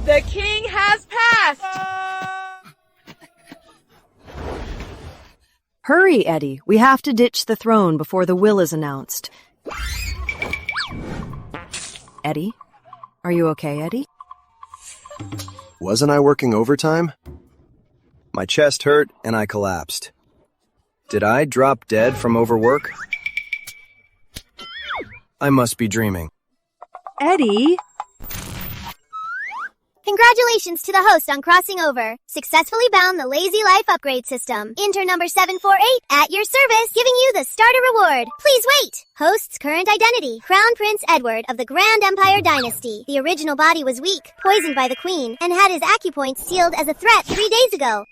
The king has passed! Hurry, Eddie. We have to ditch the throne before the will is announced. Eddie? Are you okay, Eddie? Wasn't I working overtime? My chest hurt and I collapsed. Did I drop dead from overwork? I must be dreaming. Eddie? Congratulations to the host on crossing over. Successfully bound the Lazy Life upgrade system. Enter number 748 at your service, giving you the starter reward. Please wait. Host's current identity: Crown Prince Edward of the Grand Empire Dynasty. The original body was weak, poisoned by the Queen, and had his acupoint sealed as a threat 3 days ago.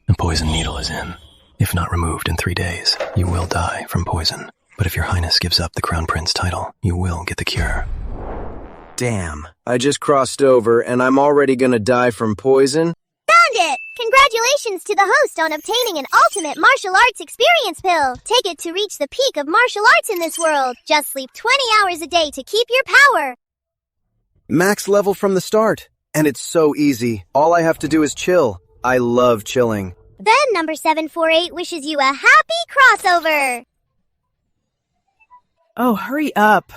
The poison needle is in. If not removed in 3 days, you will die from poison. But if your highness gives up the Crown Prince title, you will get the cure. Damn, I just crossed over and I'm already gonna die from poison? Found it! Congratulations to the host on obtaining an ultimate martial arts experience pill. Take it to reach the peak of martial arts in this world. Just sleep 20 hours a day to keep your power. Max level from the start. And it's so easy. All I have to do is chill. I love chilling. Then number 748 wishes you a happy crossover. Oh, hurry up.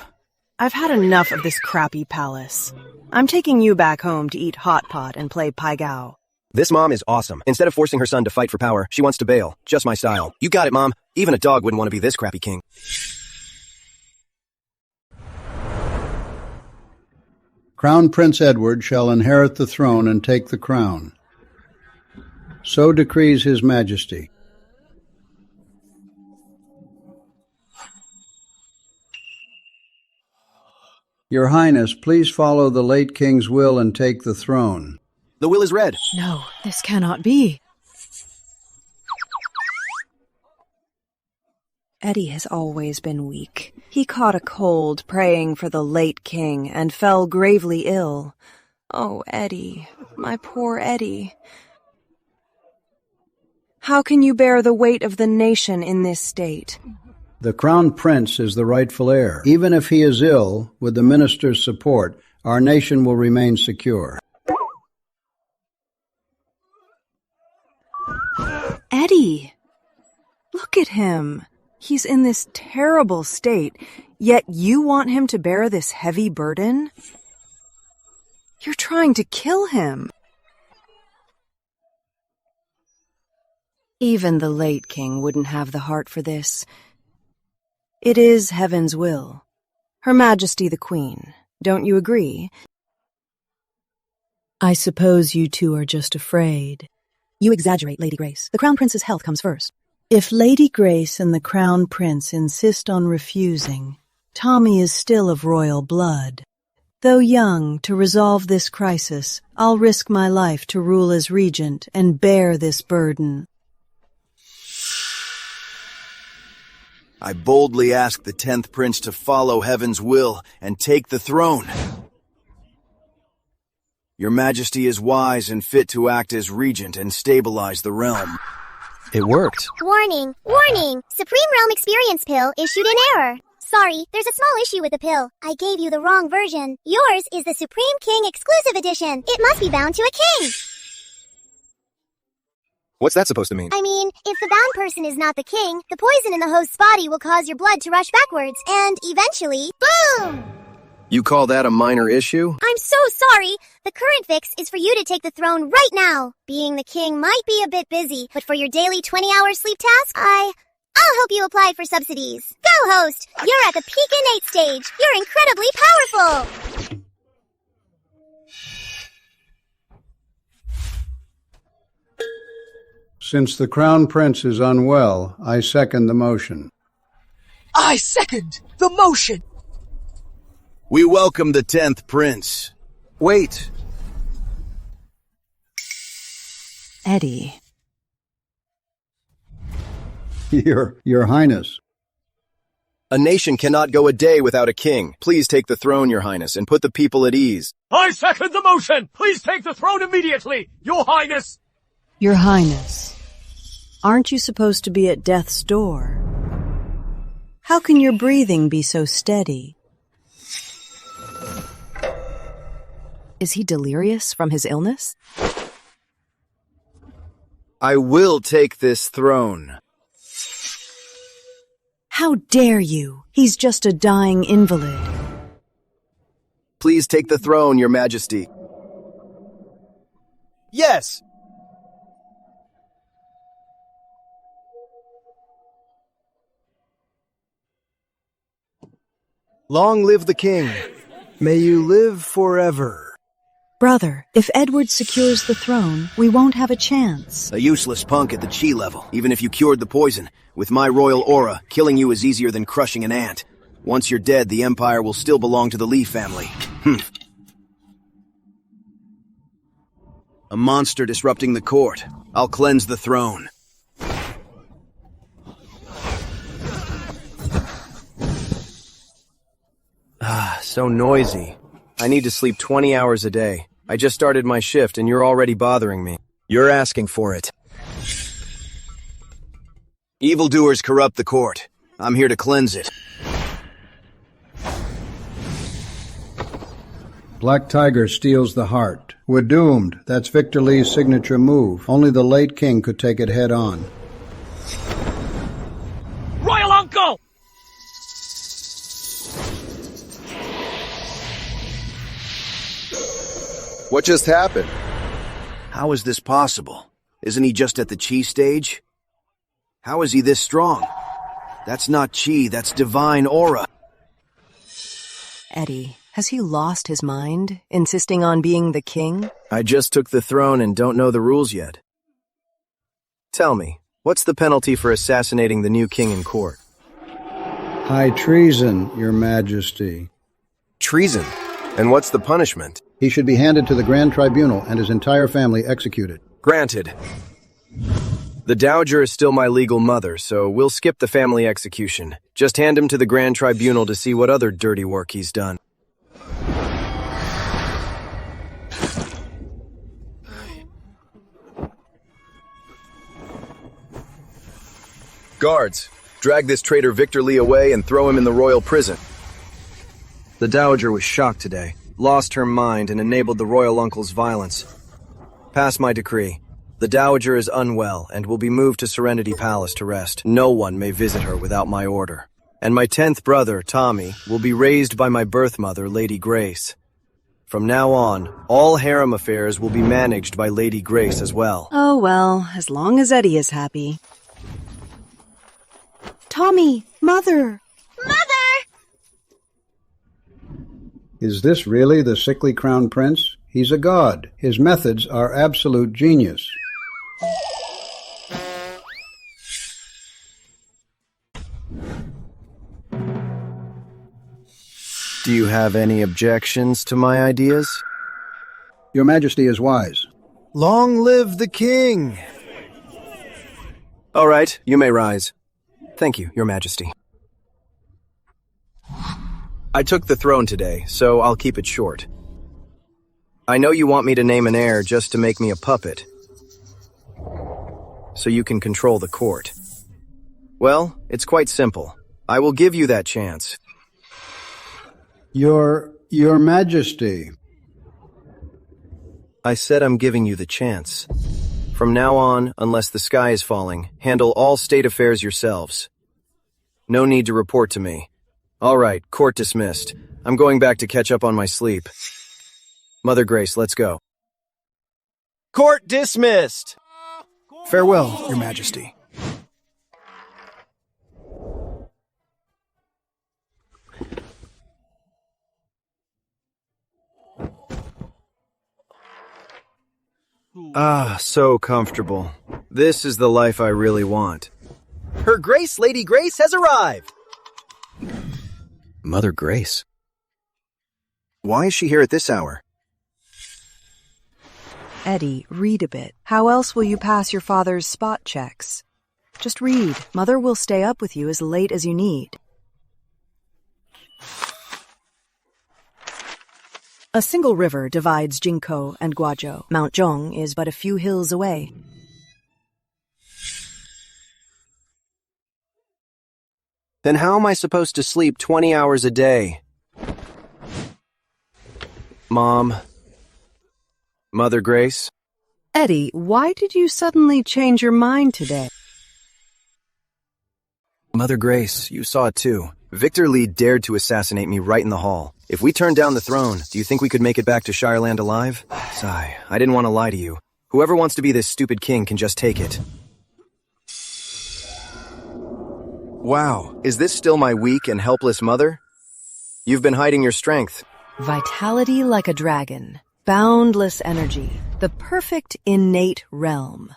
I've had enough of this crappy palace. I'm taking you back home to eat hot pot and play Pai Gao. This mom is awesome. Instead of forcing her son to fight for power, she wants to bail. Just my style. You got it, Mom. Even a dog wouldn't want to be this crappy king. Crown Prince Edward shall inherit the throne and take the crown. So decrees His Majesty. Your Highness, please follow the late king's will and take the throne. The will is read. No, this cannot be. Eddie has always been weak. He caught a cold praying for the late king and fell gravely ill. Oh, Eddie, my poor Eddie. How can you bear the weight of the nation in this state? The Crown Prince is the rightful heir. Even if he is ill, with the minister's support, our nation will remain secure. Eddie! Look at him. He's in this terrible state, yet you want him to bear this heavy burden? You're trying to kill him. Even the late king wouldn't have the heart for this. It is heaven's will. Her Majesty the Queen. Don't you agree? I suppose you two are just afraid. You exaggerate, Lady Grace. The Crown Prince's health comes first. If Lady Grace and the Crown Prince insist on refusing, Tommy is still of royal blood. Though young, to resolve this crisis, I'll risk my life to rule as regent and bear this burden. I boldly ask the 10th prince to follow heaven's will and take the throne. Your Majesty is wise and fit to act as regent and stabilize the realm. It worked. Warning! Warning! Supreme Realm Experience Pill issued in error. Sorry, there's a small issue with the pill. I gave you the wrong version. Yours is the Supreme King Exclusive Edition. It must be bound to a king. What's that supposed to mean? I mean, if the bound person is not the king, the poison in the host's body will cause your blood to rush backwards, and eventually, boom! You call that a minor issue? I'm so sorry. The current fix is for you to take the throne right now. Being the king might be a bit busy, but for your daily 20-hour sleep task, I'll help you apply for subsidies. Go, host! You're at the peak innate stage. You're incredibly powerful! Since the Crown Prince is unwell, I second the motion. I second the motion! We welcome the 10th prince. Wait. Eddie. Your Highness. A nation cannot go a day without a king. Please take the throne, Your Highness, and put the people at ease. I second the motion! Please take the throne immediately, Your Highness! Your Highness, aren't you supposed to be at death's door? How can your breathing be so steady? Is he delirious from his illness? I will take this throne. How dare you? He's just a dying invalid. Please take the throne, Your Majesty. Yes! Long live the king. May you live forever. Brother, if Edward secures the throne, we won't have a chance. A useless punk at the chi level, even if you cured the poison. With my royal aura, killing you is easier than crushing an ant. Once you're dead, the empire will still belong to the Lee family. A monster disrupting the court. I'll cleanse the throne. So noisy. I need to sleep 20 hours a day. I just started my shift and you're already bothering me. You're asking for it. Evildoers corrupt the court. I'm here to cleanse it. Black Tiger steals the heart. We're doomed. That's Victor Lee's signature move. Only the late king could take it head on. Royal Uncle! What just happened? How is this possible? Isn't he just at the chi stage? How is he this strong? That's not chi, that's divine aura. Eddie, has he lost his mind, insisting on being the king? I just took the throne and don't know the rules yet. Tell me, what's the penalty for assassinating the new king in court? High treason, Your Majesty. Treason? And what's the punishment? He should be handed to the Grand Tribunal and his entire family executed. Granted. The Dowager is still my legal mother, so we'll skip the family execution. Just hand him to the Grand Tribunal to see what other dirty work he's done. Guards, drag this traitor Victor Lee away and throw him in the royal prison. The Dowager was shocked today, lost her mind, and enabled the royal uncle's violence. Pass my decree. The Dowager is unwell and will be moved to Serenity Palace to rest. No one may visit her without my order. And my 10th brother, Tommy, will be raised by my birth mother, Lady Grace. From now on, all harem affairs will be managed by Lady Grace as well. Oh well, as long as Eddie is happy. Tommy! Mother! Mother! Is this really the sickly crown prince? He's a god. His methods are absolute genius. Do you have any objections to my ideas? Your Majesty is wise. Long live the king! All right, you may rise. Thank you, Your Majesty. I took the throne today, so I'll keep it short. I know you want me to name an heir just to make me a puppet, so you can control the court. Well, it's quite simple. I will give you that chance. Your Majesty. I said I'm giving you the chance. From now on, unless the sky is falling, handle all state affairs yourselves. No need to report to me. All right, court dismissed. I'm going back to catch up on my sleep. Mother Grace, let's go. Court dismissed! Farewell, Your Majesty. Ah, so comfortable. This is the life I really want. Her Grace, Lady Grace, has arrived! Mother Grace? Why is she here at this hour? Eddie, read a bit. How else will you pass your father's spot checks? Just read. Mother will stay up with you as late as you need. A single river divides Jinkou and Guazhou. Mount Zhong is but a few hills away. Then how am I supposed to sleep 20 hours a day? Mom, Mother Grace? Eddie, why did you suddenly change your mind today? Mother Grace, you saw it too. Victor Lee dared to assassinate me right in the hall. If we turned down the throne, do you think we could make it back to Shireland alive? Sigh, I didn't want to lie to you. Whoever wants to be this stupid king can just take it. Wow, is this still my weak and helpless mother? You've been hiding your strength. Vitality like a dragon. Boundless energy. The perfect innate realm.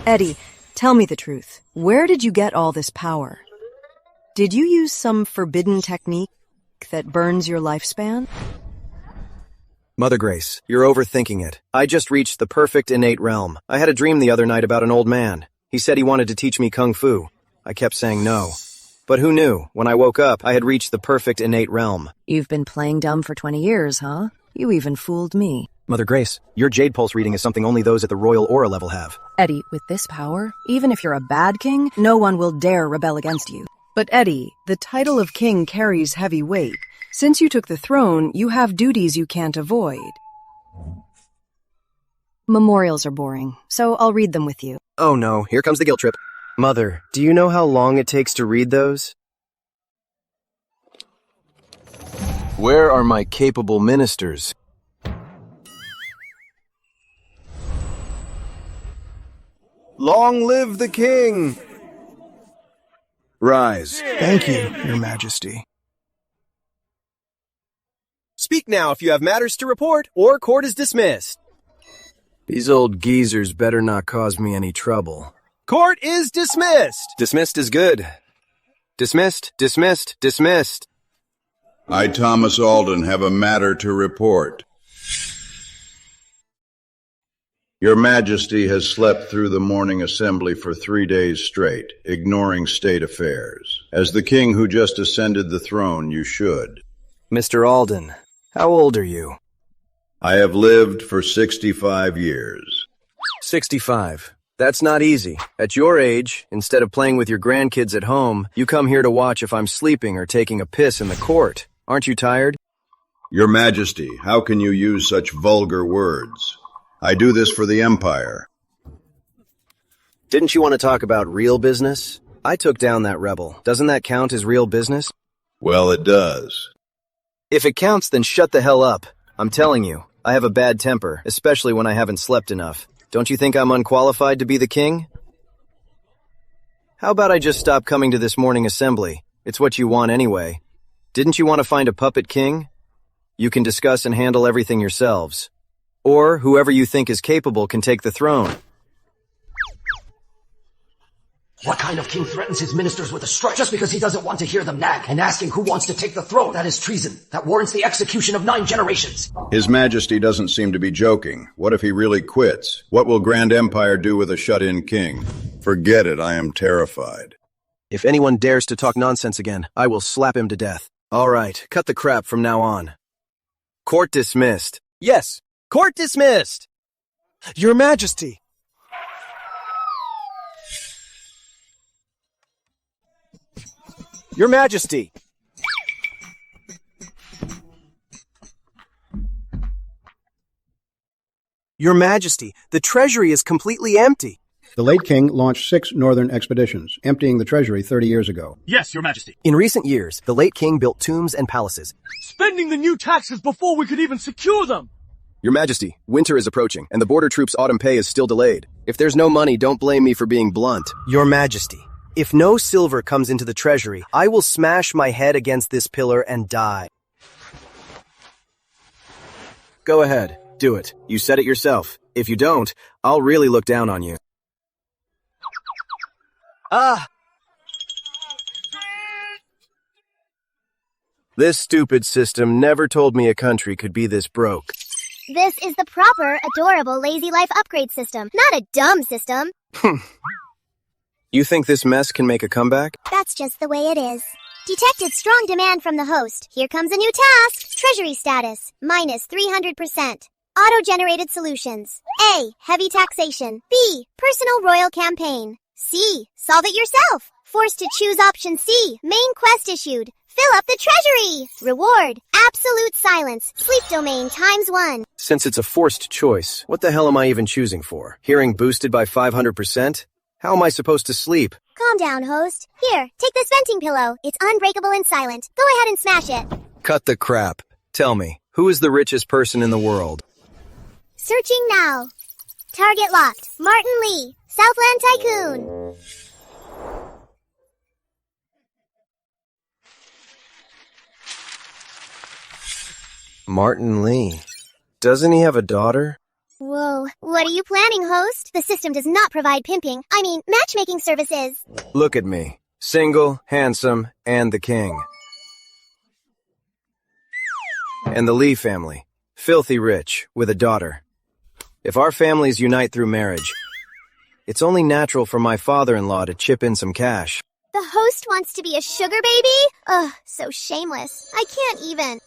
Eddie, tell me the truth. Where did you get all this power? Did you use some forbidden technique that burns your lifespan? Mother Grace, you're overthinking it. I just reached the perfect innate realm. I had a dream the other night about an old man. He said he wanted to teach me kung fu. I kept saying no. But who knew? When I woke up, I had reached the perfect innate realm. You've been playing dumb for 20 years, huh? You even fooled me. Mother Grace, your Jade Pulse reading is something only those at the Royal Aura level have. Eddie, with this power, even if you're a bad king, no one will dare rebel against you. But Eddie, the title of king carries heavy weight. Since you took the throne, you have duties you can't avoid. Memorials are boring, so I'll read them with you. Oh no, here comes the guilt trip. Mother, do you know how long it takes to read those? Where are my capable ministers? Long live the king! Rise. Thank you, Your Majesty. Speak now if you have matters to report, or court is dismissed. These old geezers better not cause me any trouble. Court is dismissed! Dismissed is good. Dismissed, dismissed, dismissed. I, Thomas Alden, have a matter to report. Your Majesty has slept through the morning assembly for 3 days straight, ignoring state affairs. As the king who just ascended the throne, you should. Mr. Alden, how old are you? I have lived for 65 years. 65. That's not easy. At your age, instead of playing with your grandkids at home, you come here to watch if I'm sleeping or taking a piss in the court. Aren't you tired? Your Majesty, how can you use such vulgar words? I do this for the Empire. Didn't you want to talk about real business? I took down that rebel. Doesn't that count as real business? Well, it does. If it counts, then shut the hell up. I'm telling you, I have a bad temper, especially when I haven't slept enough. Don't you think I'm unqualified to be the king? How about I just stop coming to this morning assembly? It's what you want anyway. Didn't you want to find a puppet king? You can discuss and handle everything yourselves. Or whoever you think is capable can take the throne. What kind of king threatens his ministers with a strike just because he doesn't want to hear them nag and asking who wants to take the throne? That is treason. That warrants the execution of 9 generations. His Majesty doesn't seem to be joking. What if he really quits? What will Grand Empire do with a shut-in king? Forget it, I am terrified. If anyone dares to talk nonsense again, I will slap him to death. All right, cut the crap from now on. Court dismissed. Yes, court dismissed! Your Majesty! Your Majesty! Your Majesty, the treasury is completely empty. The late king launched 6 northern expeditions, emptying the treasury 30 years ago. Yes, Your Majesty. In recent years, the late king built tombs and palaces. Spending the new taxes before we could even secure them. Your Majesty, winter is approaching, and the border troops' autumn pay is still delayed. If there's no money, don't blame me for being blunt. Your Majesty, if no silver comes into the treasury, I will smash my head against this pillar and die. Go ahead, do it. You said it yourself. If you don't, I'll really look down on you. Ah! This stupid system never told me a country could be this broke. This is the proper, adorable Lazy Life upgrade system, not a dumb system. You think this mess can make a comeback? That's just the way it is. Detected strong demand from the host. Here comes a new task. Treasury status, minus 300%. Auto-generated solutions. A, heavy taxation. B, personal royal campaign. C, solve it yourself. Forced to choose option C, main quest issued. Fill up the treasury. Reward, absolute silence. Sleep domain ×1. Since it's a forced choice, what the hell am I even choosing for? Hearing boosted by 500%? How am I supposed to sleep? Calm down, host. Here, take this venting pillow. It's unbreakable and silent. Go ahead and smash it. Cut the crap. Tell me, who is the richest person in the world? Searching now. Target locked. Martin Lee, Southland Tycoon. Martin Lee. Doesn't he have a daughter? Whoa. What are you planning, host? The system does not provide matchmaking services. Look at me. Single, handsome, and the king. And the Lee family. Filthy rich, with a daughter. If our families unite through marriage, it's only natural for my father-in-law to chip in some cash. The host wants to be a sugar baby? Ugh, so shameless. I can't even.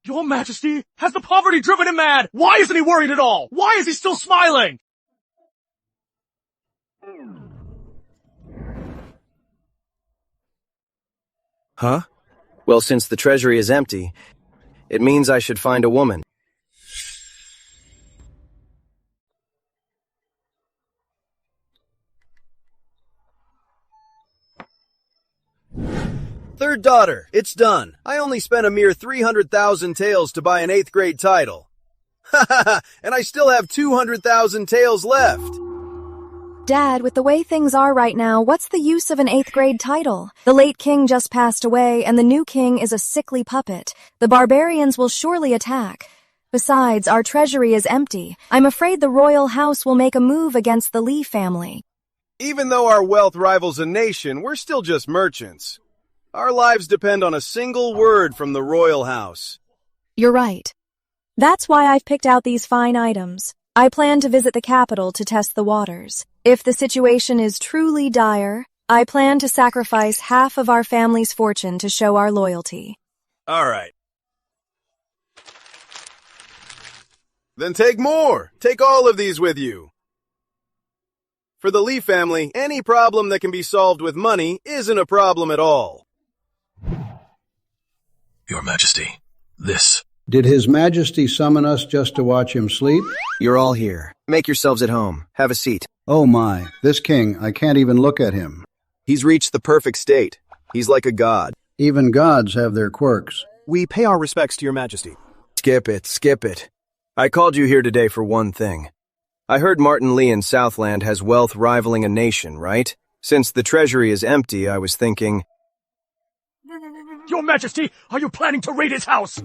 Your Majesty, has the poverty driven him mad? Why isn't he worried at all? Why is he still smiling? Huh? Well, since the treasury is empty, it means I should find a woman. Third daughter, it's done. I only spent a mere 300,000 taels to buy an 8th grade title. Ha ha ha, and I still have 200,000 taels left. Dad, with the way things are right now, what's the use of an 8th grade title? The late king just passed away, and the new king is a sickly puppet. The barbarians will surely attack. Besides, our treasury is empty. I'm afraid the royal house will make a move against the Lee family. Even though our wealth rivals a nation, we're still just merchants. Our lives depend on a single word from the royal house. You're right. That's why I've picked out these fine items. I plan to visit the capital to test the waters. If the situation is truly dire, I plan to sacrifice half of our family's fortune to show our loyalty. All right. Then take more. Take all of these with you. For the Lee family, any problem that can be solved with money isn't a problem at all. Your Majesty, this. Did His Majesty summon us just to watch him sleep? You're all here. Make yourselves at home. Have a seat. Oh my, this king, I can't even look at him. He's reached the perfect state. He's like a god. Even gods have their quirks. We pay our respects to your Majesty. Skip it. I called you here today for one thing. I heard Martin Lee in Southland has wealth rivaling a nation, right? Since the treasury is empty, I was thinking... Your Majesty, are you planning to raid his house?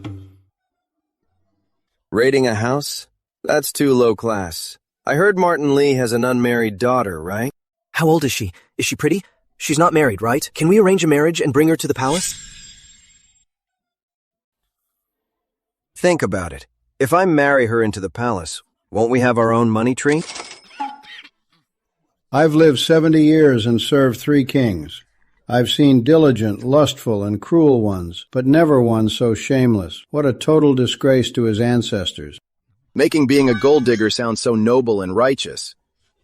Raiding a house? That's too low class. I heard Martin Lee has an unmarried daughter, right? How old is she? Is she pretty? She's not married, right? Can we arrange a marriage and bring her to the palace? Think about it. If I marry her into the palace, won't we have our own money tree? I've lived 70 years and served 3 kings. I've seen diligent, lustful, and cruel ones, but never one so shameless. What a total disgrace to his ancestors. Making being a gold digger sound so noble and righteous.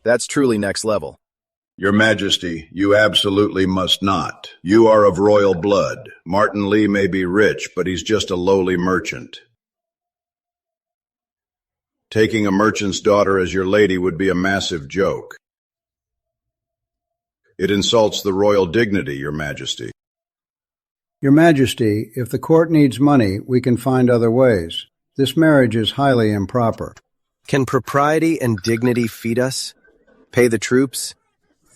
That's truly next level. Your Majesty, you absolutely must not. You are of royal blood. Martin Lee may be rich, but he's just a lowly merchant. Taking a merchant's daughter as your lady would be a massive joke. It insults the royal dignity, Your Majesty. Your Majesty, if the court needs money, we can find other ways. This marriage is highly improper. Can propriety and dignity feed us? Pay the troops?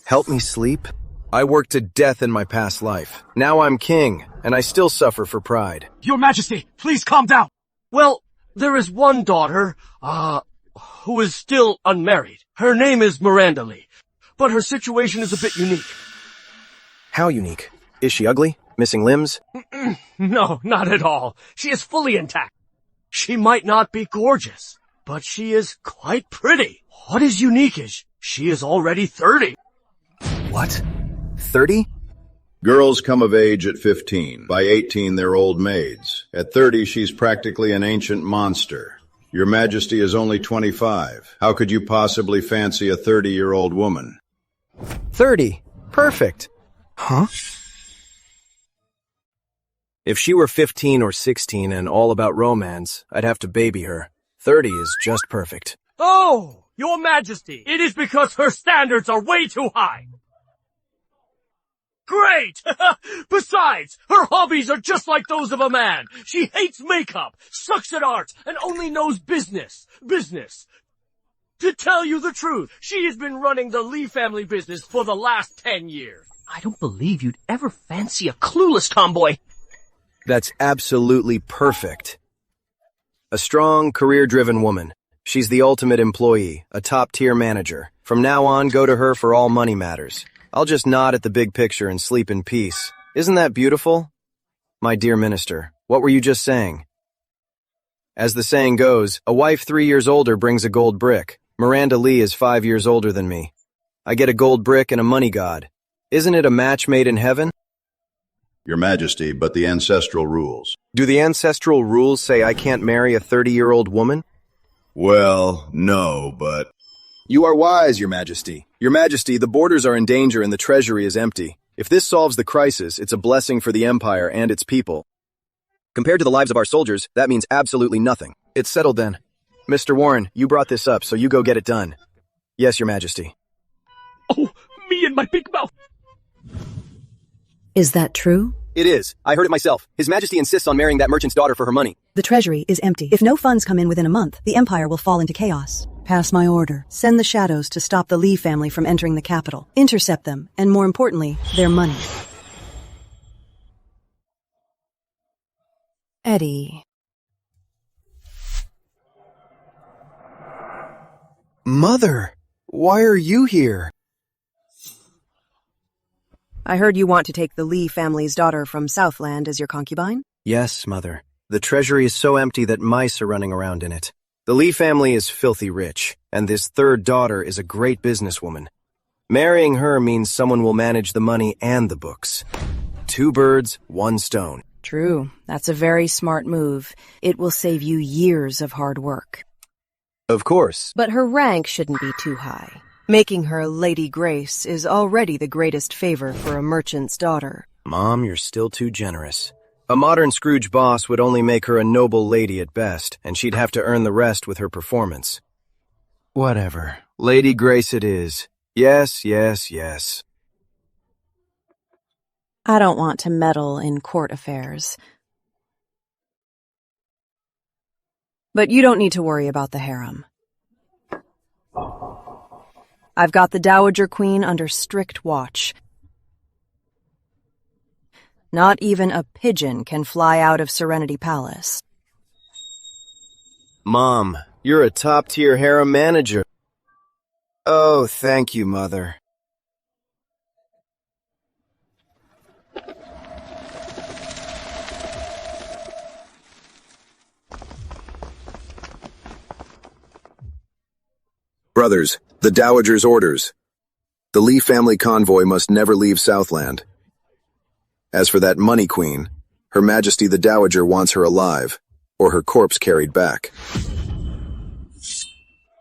Help me sleep? I worked to death in my past life. Now I'm king, and I still suffer for pride. Your Majesty, please calm down. Well, there is one daughter, who is still unmarried. Her name is Miranda Lee, but her situation is a bit unique. How unique? Is she ugly? Missing limbs? No, not at all. She is fully intact. She might not be gorgeous, but she is quite pretty. What is unique is she is already 30. What? 30? Girls come of age at 15. By 18, they're old maids. At 30, she's practically an ancient monster. Your Majesty is only 25. How could you possibly fancy a 30-year-old woman? 30? perfect. Huh? If she were 15 or 16 and all about romance, I'd have to baby her. 30 is just perfect. Oh, Your Majesty, it is because her standards are way too high. Great! Besides, her hobbies are just like those of a man. She hates makeup, sucks at art, and only knows business. Business. To tell you the truth, she has been running the Lee family business for the last 10 years. I don't believe you'd ever fancy a clueless tomboy. That's absolutely perfect. A strong, career-driven woman. She's the ultimate employee, a top-tier manager. From now on, go to her for all money matters. I'll just nod at the big picture and sleep in peace. Isn't that beautiful? My dear minister, what were you just saying? As the saying goes, a wife 3 years older brings a gold brick. Miranda Lee is 5 years older than me. I get a gold brick and a money god. Isn't it a match made in heaven? Your Majesty, but the ancestral rules. Do the ancestral rules say I can't marry a 30-year-old woman? Well, no, but... You are wise, Your Majesty. Your Majesty, the borders are in danger and the treasury is empty. If this solves the crisis, it's a blessing for the Empire and its people. Compared to the lives of our soldiers, that means absolutely nothing. It's settled then. Mr. Warren, you brought this up, so you go get it done. Yes, Your Majesty. Oh, me and my big mouth. Is that true? It is. I heard it myself. His Majesty insists on marrying that merchant's daughter for her money. The treasury is empty. If no funds come in within a month, the Empire will fall into chaos. Pass my order. Send the shadows to stop the Lee family from entering the capital. Intercept them, and more importantly, their money. Eddie. Mother, why are you here? I heard you want to take the Lee family's daughter from Southland as your concubine? Yes, Mother. The treasury is so empty that mice are running around in it. The Lee family is filthy rich, and this third daughter is a great businesswoman. Marrying her means someone will manage the money and the books. 2 birds, 1 stone. True. That's a very smart move. It will save you years of hard work. Of course. But her rank shouldn't be too high. Making her Lady Grace is already the greatest favor for a merchant's daughter. Mom, you're still too generous. A modern Scrooge boss would only make her a noble lady at best, and she'd have to earn the rest with her performance. Whatever. Lady Grace it is. Yes, yes, yes. I don't want to meddle in court affairs. But you don't need to worry about the harem. I've got the Dowager Queen under strict watch. Not even a pigeon can fly out of Serenity Palace. Mom, you're a top-tier harem manager. Oh, thank you, Mother. Brothers, the Dowager's orders. The Lee family convoy must never leave Southland. As for that money queen, Her Majesty the Dowager wants her alive, or her corpse carried back.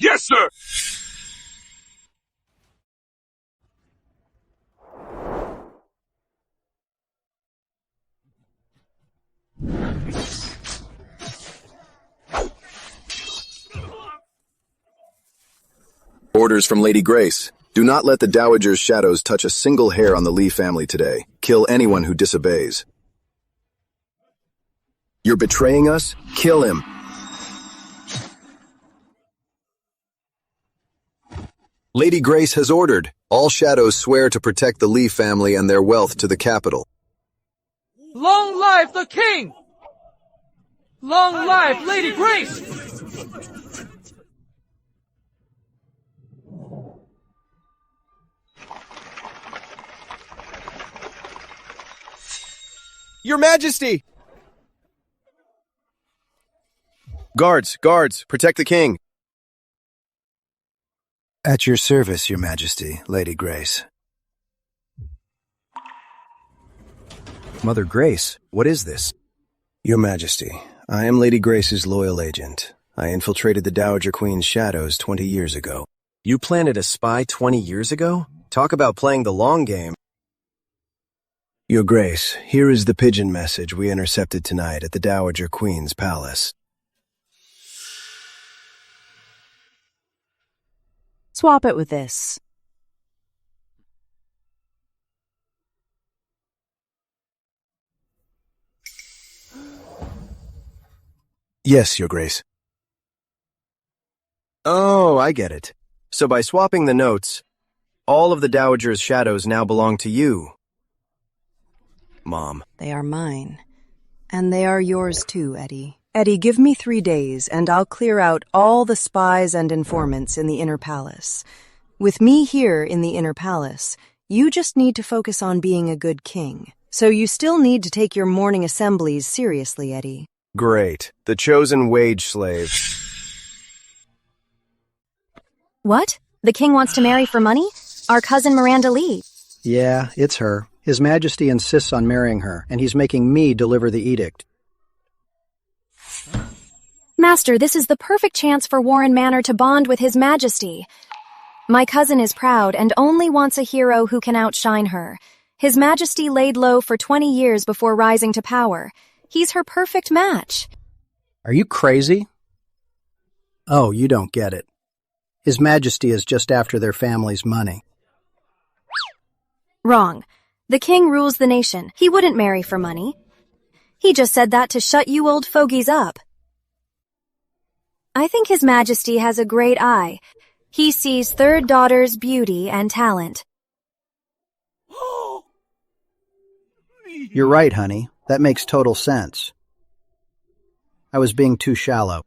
Yes, sir! Orders from Lady Grace. Do not let the Dowager's shadows touch a single hair on the Lee family today. Kill anyone who disobeys. You're betraying us? Kill him. Lady Grace has ordered. All shadows swear to protect the Lee family and their wealth to the capital. Long live the king! Long live Lady Grace! Your Majesty! Guards, guards, protect the king. At your service, Your Majesty, Lady Grace. Mother Grace, what is this? Your Majesty, I am Lady Grace's loyal agent. I infiltrated the Dowager Queen's shadows 20 years ago. You planted a spy 20 years ago? Talk about playing the long game. Your Grace, here is the pigeon message we intercepted tonight at the Dowager Queen's palace. Swap it with this. Yes, Your Grace. Oh, I get it. So by swapping the notes, all of the Dowager's shadows now belong to you, Mom. They are mine. And they are yours too, Eddie. Eddie, give me 3 days, and I'll clear out all the spies and informants in the Inner Palace. With me here in the Inner Palace, you just need to focus on being a good king. So you still need to take your morning assemblies seriously, Eddie. Great. The chosen wage slave. What? The king wants to marry for money? Our cousin Miranda Lee. Yeah, it's her. His Majesty insists on marrying her, and he's making me deliver the edict. Master, this is the perfect chance for Warren Manor to bond with His Majesty. My cousin is proud and only wants a hero who can outshine her. His Majesty laid low for 20 years before rising to power. He's her perfect match. Are you crazy? Oh, you don't get it. His Majesty is just after their family's money. Wrong. The king rules the nation. He wouldn't marry for money. He just said that to shut you old fogies up. I think His Majesty has a great eye. He sees third daughter's beauty and talent. You're right, honey. That makes total sense. I was being too shallow.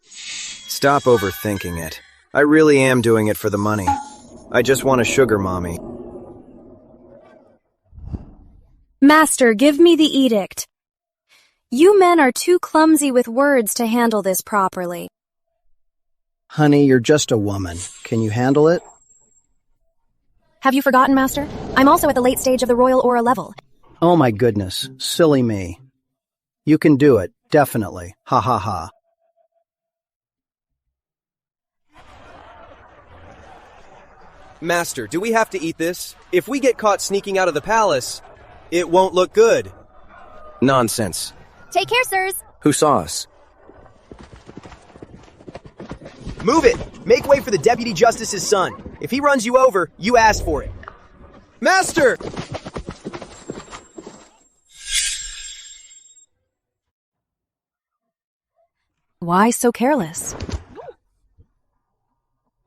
Stop overthinking it. I really am doing it for the money. I just want a sugar mommy. Master, give me the edict. You men are too clumsy with words to handle this properly. Honey, you're just a woman. Can you handle it? Have you forgotten, Master? I'm also at the late stage of the Royal Aura level. Oh my goodness, silly me. You can do it, definitely. Ha ha ha. Master, do we have to eat this? If we get caught sneaking out of the palace, it won't look good. Nonsense. Take care, sirs. Who saw us? Move it! Make way for the Deputy Justice's son. If he runs you over, you ask for it. Master! Why so careless?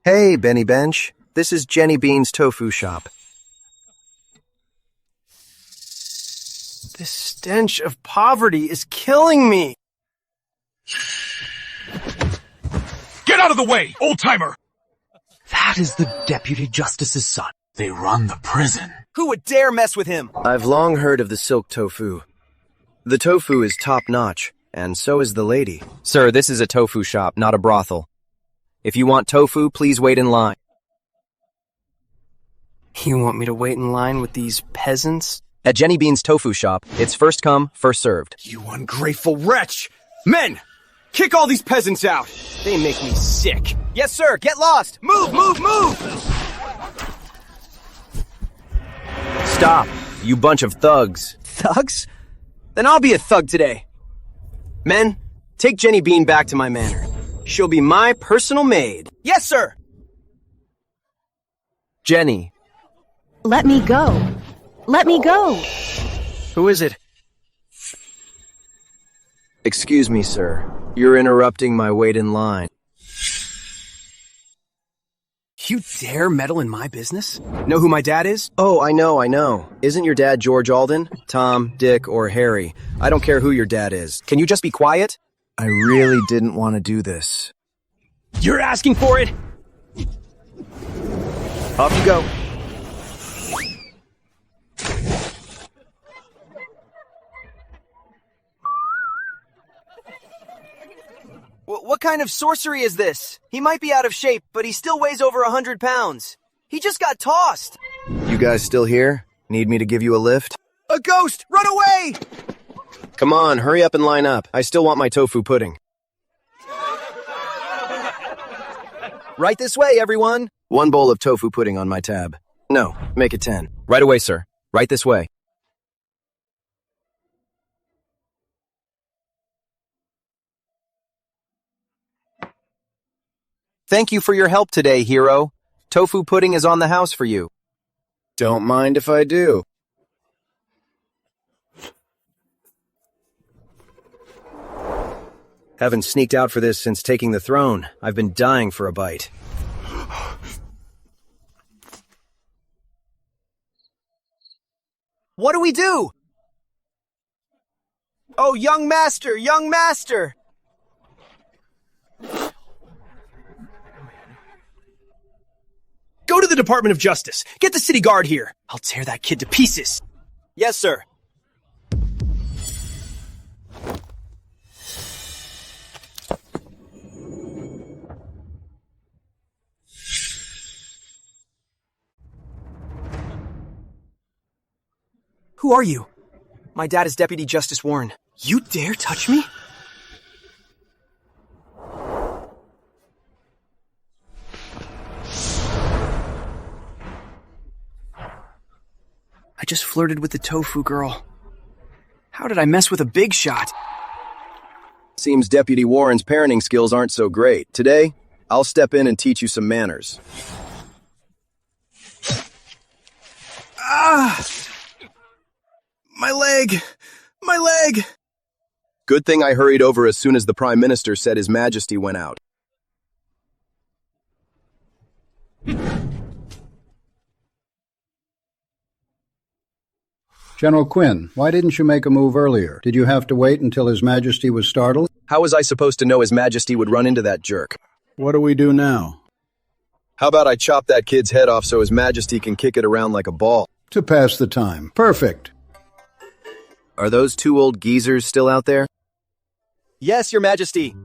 Hey, Benny Bench. This is Jenny Bean's tofu shop. This stench of poverty is killing me. Get out of the way, old-timer! That is the Deputy Justice's son. They run the prison. Who would dare mess with him? I've long heard of the silk tofu. The tofu is top-notch, and so is the lady. Sir, this is a tofu shop, not a brothel. If you want tofu, please wait in line. You want me to wait in line with these peasants? At Jenny Bean's tofu shop, it's first come, first served. You ungrateful wretch! Men! Kick all these peasants out! They make me sick. Yes, sir! Get lost! Move, move, move! Stop, you bunch of thugs. Thugs? Then I'll be a thug today. Men, take Jenny Bean back to my manor. She'll be my personal maid. Yes, sir! Jenny. Let me go. Let me go. Who is it? Excuse me, sir. You're interrupting my wait in line. You dare meddle in my business? Know who my dad is? Oh, I know. Isn't your dad George Alden? Tom, Dick, or Harry? I don't care who your dad is. Can you just be quiet? I really didn't want to do this. You're asking for it? Off you go. What kind of sorcery is this? He might be out of shape, but he still weighs over 100 pounds. He just got tossed. You guys still here? Need me to give you a lift? A ghost! Run away! Come on, hurry up and line up. I still want my tofu pudding. Right this way, everyone. 1 bowl of tofu pudding on my tab. No, make it 10. Right away, sir. Right this way. Thank you for your help today, hero. Tofu pudding is on the house for you. Don't mind if I do. Haven't sneaked out for this since taking the throne. I've been dying for a bite. What do we do? Oh, young master, young master! Go to the Department of Justice. Get the city guard here. I'll tear that kid to pieces. Yes, sir. Who are you? My dad is Deputy Justice Warren. You dare touch me? I just flirted with the tofu girl. How did I mess with a big shot? Seems Deputy Warren's parenting skills aren't so great. Today, I'll step in and teach you some manners. Ah! My leg! My leg! Good thing I hurried over as soon as the Prime Minister said His Majesty went out. General Quinn, why didn't you make a move earlier? Did you have to wait until His Majesty was startled? How was I supposed to know His Majesty would run into that jerk? What do we do now? How about I chop that kid's head off so His Majesty can kick it around like a ball? To pass the time. Perfect. Are those two old geezers still out there? Yes, Your Majesty.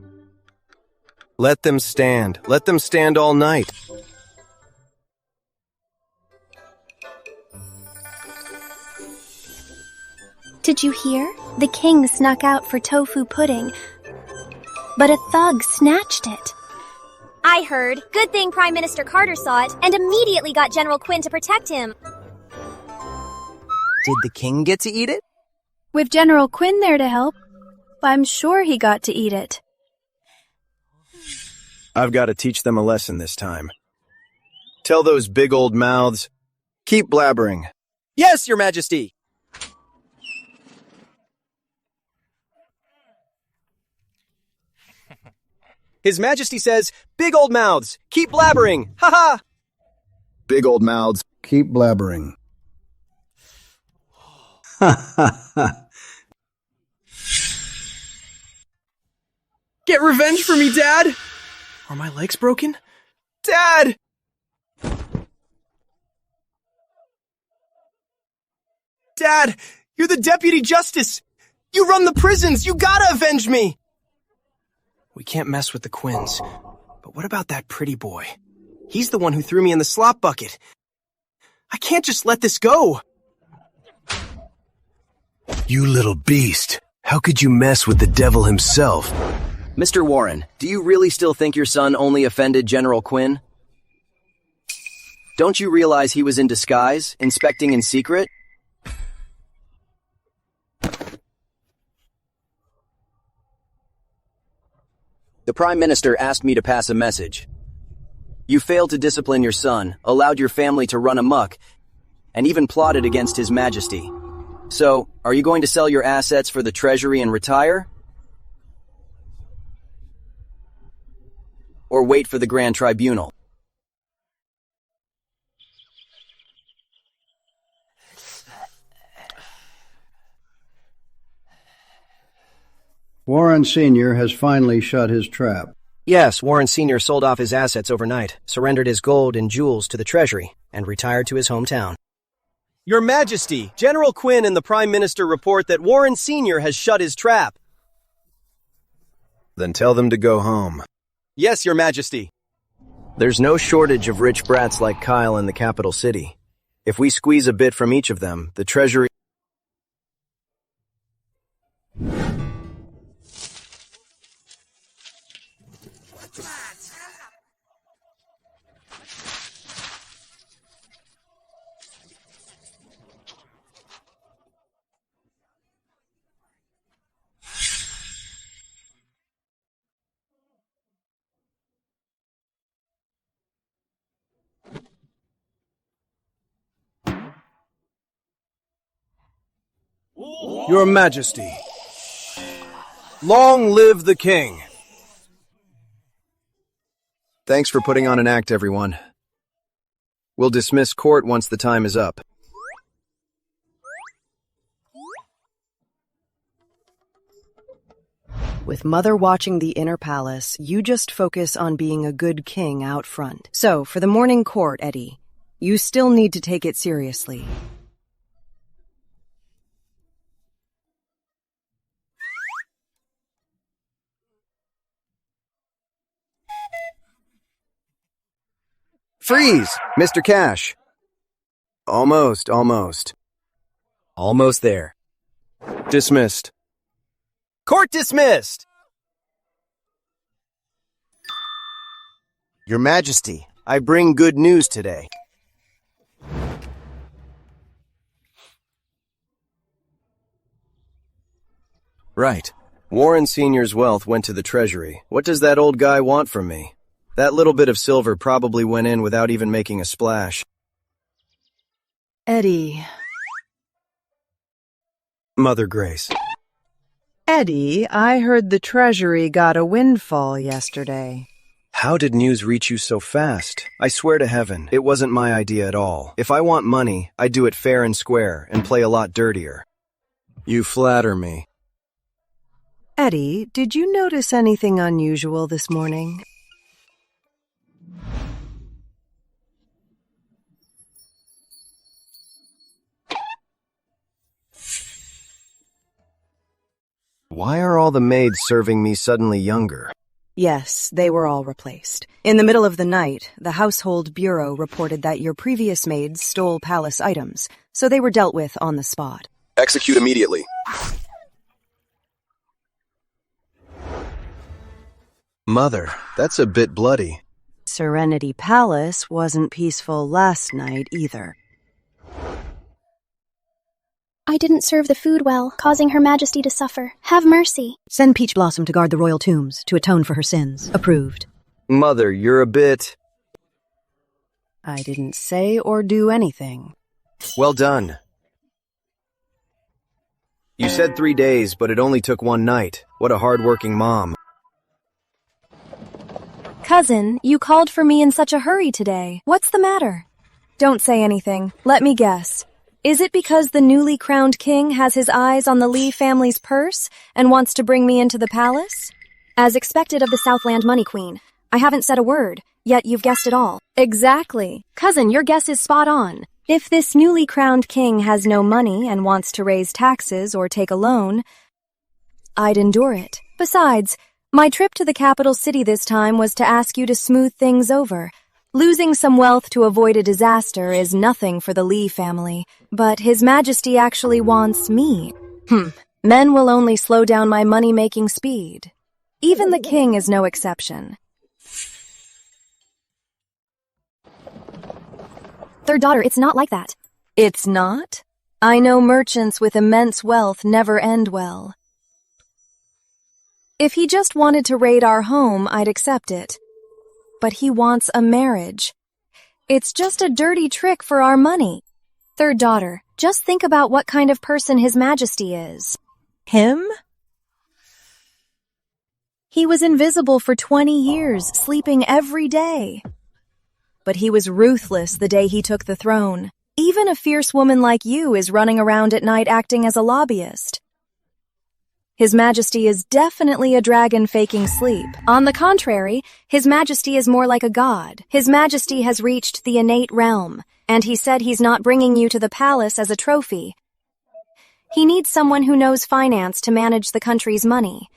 Let them stand. Let them stand all night. Did you hear? The king snuck out for tofu pudding, but a thug snatched it. I heard. Good thing Prime Minister Carter saw it and immediately got General Quinn to protect him. Did the king get to eat it? With General Quinn there to help, I'm sure he got to eat it. I've got to teach them a lesson this time. Tell those big old mouths, keep blabbering. Yes, Your Majesty! His Majesty says, big old mouths, keep blabbering, ha-ha! Big old mouths. Keep blabbering. Get revenge for me, Dad! Are my legs broken? Dad! Dad, you're the Deputy Justice! You run the prisons! You gotta avenge me! We can't mess with the Quinns. But what about that pretty boy? He's the one who threw me in the slop bucket. I can't just let this go! You little beast. How could you mess with the devil himself? Mr. Warren, do you really still think your son only offended General Quinn? Don't you realize he was in disguise, inspecting in secret? The Prime Minister asked me to pass a message. You failed to discipline your son, allowed your family to run amok, and even plotted against His Majesty. So, are you going to sell your assets for the treasury and retire? Or wait for the Grand Tribunal? Warren Sr. has finally shut his trap. Yes, Warren Sr. sold off his assets overnight, surrendered his gold and jewels to the treasury, and retired to his hometown. Your Majesty, General Quinn and the Prime Minister report that Warren Sr. has shut his trap. Then tell them to go home. Yes, Your Majesty. There's no shortage of rich brats like Kyle in the capital city. If we squeeze a bit from each of them, the treasury... Your Majesty. Long live the king. Thanks for putting on an act, everyone. We'll dismiss court once the time is up. With Mother watching the inner palace, you just focus on being a good king out front. So, for the morning court, Eddie, you still need to take it seriously. Freeze, Mr. Cash. Almost. Almost there. Dismissed. Court dismissed! Your Majesty, I bring good news today. Right. Warren Sr.'s wealth went to the treasury. What does that old guy want from me? That little bit of silver probably went in without even making a splash. Eddie. Mother Grace. Eddie, I heard the Treasury got a windfall yesterday. How did news reach you so fast? I swear to heaven, it wasn't my idea at all. If I want money, I do it fair and square and play a lot dirtier. You flatter me. Eddie, did you notice anything unusual this morning? Why are all the maids serving me suddenly younger? Yes, they were all replaced. In the middle of the night, the Household Bureau reported that your previous maids stole palace items, so they were dealt with on the spot. Execute immediately. Mother, that's a bit bloody. Serenity Palace wasn't peaceful last night either. I didn't serve the food well, causing Her Majesty to suffer. Have mercy. Send Peach Blossom to guard the royal tombs to atone for her sins. Approved. Mother, you're a bit... I didn't say or do anything. Well done. You said 3 days, but it only took one night. What a hard-working mom. Cousin, you called for me in such a hurry today. What's the matter? Don't say anything. Let me guess. Is it because the newly crowned king has his eyes on the Lee family's purse and wants to bring me into the palace? As expected of the Southland Money Queen, I haven't said a word, yet you've guessed it all. Exactly. Cousin, your guess is spot on. If this newly crowned king has no money and wants to raise taxes or take a loan, I'd endure it. Besides, my trip to the capital city this time was to ask you to smooth things over. Losing some wealth to avoid a disaster is nothing for the Lee family, but His Majesty actually wants me. Men will only slow down my money-making speed. Even the king is no exception. Third daughter, it's not like that. It's not? I know merchants with immense wealth never end well. If he just wanted to raid our home, I'd accept it. But he wants a marriage. It's just a dirty trick for our money. Third daughter, just think about what kind of person His Majesty is. Him? He was invisible for 20 years, sleeping every day. But he was ruthless the day he took the throne. Even a fierce woman like you is running around at night acting as a lobbyist. His Majesty is definitely a dragon faking sleep. On the contrary, His Majesty is more like a god. His Majesty has reached the innate realm, and he said he's not bringing you to the palace as a trophy. He needs someone who knows finance to manage the country's money.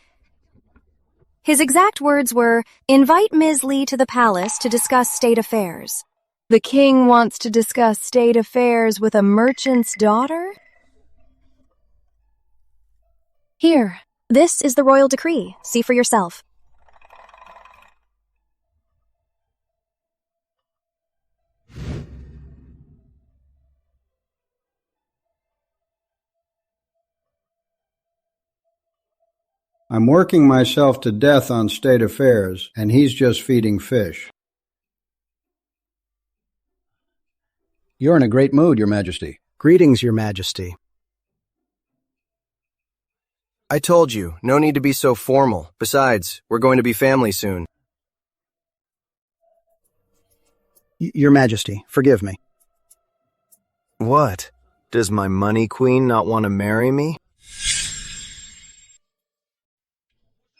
His exact words were, invite Ms. Lee to the palace to discuss state affairs. The king wants to discuss state affairs with a merchant's daughter? Here, this is the royal decree. See for yourself. I'm working myself to death on state affairs, and he's just feeding fish. You're in a great mood, Your Majesty. Greetings, Your Majesty. I told you, no need to be so formal. Besides, we're going to be family soon. Your Majesty, forgive me. What? Does my money queen not want to marry me?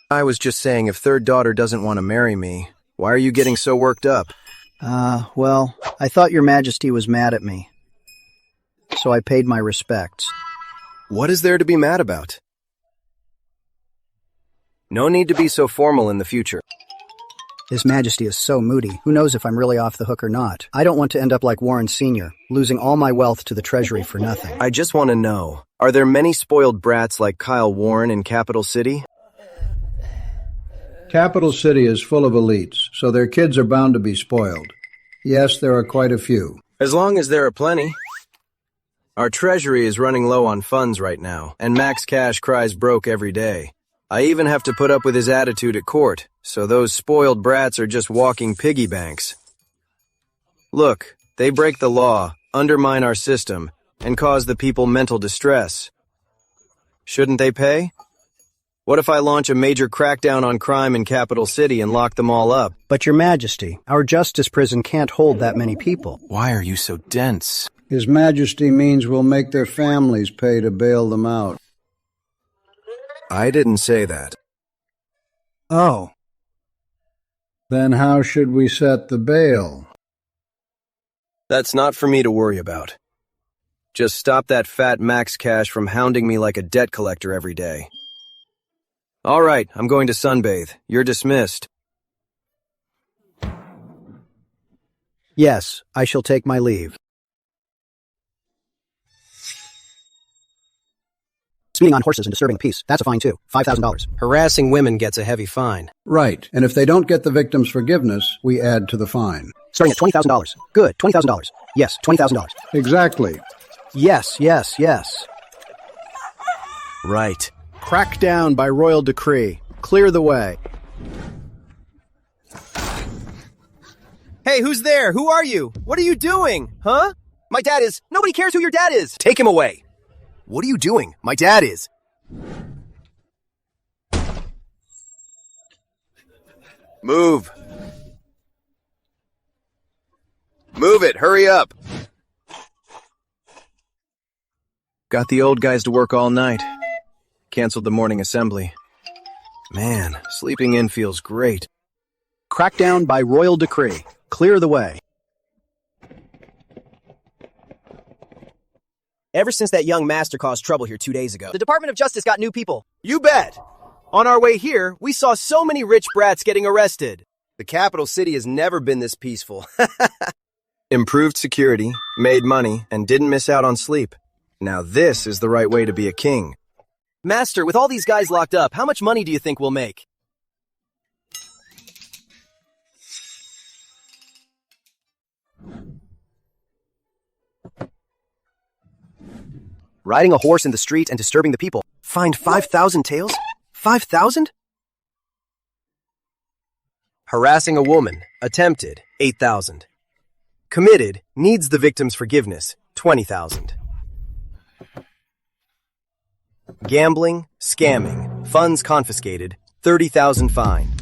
I was just saying if third daughter doesn't want to marry me, why are you getting so worked up? Well, I thought Your Majesty was mad at me. So I paid my respects. What is there to be mad about? No need to be so formal in the future. His Majesty is so moody. Who knows if I'm really off the hook or not? I don't want to end up like Warren Sr., losing all my wealth to the Treasury for nothing. I just want to know, are there many spoiled brats like Kyle Warren in Capital City? Capital City is full of elites, so their kids are bound to be spoiled. Yes, there are quite a few. As long as there are plenty. Our treasury is running low on funds right now, and Max Cash cries broke every day. I even have to put up with his attitude at court, so those spoiled brats are just walking piggy banks. Look, they break the law, undermine our system, and cause the people mental distress. Shouldn't they pay? What if I launch a major crackdown on crime in Capital City and lock them all up? But Your Majesty, our justice prison can't hold that many people. Why are you so dense? His Majesty means we'll make their families pay to bail them out. I didn't say that. Oh. Then how should we set the bail? That's not for me to worry about. Just stop that fat Max Cash from hounding me like a debt collector every day. All right, I'm going to sunbathe. You're dismissed. Yes, I shall take my leave. Speeding on horses and disturbing peace, that's a fine too. $5,000. Harassing women gets a heavy fine. Right, and if they don't get the victim's forgiveness, we add to the fine. Starting at $20,000. Good, $20,000. Yes, $20,000. Exactly. Yes. Right. Crackdown by royal decree. Clear the way. Hey, who's there? Who are you? What are you doing? Huh? My dad is... Nobody cares who your dad is! Take him away! What are you doing? My dad is. Move. Move it, hurry up. Got the old guys to work all night. Canceled the morning assembly. Man, sleeping in feels great. Crackdown by royal decree. Clear the way. Ever since that young master caused trouble here 2 days ago, the Department of Justice got new people. You bet! On our way here, we saw so many rich brats getting arrested. The capital city has never been this peaceful. Improved security, made money, and didn't miss out on sleep. Now this is the right way to be a king. Master, with all these guys locked up, how much money do you think we'll make? Riding a horse in the street and disturbing the people. Fined 5,000 taels? 5,000? Harassing a woman. Attempted. 8,000. Committed. Needs the victim's forgiveness. 20,000. Gambling. Scamming. Funds confiscated. 30,000 fine.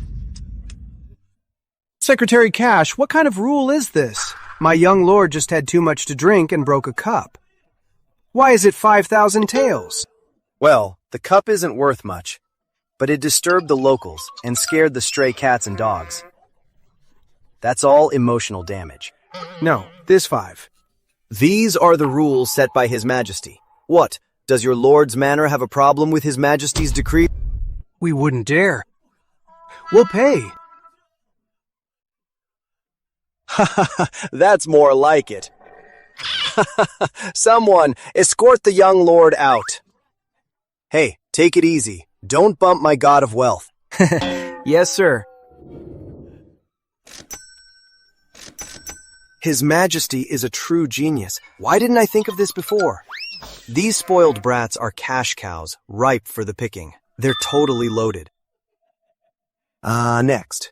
Secretary Cash, what kind of rule is this? My young lord just had too much to drink and broke a cup. Why is it 5,000 taels? Well, the cup isn't worth much, but it disturbed the locals and scared the stray cats and dogs. That's all emotional damage. No, this 5. These are the rules set by His Majesty. What, does your lord's manor have a problem with His Majesty's decree? We wouldn't dare. We'll pay. That's more like it. Someone, escort the young lord out. Hey, take it easy. Don't bump my god of wealth. Yes, sir. His Majesty is a true genius. Why didn't I think of this before? These spoiled brats are cash cows, ripe for the picking. They're totally loaded. Next.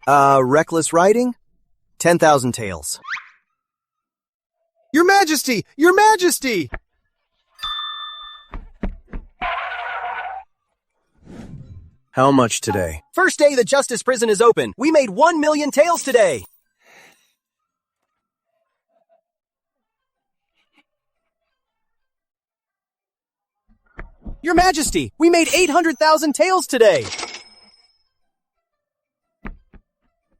Reckless riding? 10,000 taels. Your Majesty! Your Majesty! How much today? First day the Justice prison is open. We made 1 million taels today. Your Majesty, we made 800,000 taels today.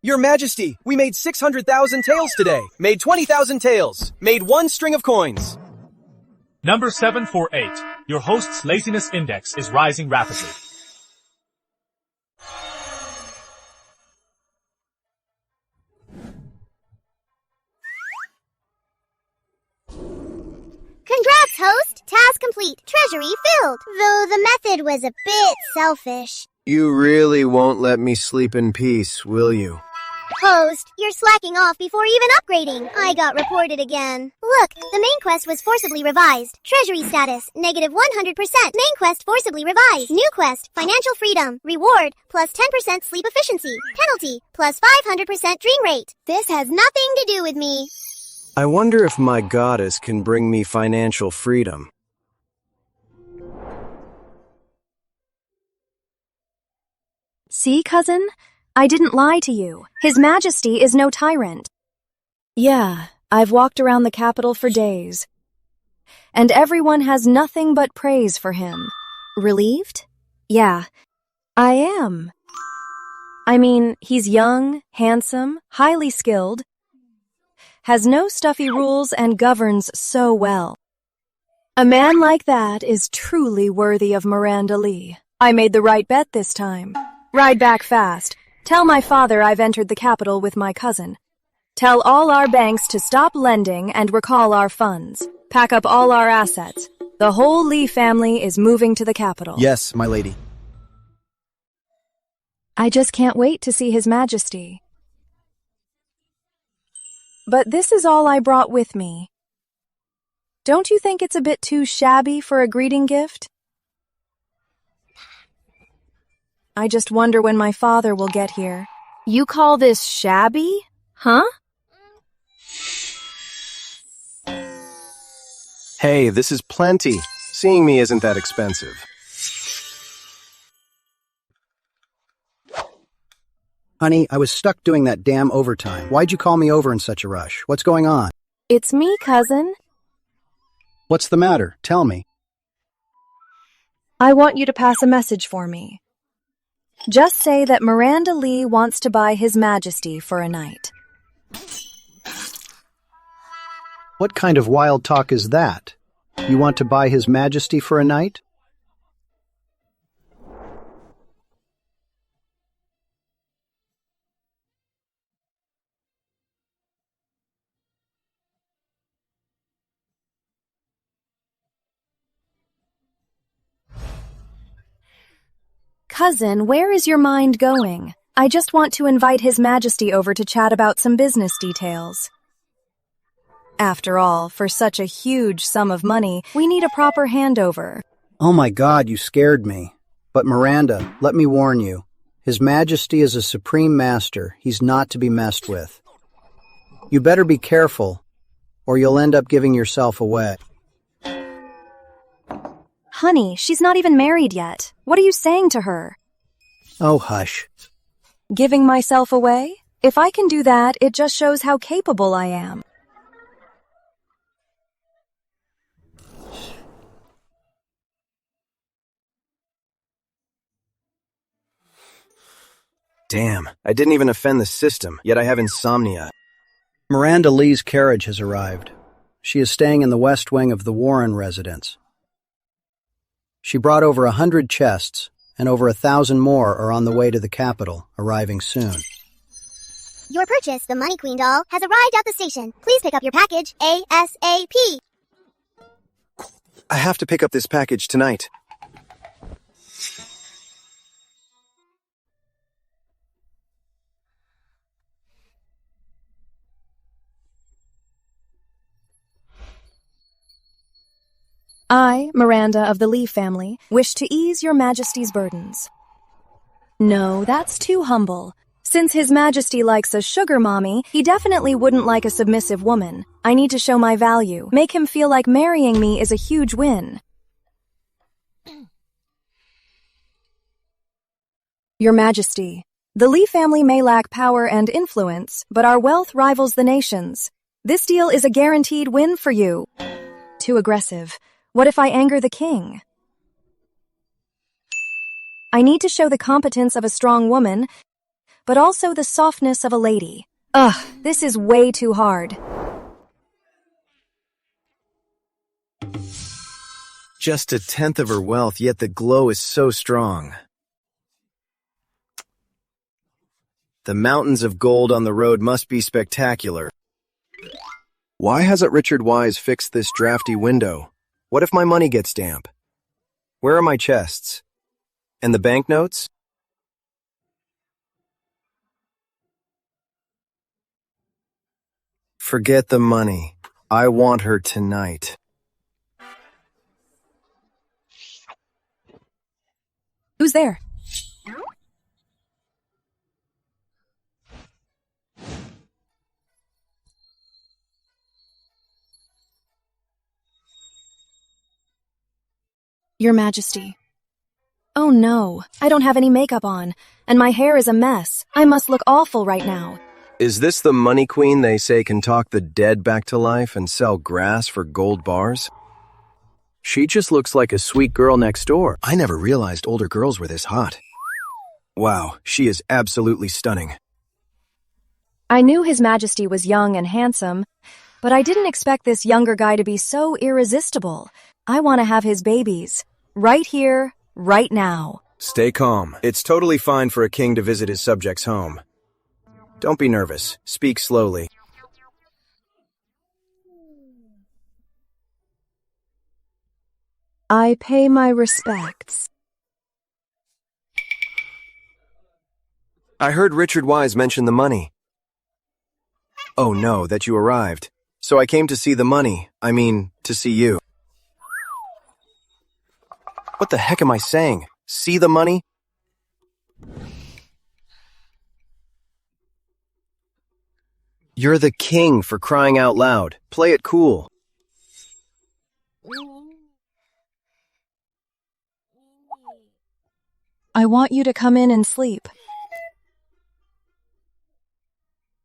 Your Majesty, we made 600,000 taels today. Made 20,000 taels. Made 1 string of coins. Number 748. Your host's laziness index is rising rapidly. Congrats, host! Task complete. Treasury filled. Though the method was a bit selfish. You really won't let me sleep in peace, will you? Host, you're slacking off before even upgrading. I got reported again. Look, the main quest was forcibly revised. Treasury status, -100%. Main quest forcibly revised. New quest, financial freedom. Reward, plus 10% sleep efficiency. Penalty, plus 500% dream rate. This has nothing to do with me. I wonder if my goddess can bring me financial freedom. See, cousin? I didn't lie to you. His Majesty is no tyrant. Yeah, I've walked around the capital for days. And everyone has nothing but praise for him. Relieved? Yeah, I am. I mean, he's young, handsome, highly skilled, has no stuffy rules, and governs so well. A man like that is truly worthy of Miranda Lee. I made the right bet this time. Ride back fast. Tell my father I've entered the capital with my cousin. Tell all our banks to stop lending and recall our funds. Pack up all our assets. The whole Lee family is moving to the capital. Yes, my lady. I just can't wait to see His Majesty. But this is all I brought with me. Don't you think it's a bit too shabby for a greeting gift? I just wonder when my father will get here. You call this shabby? Huh? Hey, this is plenty. Seeing me isn't that expensive. Honey, I was stuck doing that damn overtime. Why'd you call me over in such a rush? What's going on? It's me, cousin. What's the matter? Tell me. I want you to pass a message for me. Just say that Miranda Lee wants to buy His Majesty for a night. What kind of wild talk is that? You want to buy His Majesty for a night? Cousin, where is your mind going? I just want to invite His Majesty over to chat about some business details. After all, for such a huge sum of money, we need a proper handover. Oh my God, you scared me. But Miranda, let me warn you. His Majesty is a supreme master. He's not to be messed with. You better be careful, or you'll end up giving yourself away. Honey, she's not even married yet. What are you saying to her? Oh, hush. Giving myself away? If I can do that, it just shows how capable I am. Damn, I didn't even offend the system, yet I have insomnia. Miranda Lee's carriage has arrived. She is staying in the west wing of the Warren residence. She brought over 100 chests, and over 1,000 more are on the way to the capital, arriving soon. Your purchase, the Money Queen doll, has arrived at the station. Please pick up your package ASAP. I have to pick up this package tonight. I, Miranda of the Lee family, wish to ease your Majesty's burdens. No, that's too humble. Since His Majesty likes a sugar mommy, he definitely wouldn't like a submissive woman. I need to show my value, make him feel like marrying me is a huge win. Your Majesty, the Lee family may lack power and influence, but our wealth rivals the nation's. This deal is a guaranteed win for you. Too aggressive. What if I anger the king? I need to show the competence of a strong woman, but also the softness of a lady. Ugh, this is way too hard. Just a tenth of her wealth, yet the glow is so strong. The mountains of gold on the road must be spectacular. Why hasn't Richard Wise fixed this drafty window? What if my money gets damp? Where are my chests? And the banknotes? Forget the money. I want her tonight. Who's there? Your Majesty. Oh no, I don't have any makeup on, and my hair is a mess. I must look awful right now. Is this the money queen they say can talk the dead back to life and sell grass for gold bars? She just looks like a sweet girl next door. I never realized older girls were this hot. Wow, she is absolutely stunning. I knew His Majesty was young and handsome, but I didn't expect this younger guy to be so irresistible. I want to have his babies. Right here, right now. Stay calm. It's totally fine for a king to visit his subjects' home. Don't be nervous. Speak slowly. I pay my respects. I heard Richard Wise mention the money. Oh no, that you arrived. So I came to see the money. I mean, to see you. What the heck am I saying? See the money? You're the king, for crying out loud. Play it cool. I want you to come in and sleep.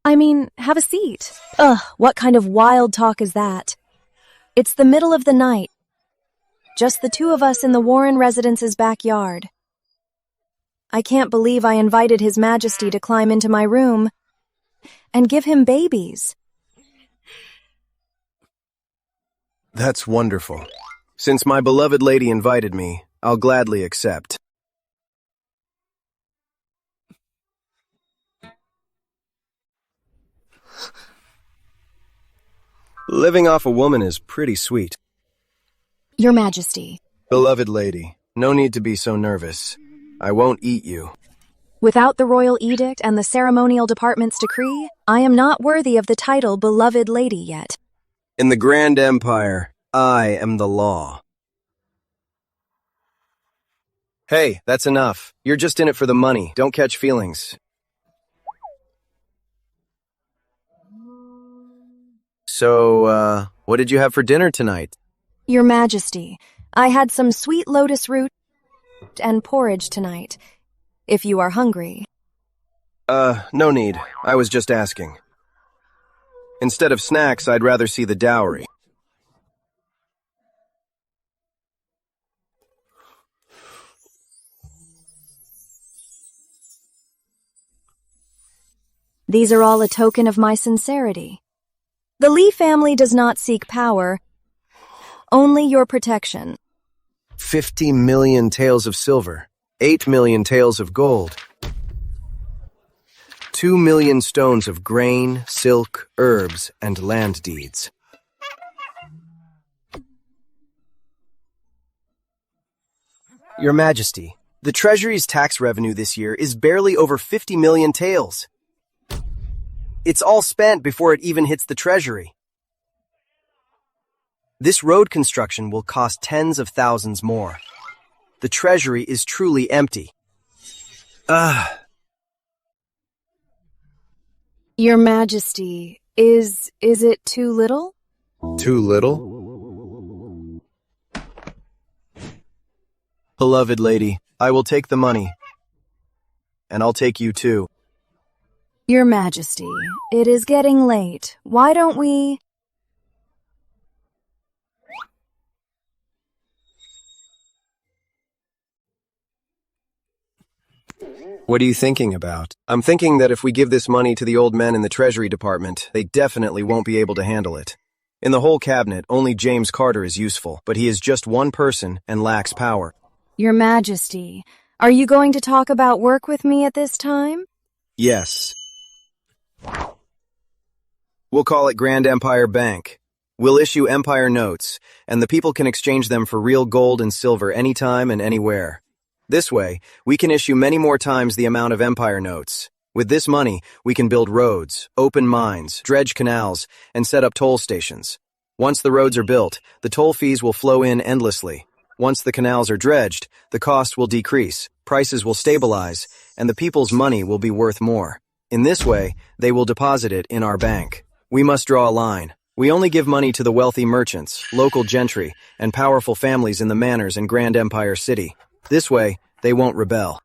I mean, have a seat. Ugh, what kind of wild talk is that? It's the middle of the night. Just the two of us in the Warren residence's backyard. I can't believe I invited His Majesty to climb into my room and give him babies. That's wonderful. Since my beloved lady invited me, I'll gladly accept. Living off a woman is pretty sweet. Your Majesty. Beloved lady, no need to be so nervous. I won't eat you. Without the royal edict and the ceremonial department's decree, I am not worthy of the title beloved lady yet. In the Grand Empire, I am the law. Hey, that's enough. You're just in it for the money. Don't catch feelings. So, what did you have for dinner tonight? Your Majesty, I had some sweet lotus root and porridge tonight, if you are hungry. No need. I was just asking. Instead of snacks, I'd rather see the dowry. These are all a token of my sincerity. The Lee family does not seek power, only your protection. 50 million taels of silver, 8 million taels of gold, 2 million stones of grain, silk, herbs, and land deeds. Your Majesty, the Treasury's tax revenue this year is barely over 50 million taels. It's all spent before it even hits the Treasury. This road construction will cost tens of thousands more. The Treasury is truly empty. Your Majesty, is it too little? Too little? Beloved lady, I will take the money. and I'll take you too. Your Majesty, it is getting late. Why don't we... What are you thinking about? I'm thinking that if we give this money to the old men in the Treasury Department, they definitely won't be able to handle it. In the whole cabinet, only James Carter is useful, but he is just one person and lacks power. Your Majesty, are you going to talk about work with me at this time? Yes. We'll call it Grand Empire Bank. We'll issue Empire notes, and the people can exchange them for real gold and silver anytime and anywhere. This way, we can issue many more times the amount of Empire notes. With this money, we can build roads, open mines, dredge canals, and set up toll stations. Once the roads are built, the toll fees will flow in endlessly. Once the canals are dredged, the cost will decrease, prices will stabilize, and the people's money will be worth more. In this way, they will deposit it in our bank. We must draw a line. We only give money to the wealthy merchants, local gentry, and powerful families in the manors in Grand Empire City. This way, they won't rebel.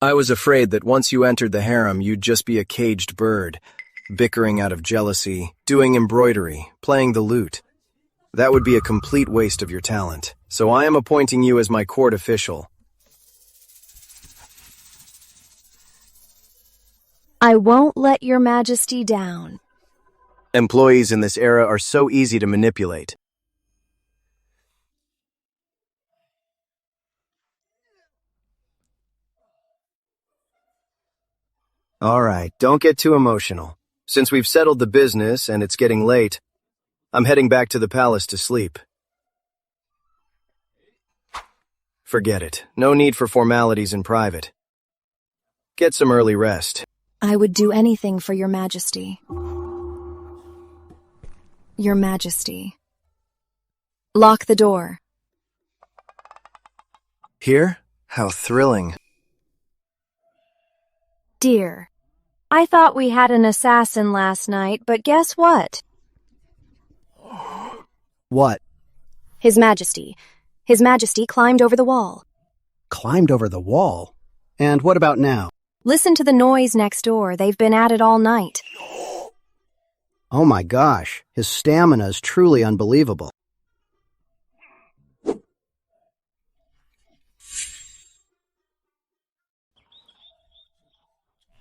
I was afraid that once you entered the harem, you'd just be a caged bird, bickering out of jealousy, doing embroidery, playing the lute. That would be a complete waste of your talent. So I am appointing you as my court official. I won't let your Majesty down. Employees in this era are so easy to manipulate. All right, don't get too emotional. Since we've settled the business and it's getting late, I'm heading back to the palace to sleep. Forget it. No need for formalities in private. Get some early rest. I would do anything for your Majesty. Your Majesty. Lock the door. Here? How thrilling. Dear, I thought we had an assassin last night, but guess what? What? His Majesty. His Majesty climbed over the wall. Climbed over the wall? And what about now? Listen to the noise next door. They've been at it all night. Oh my gosh, his stamina is truly unbelievable.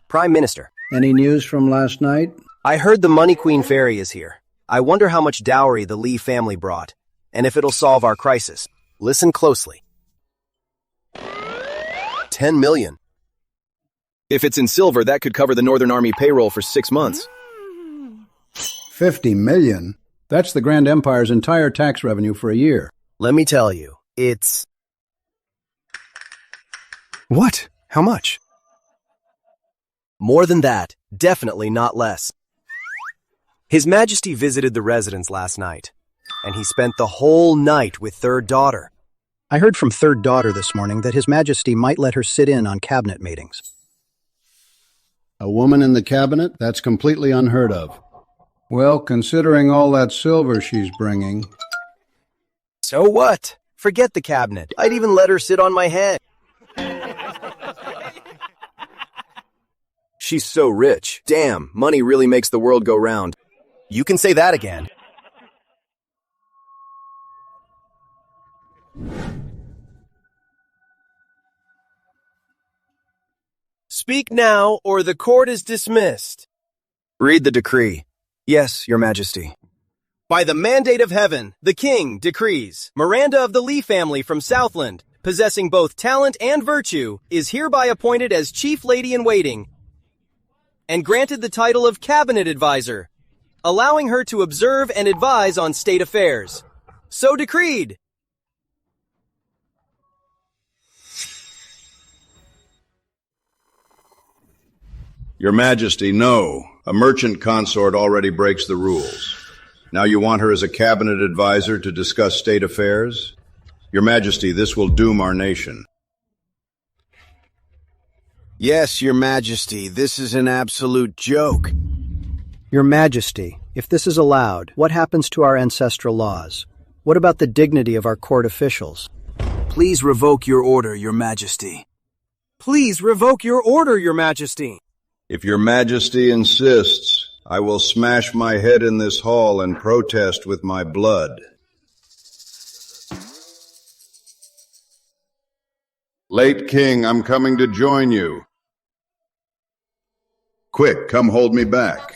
Prime Minister. Any news from last night? I heard the Money Queen Fairy is here. I wonder how much dowry the Lee family brought, and if it'll solve our crisis. Listen closely. 10 million. If it's in silver, that could cover the Northern Army payroll for 6 months. 50 million? That's the Grand Empire's entire tax revenue for a year. Let me tell you, it's... What? How much? More than that, definitely not less. His Majesty visited the residence last night, and he spent the whole night with Third Daughter. I heard from Third Daughter this morning that His Majesty might let her sit in on cabinet meetings. A woman in the cabinet? That's completely unheard of. Well, considering all that silver she's bringing... So what? Forget the cabinet. I'd even let her sit on my head. She's so rich. Damn, money really makes the world go round. You can say that again. Speak now, or the court is dismissed. Read the decree. Yes, Your Majesty. By the mandate of heaven, the king decrees, Miranda of the Lee family from Southland, possessing both talent and virtue, is hereby appointed as Chief Lady-in-Waiting and granted the title of Cabinet Advisor, allowing her to observe and advise on state affairs. So decreed. Your Majesty, no. A merchant consort already breaks the rules. Now you want her as a cabinet advisor to discuss state affairs? Your Majesty, this will doom our nation. Yes, Your Majesty, this is an absolute joke. Your Majesty, if this is allowed, what happens to our ancestral laws? What about the dignity of our court officials? Please revoke your order, Your Majesty. Please revoke your order, Your Majesty. If Your Majesty insists, I will smash my head in this hall and protest with my blood. Late King, I'm coming to join you. Quick, come hold me back.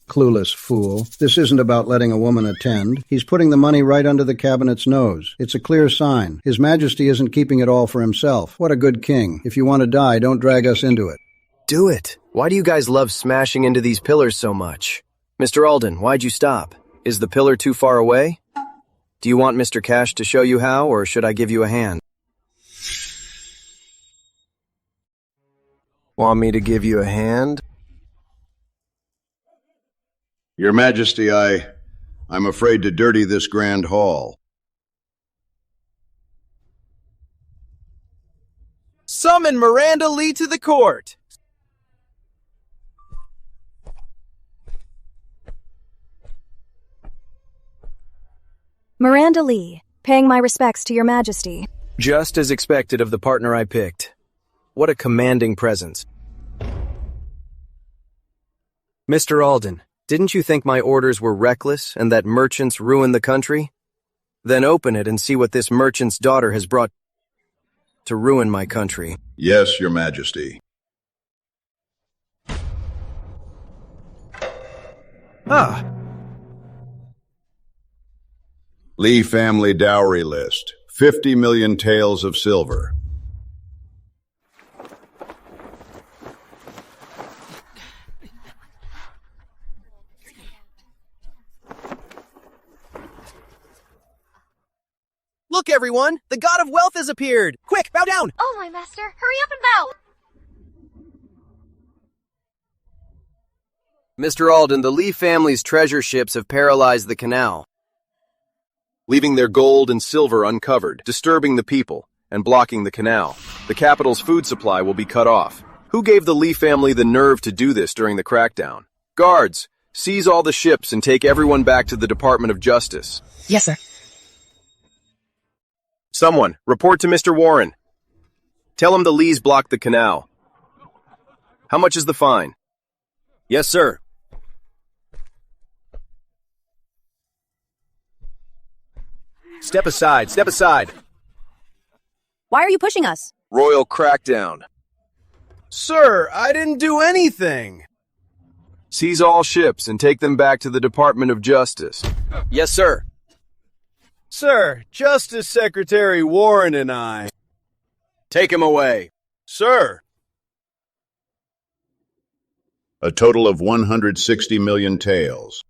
Clueless fool. This isn't about letting a woman attend. He's putting the money right under the cabinet's nose. It's a clear sign. His Majesty isn't keeping it all for himself. What a good king. If you want to die, don't drag us into it. Do it. Why do you guys love smashing into these pillars so much? Mr. Alden, why'd you stop? Is the pillar too far away? Do you want Mr. Cash to show you how, or should I give you a hand? Want me to give you a hand? Your Majesty, I'm afraid to dirty this grand hall. Summon Miranda Lee to the court! Miranda Lee, paying my respects to Your Majesty. Just as expected of the partner I picked. What a commanding presence. Mr. Alden, didn't you think my orders were reckless and that merchants ruin the country? Then open it and see what this merchant's daughter has brought to ruin my country. Yes, Your Majesty. Lee family dowry list. 50 million taels of silver. Look, everyone! The god of wealth has appeared! Quick, bow down! Oh, my master, hurry up and bow! Mr. Alden, the Lee family's treasure ships have paralyzed the canal, leaving their gold and silver uncovered, disturbing the people, and blocking the canal. The capital's food supply will be cut off. Who gave the Lee family the nerve to do this during the crackdown? Guards, seize all the ships and take everyone back to the Department of Justice. Yes, sir. Someone, report to Mr. Warren. Tell him the Lees blocked the canal. How much is the fine? Yes, sir. Step aside, step aside. Why are you pushing us? Royal crackdown. Sir, I didn't do anything. Seize all ships and take them back to the Department of Justice. Yes, sir. Sir, Justice Secretary Warren and I. Take him away. Sir. A total of 160 million taels.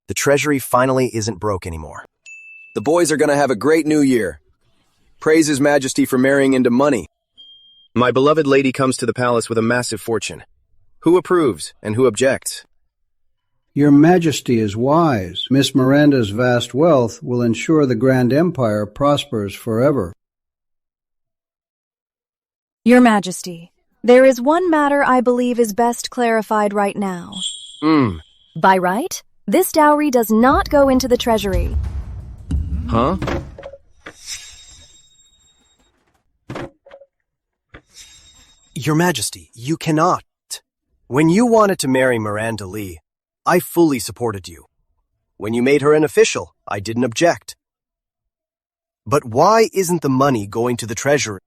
The Treasury finally isn't broke anymore. The boys are going to have a great new year. Praise His Majesty for marrying into money. My beloved lady comes to the palace with a massive fortune. Who approves and who objects? Your Majesty is wise. Miss Miranda's vast wealth will ensure the Grand Empire prospers forever. Your Majesty, there is one matter I believe is best clarified right now. By right, this dowry does not go into the treasury. Huh? Your Majesty, you cannot. When you wanted to marry Miranda Lee, I fully supported you. When you made her an official, I didn't object. But why isn't the money going to the treasury?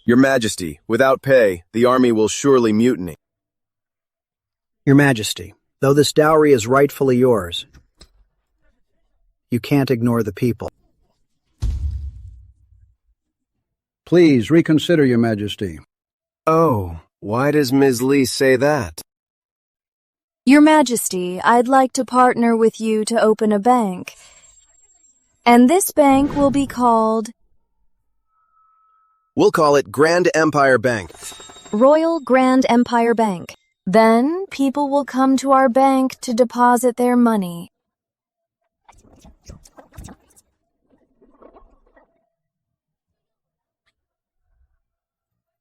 Your Majesty, without pay, the army will surely mutiny. Your Majesty, though this dowry is rightfully yours, you can't ignore the people. Please reconsider, Your Majesty. Oh, why does Ms. Lee say that? Your Majesty, I'd like to partner with you to open a bank. And this bank will be called... We'll call it Grand Empire Bank. Royal Grand Empire Bank. Then people will come to our bank to deposit their money.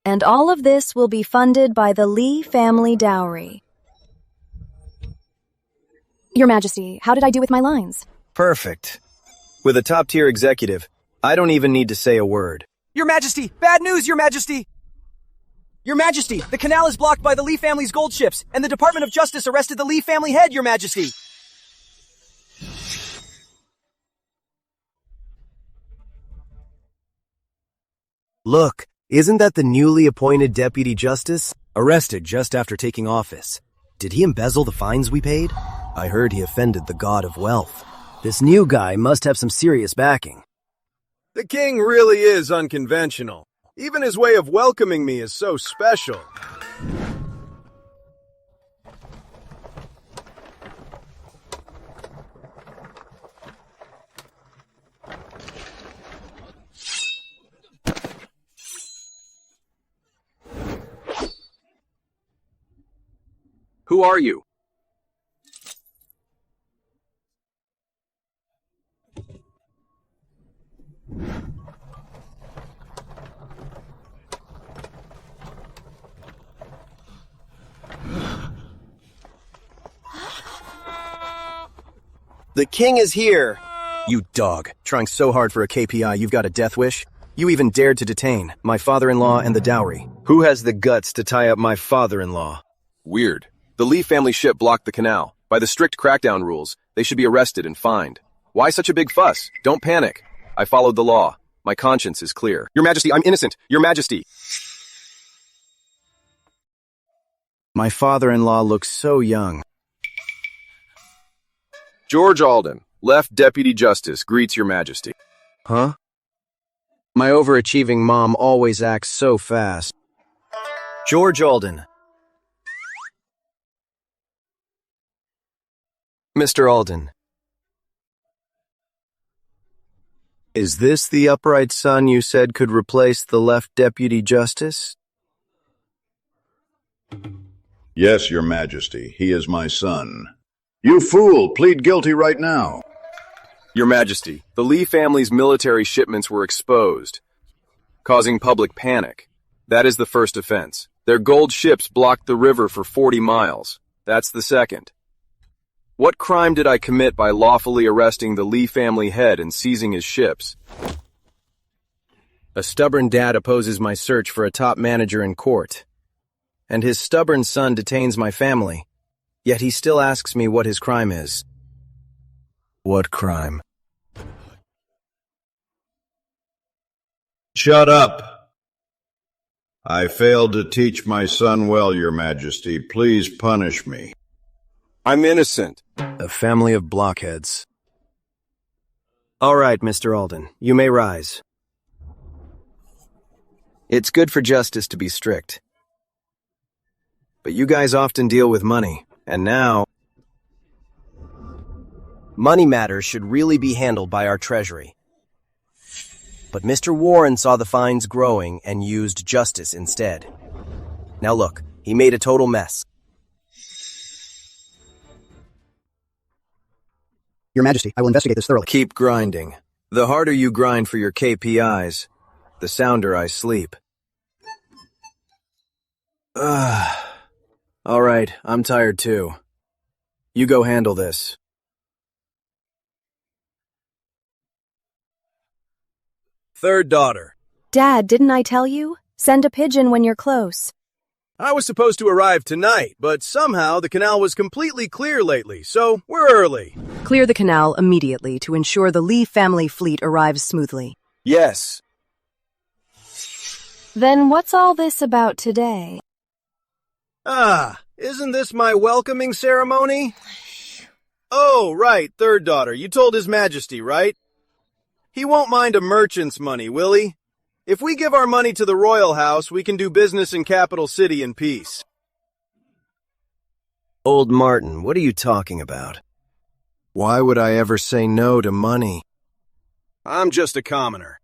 And all of this will be funded by the Lee family dowry. Your Majesty, how did I do with my lines? Perfect. With a top-tier executive, I don't even need to say a word. Your Majesty! Bad news, Your Majesty! Your Majesty! The canal is blocked by the Lee family's gold ships, and the Department of Justice arrested the Lee family head, Your Majesty! Look, isn't that the newly appointed Deputy Justice? Arrested just after taking office. Did he embezzle the fines we paid? I heard he offended the god of wealth. This new guy must have some serious backing. The king really is unconventional. Even his way of welcoming me is so special. Who are you? The king is here! You dog. Trying so hard for a KPI, you've got a death wish? You even dared to detain my father-in-law and the dowry. Who has the guts to tie up my father-in-law? Weird. The Lee family ship blocked the canal. By the strict crackdown rules, they should be arrested and fined. Why such a big fuss? Don't panic. I followed the law. My conscience is clear. Your Majesty, I'm innocent. Your Majesty. My father-in-law looks so young. George Alden, left Deputy Justice, greets Your Majesty. Huh? My overachieving mom always acts so fast. George Alden. Mr. Alden. Is this the upright son you said could replace the left Deputy Justice? Yes, Your Majesty. He is my son. You fool! Plead guilty right now. Your Majesty, the Lee family's military shipments were exposed, causing public panic. That is the first offense. Their gold ships blocked the river for 40 miles. That's the second. What crime did I commit by lawfully arresting the Lee family head and seizing his ships? A stubborn dad opposes my search for a top manager in court, and his stubborn son detains my family, yet he still asks me what his crime is. What crime? Shut up! I failed to teach my son well, Your Majesty. Please punish me. I'm innocent. A family of blockheads. All right, Mr. Alden, you may rise. It's good for justice to be strict. But you guys often deal with money, and now... Money matters should really be handled by our treasury. But Mr. Warren saw the fines growing and used justice instead. Now look, he made a total mess. Your Majesty, I will investigate this thoroughly. Keep grinding. The harder you grind for your KPIs, the sounder I sleep. All right, I'm tired too. You go handle this. Third daughter. Dad, didn't I tell you? Send a pigeon when you're close. I was supposed to arrive tonight, but somehow the canal was completely clear lately, so we're early. Clear the canal immediately to ensure the Lee family fleet arrives smoothly. Yes. Then what's all this about today? Isn't this my welcoming ceremony? Oh, right, third daughter. You told His Majesty, right? He won't mind a merchant's money, will he? If we give our money to the royal house, we can do business in Capital City in peace. Old Martin, what are you talking about? Why would I ever say no to money? I'm just a commoner.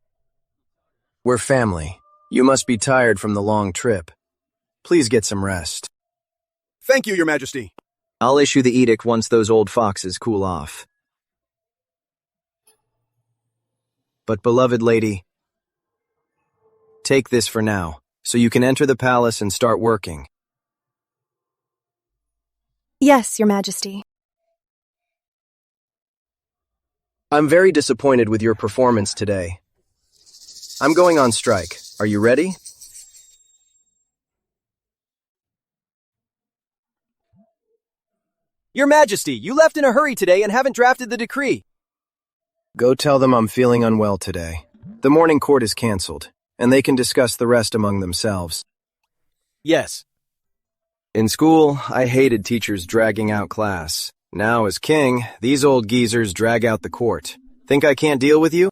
We're family. You must be tired from the long trip. Please get some rest. Thank you, Your Majesty. I'll issue the edict once those old foxes cool off. But, beloved lady, take this for now, so you can enter the palace and start working. Yes, Your Majesty. I'm very disappointed with your performance today. I'm going on strike. Are you ready? Your Majesty, you left in a hurry today and haven't drafted the decree. Go tell them I'm feeling unwell today. The morning court is cancelled, and they can discuss the rest among themselves. Yes. In school, I hated teachers dragging out class. Now, as king, these old geezers drag out the court. Think I can't deal with you?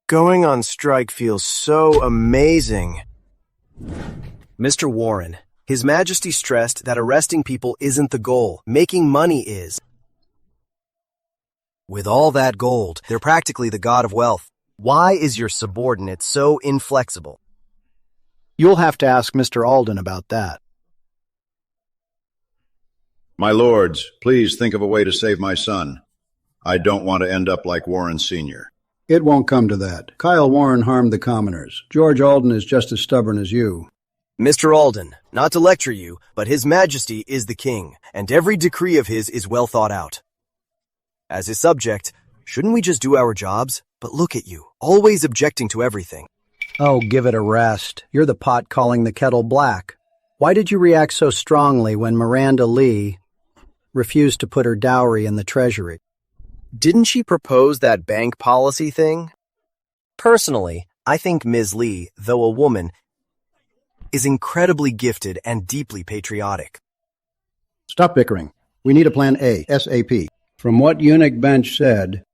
Going on strike feels so amazing. Mr. Warren, His Majesty stressed that arresting people isn't the goal. Making money is. With all that gold, they're practically the god of wealth. Why is your subordinate so inflexible? You'll have to ask Mr. Alden about that. My lords, please think of a way to save my son. I don't want to end up like Warren Sr. It won't come to that. Kyle Warren harmed the commoners. George Alden is just as stubborn as you. Mr. Alden, not to lecture you, but His Majesty is the king, and every decree of his is well thought out. As his subject, shouldn't we just do our jobs? But look at you, always objecting to everything. Oh, give it a rest. You're the pot calling the kettle black. Why did you react so strongly when Miranda Lee refused to put her dowry in the treasury? Didn't she propose that bank policy thing? Personally, I think Ms. Lee, though a woman, is incredibly gifted and deeply patriotic. Stop bickering. We need a plan A, SAP. From what Eunuch Bench said,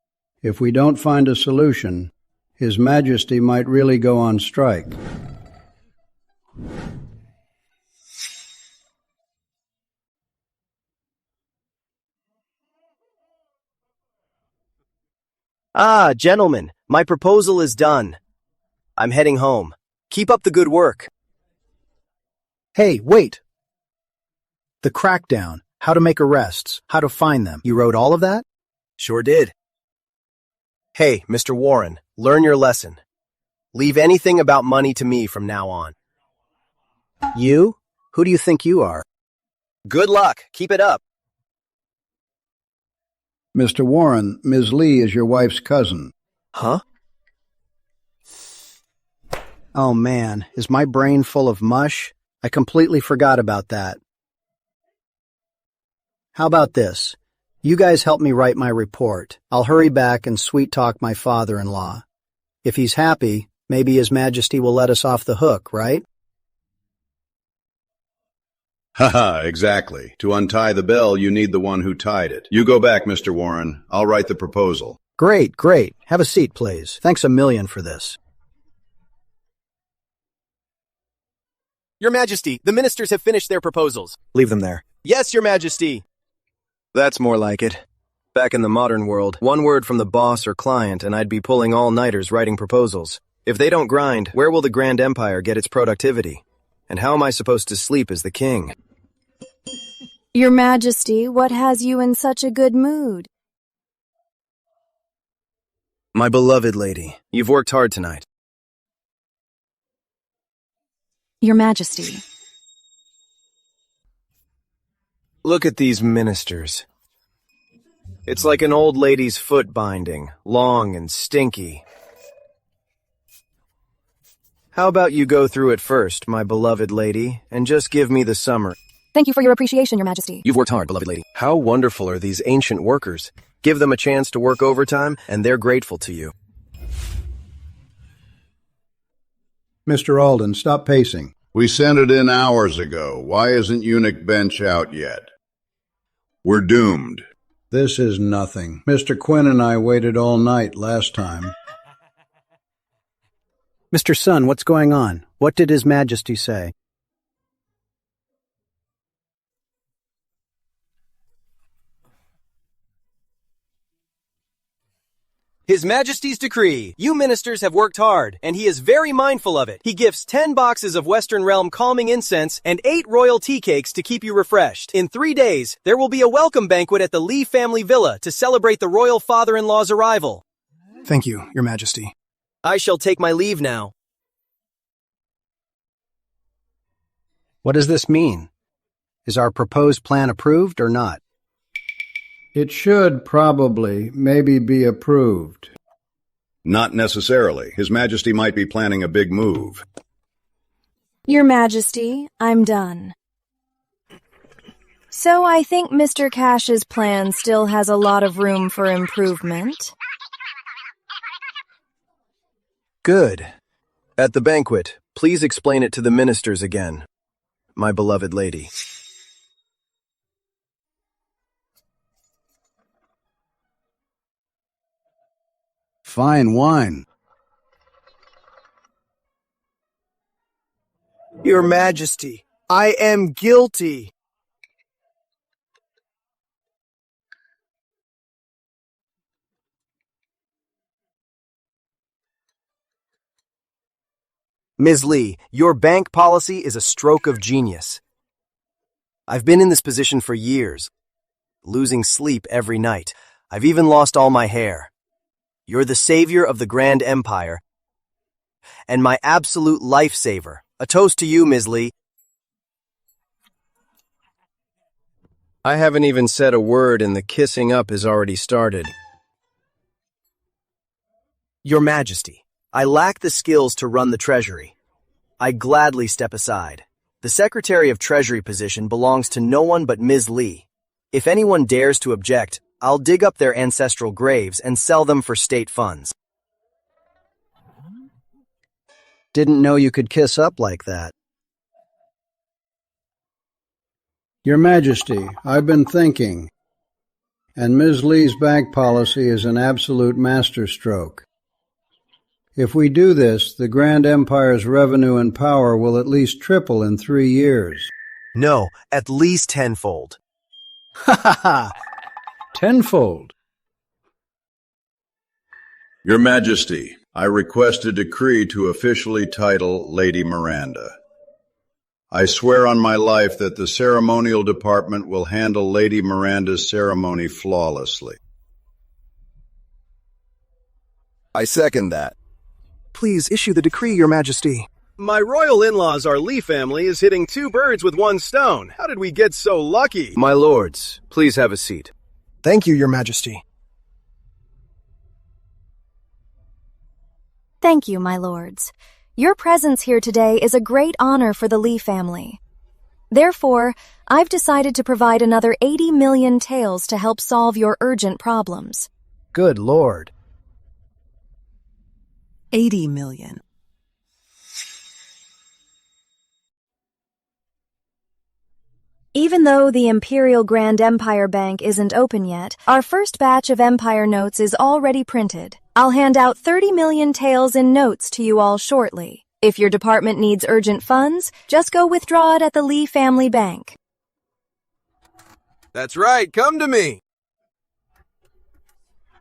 if we don't find a solution, His Majesty might really go on strike. Ah, gentlemen, my proposal is done. I'm heading home. Keep up the good work. Hey, wait! The crackdown, how to make arrests, how to find them. You wrote all of that? Sure did. Hey, Mr. Warren, learn your lesson. Leave anything about money to me from now on. You? Who do you think you are? Good luck. Keep it up. Mr. Warren, Ms. Lee is your wife's cousin. Huh? Oh man, is my brain full of mush? I completely forgot about that. How about this? You guys help me write my report. I'll hurry back and sweet-talk my father-in-law. If he's happy, maybe His Majesty will let us off the hook, right? Haha, exactly. To untie the bell, you need the one who tied it. You go back, Mr. Warren. I'll write the proposal. Great, great. Have a seat, please. Thanks a million for this. Your Majesty, the ministers have finished their proposals. Leave them there. Yes, Your Majesty. That's more like it. Back in the modern world, one word from the boss or client and I'd be pulling all-nighters writing proposals. If they don't grind, where will the Grand Empire get its productivity? And how am I supposed to sleep as the king? Your Majesty, what has you in such a good mood? My beloved lady, you've worked hard tonight. Your Majesty. Look at these ministers. It's like an old lady's foot binding, long and stinky. How about you go through it first, my beloved lady, and just give me the summary? Thank you for your appreciation, Your Majesty. You've worked hard, beloved lady. How wonderful are these ancient workers? Give them a chance to work overtime, and they're grateful to you. Mr. Alden, stop pacing. We sent it in hours ago. Why isn't Eunuch Bench out yet? We're doomed. This is nothing. Mr. Quinn and I waited all night last time. Mr. Sun, what's going on? What did His Majesty say? His Majesty's decree. You ministers have worked hard, and he is very mindful of it. He gifts 10 boxes of Western Realm calming incense and 8 royal tea cakes to keep you refreshed. In 3 days, there will be a welcome banquet at the Lee family villa to celebrate the royal father-in-law's arrival. Thank you, Your Majesty. I shall take my leave now. What does this mean? Is our proposed plan approved or not? It should probably, maybe be approved. Not necessarily. His Majesty might be planning a big move. Your Majesty, I'm done. So I think Mr. Cash's plan still has a lot of room for improvement. Good. At the banquet, please explain it to the ministers again, my beloved lady. Fine wine. Your Majesty, I am guilty. Ms. Lee, your bank policy is a stroke of genius. I've been in this position for years, losing sleep every night. I've even lost all my hair. You're the savior of the Grand Empire and my absolute lifesaver. A toast to you, Ms. Lee. I haven't even said a word and the kissing up has already started. Your Majesty, I lack the skills to run the Treasury. I gladly step aside. The Secretary of Treasury position belongs to no one but Ms. Lee. If anyone dares to object, I'll dig up their ancestral graves and sell them for state funds. Didn't know you could kiss up like that. Your Majesty, I've been thinking, and Ms. Lee's bank policy is an absolute masterstroke. If we do this, the Grand Empire's revenue and power will at least triple in 3 years. No, at least tenfold. Ha ha ha! Tenfold. Your Majesty, I request a decree to officially title Lady Miranda. I swear on my life that the ceremonial department will handle Lady Miranda's ceremony flawlessly. I second that. Please issue the decree, Your Majesty. My royal in-laws, our Lee family, is hitting 2 birds with 1 stone. How did we get so lucky? My lords, please have a seat. Thank you, Your Majesty. Thank you, my lords. Your presence here today is a great honor for the Lee family. Therefore, I've decided to provide another 80 million taels to help solve your urgent problems. Good Lord. 80 million. Even though the Imperial Grand Empire Bank isn't open yet, our first batch of Empire notes is already printed. I'll hand out 30 million taels in notes to you all shortly. If your department needs urgent funds, just go withdraw it at the Lee Family Bank. That's right, come to me.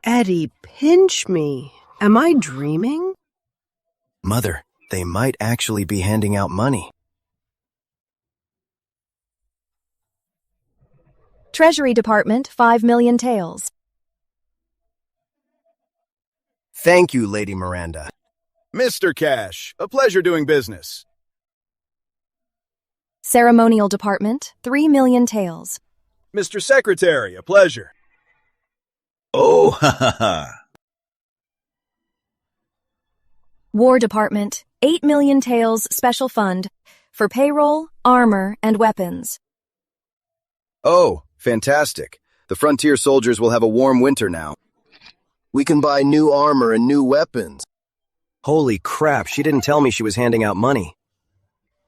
Eddie, pinch me. Am I dreaming? Mother, they might actually be handing out money. Treasury Department, 5 million taels. Thank you, Lady Miranda. Mr. Cash, a pleasure doing business. Ceremonial Department, 3 million taels. Mr. Secretary, a pleasure. Oh, ha ha ha. War Department, 8 million taels special fund for payroll, armor, and weapons. Oh, fantastic. The frontier soldiers will have a warm winter now. We can buy new armor and new weapons. Holy crap, she didn't tell me she was handing out money.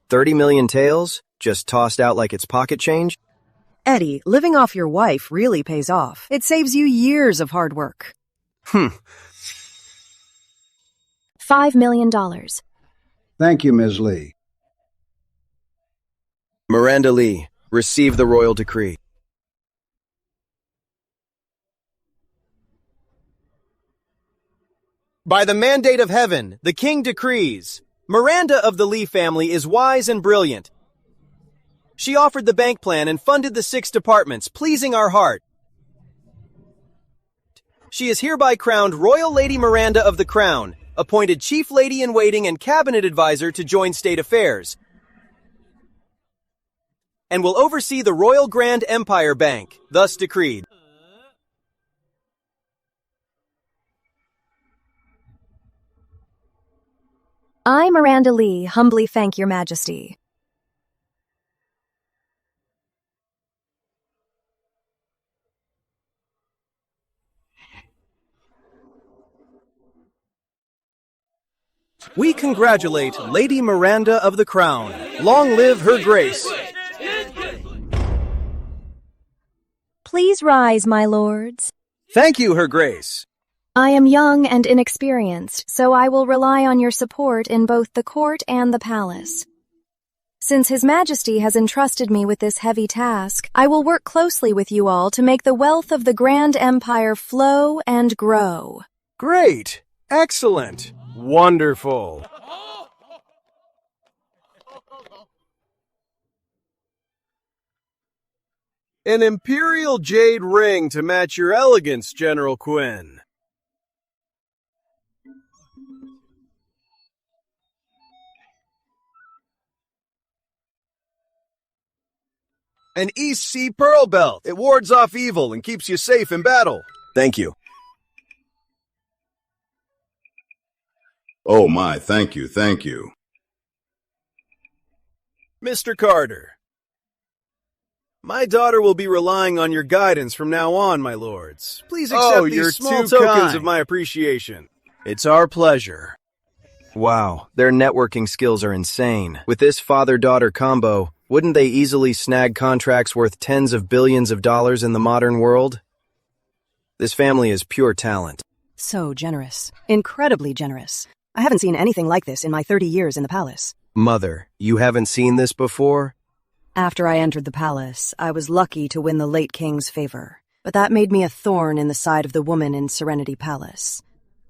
30 million taels? Just tossed out like it's pocket change? Eddie, living off your wife really pays off. It saves you years of hard work. $5 million. Thank you, Ms. Lee. Miranda Lee, receive the royal decree. By the mandate of heaven, the king decrees, Miranda of the Lee family is wise and brilliant. She offered the bank plan and funded the 6 departments, pleasing our heart. She is hereby crowned Royal Lady Miranda of the Crown, appointed Chief Lady-in-Waiting and Cabinet Advisor to join state affairs. and will oversee the Royal Grand Empire Bank, thus decreed. I, Miranda Lee, humbly thank your majesty. We congratulate Lady Miranda of the Crown. Long live her grace. Please rise, my lords. Thank you, her grace. I am young and inexperienced, so I will rely on your support in both the court and the palace. Since His Majesty has entrusted me with this heavy task, I will work closely with you all to make the wealth of the Grand Empire flow and grow. Great! Excellent! Wonderful! An imperial jade ring to match your elegance, General Quinn. An East Sea Pearl Belt. It wards off evil and keeps you safe in battle. Thank you. Oh my, thank you, thank you. Mr. Carter, my daughter will be relying on your guidance from now on, my lords. Please accept these small tokens of my appreciation. It's our pleasure. Wow, their networking skills are insane. With this father-daughter combo, wouldn't they easily snag contracts worth tens of billions of dollars in the modern world? This family is pure talent. So generous. Incredibly generous. I haven't seen anything like this in my 30 years in the palace. Mother, you haven't seen this before? After I entered the palace, I was lucky to win the late king's favor, but that made me a thorn in the side of the woman in Serenity Palace.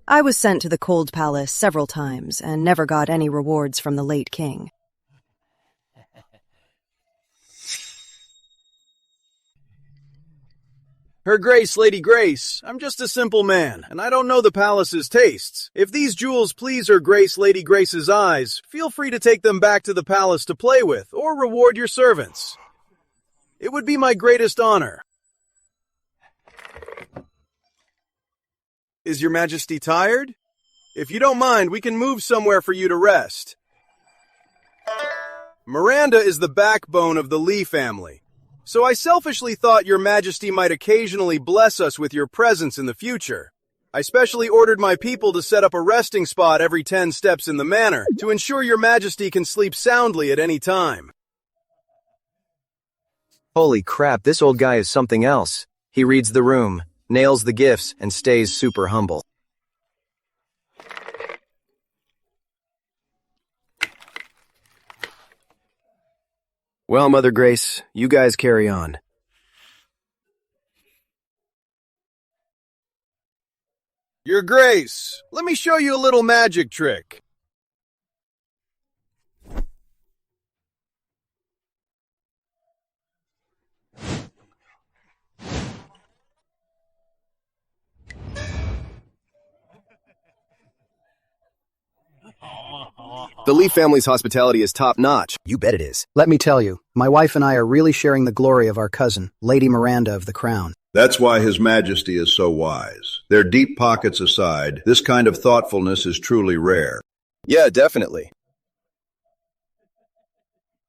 I was sent to the Cold Palace several times and never got any rewards from the late king. Her Grace, Lady Grace, I'm just a simple man, and I don't know the palace's tastes. If these jewels please Her Grace, Lady Grace's eyes, feel free to take them back to the palace to play with, or reward your servants. It would be my greatest honor. Is your Majesty tired? If you don't mind, we can move somewhere for you to rest. Miranda is the backbone of the Lee family. So I selfishly thought your Majesty might occasionally bless us with your presence in the future. I specially ordered my people to set up a resting spot every 10 steps in the manor to ensure your Majesty can sleep soundly at any time. Holy crap, this old guy is something else. He reads the room, nails the gifts, and stays super humble. Well, Mother Grace, you guys carry on. Your Grace, let me show you a little magic trick. The Lee family's hospitality is top-notch. You bet it is. Let me tell you, my wife and I are really sharing the glory of our cousin, Lady Miranda of the Crown. That's why His Majesty is so wise. Their deep pockets aside, this kind of thoughtfulness is truly rare. Yeah, definitely.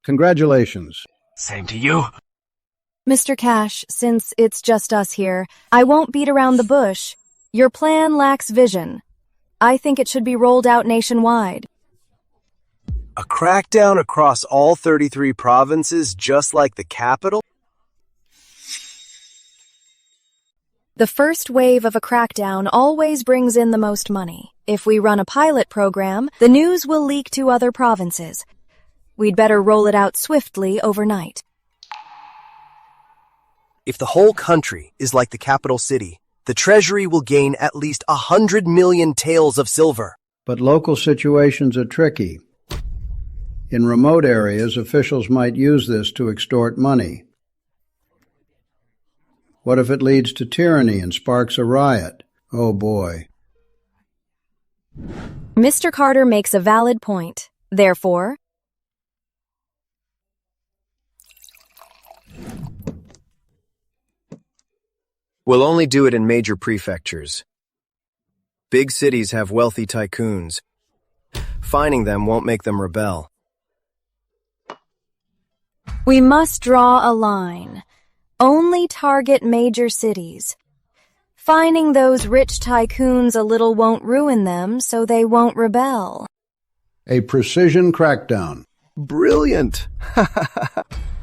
Congratulations. Same to you. Mr. Cash, since it's just us here, I won't beat around the bush. Your plan lacks vision. I think it should be rolled out nationwide. A crackdown across all 33 provinces just like the capital? The first wave of a crackdown always brings in the most money. If we run a pilot program, the news will leak to other provinces. We'd better roll it out swiftly overnight. If the whole country is like the capital city, the treasury will gain at least 100 million taels of silver. But local situations are tricky. In remote areas, officials might use this to extort money. What if it leads to tyranny and sparks a riot? Oh boy. Mr. Carter makes a valid point. Therefore, We'll only do it in major prefectures. Big cities have wealthy tycoons. Fining them won't make them rebel. We must draw a line. Only target major cities. Fining those rich tycoons a little won't ruin them, so they won't rebel. A precision crackdown. Brilliant!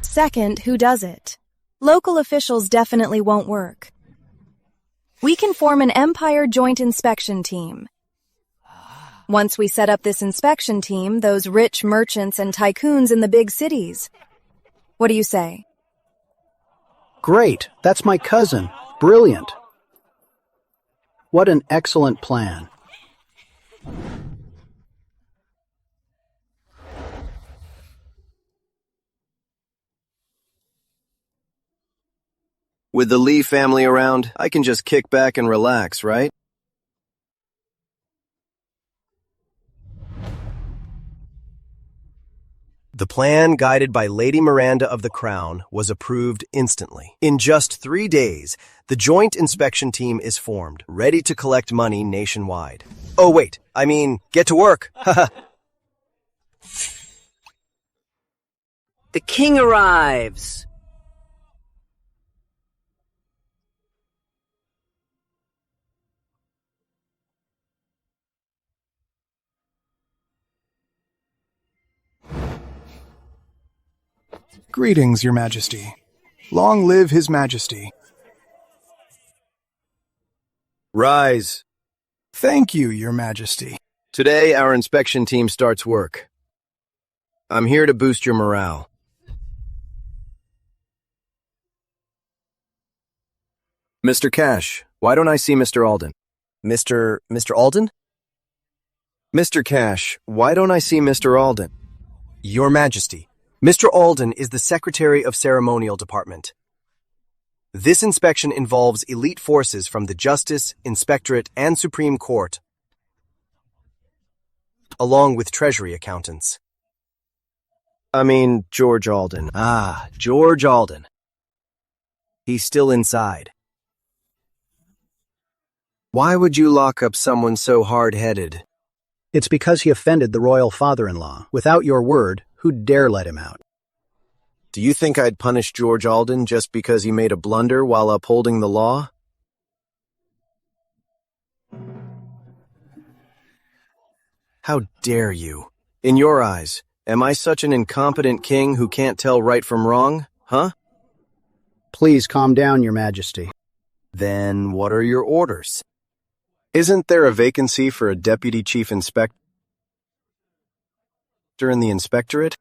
Second, who does it? Local officials definitely won't work. We can form an Empire Joint Inspection Team. Once we set up this inspection team, those rich merchants and tycoons in the big cities. What do you say? Great, that's my cousin. Brilliant. What an excellent plan. With the Lee family around, I can just kick back and relax, right? The plan, guided by Lady Miranda of the Crown, was approved instantly. In just 3 days, the Joint Inspection Team is formed, ready to collect money nationwide. Oh wait, I mean, get to work! The king arrives! Greetings, Your Majesty. Long live His Majesty. Rise. Thank you, Your Majesty. Today, our inspection team starts work. I'm here to boost your morale. Mr. Cash, why don't I see Mr. Alden? Mr. Alden? Mr. Cash, why don't I see Mr. Alden? Your Majesty, Mr. Alden is the Secretary of Ceremonial Department. This inspection involves elite forces from the Justice, Inspectorate, and Supreme Court, along with Treasury accountants. I mean, George Alden. Ah, George Alden. He's still inside. Why would you lock up someone so hard-headed? It's because he offended the royal father-in-law. Without your word, who'd dare let him out? Do you think I'd punish George Alden just because he made a blunder while upholding the law? How dare you? In your eyes, am I such an incompetent king who can't tell right from wrong, huh? Please calm down, Your Majesty. Then what are your orders? Isn't there a vacancy for a deputy chief inspector in the inspectorate?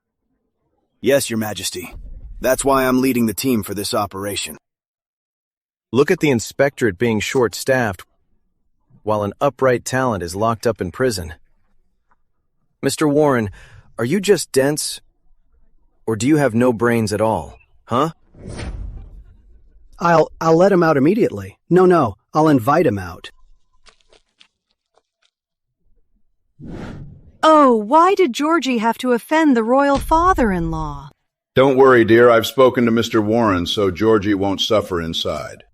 Yes, Your Majesty. That's why I'm leading the team for this operation. Look at the inspectorate being short-staffed, while an upright talent is locked up in prison. Mr. Warren, are you just dense, or do you have no brains at all, huh? I'll let him out immediately. No, I'll invite him out. Oh, why did Georgie have to offend the royal father-in-law? Don't worry, dear. I've spoken to Mr. Warren, so Georgie won't suffer inside.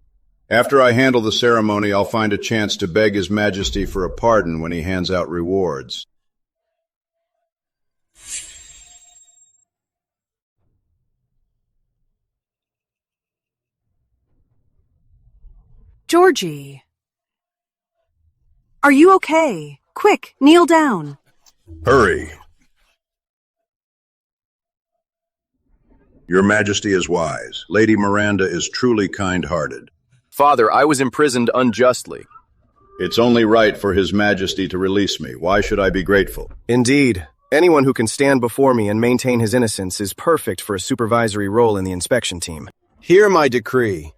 After I handle the ceremony, I'll find a chance to beg His Majesty for a pardon when he hands out rewards. Georgie. Are you okay? Quick, kneel down. Hurry. Your Majesty is wise. Lady Miranda is truly kind-hearted. Father, I was imprisoned unjustly. It's only right for His Majesty to release me. Why should I be grateful? Indeed. Anyone who can stand before me and maintain his innocence is perfect for a supervisory role in the inspection team. Hear my decree.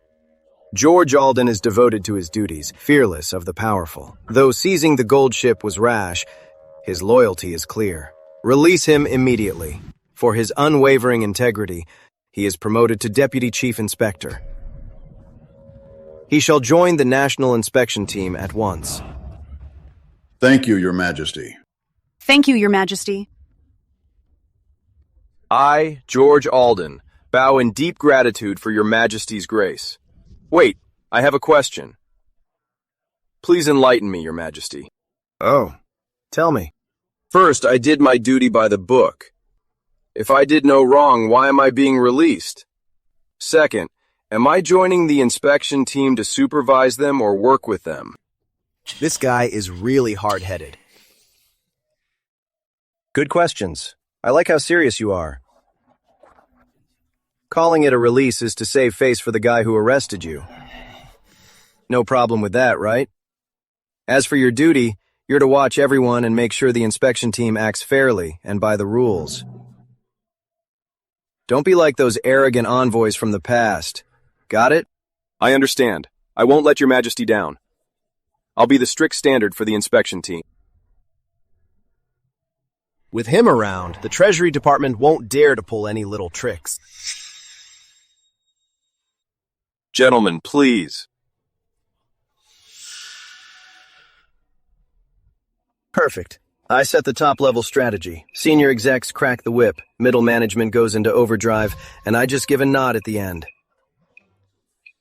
George Alden is devoted to his duties, fearless of the powerful. Though seizing the gold ship was rash, his loyalty is clear. Release him immediately. For his unwavering integrity, he is promoted to Deputy Chief Inspector. He shall join the National Inspection Team at once. Thank you, Your Majesty. Thank you, Your Majesty. I, George Alden, bow in deep gratitude for Your Majesty's grace. Wait, I have a question. Please enlighten me, Your Majesty. Oh, tell me. First, I did my duty by the book. If I did no wrong, why am I being released? Second, am I joining the inspection team to supervise them or work with them? This guy is really hard-headed. Good questions. I like how serious you are. Calling it a release is to save face for the guy who arrested you. No problem with that, right? As for your duty, you're to watch everyone and make sure the inspection team acts fairly and by the rules. Don't be like those arrogant envoys from the past. Got it? I understand. I won't let Your Majesty down. I'll be the strict standard for the inspection team. With him around, the Treasury Department won't dare to pull any little tricks. Gentlemen, please. Perfect. I set the top-level strategy. Senior execs crack the whip, middle management goes into overdrive, and I just give a nod at the end.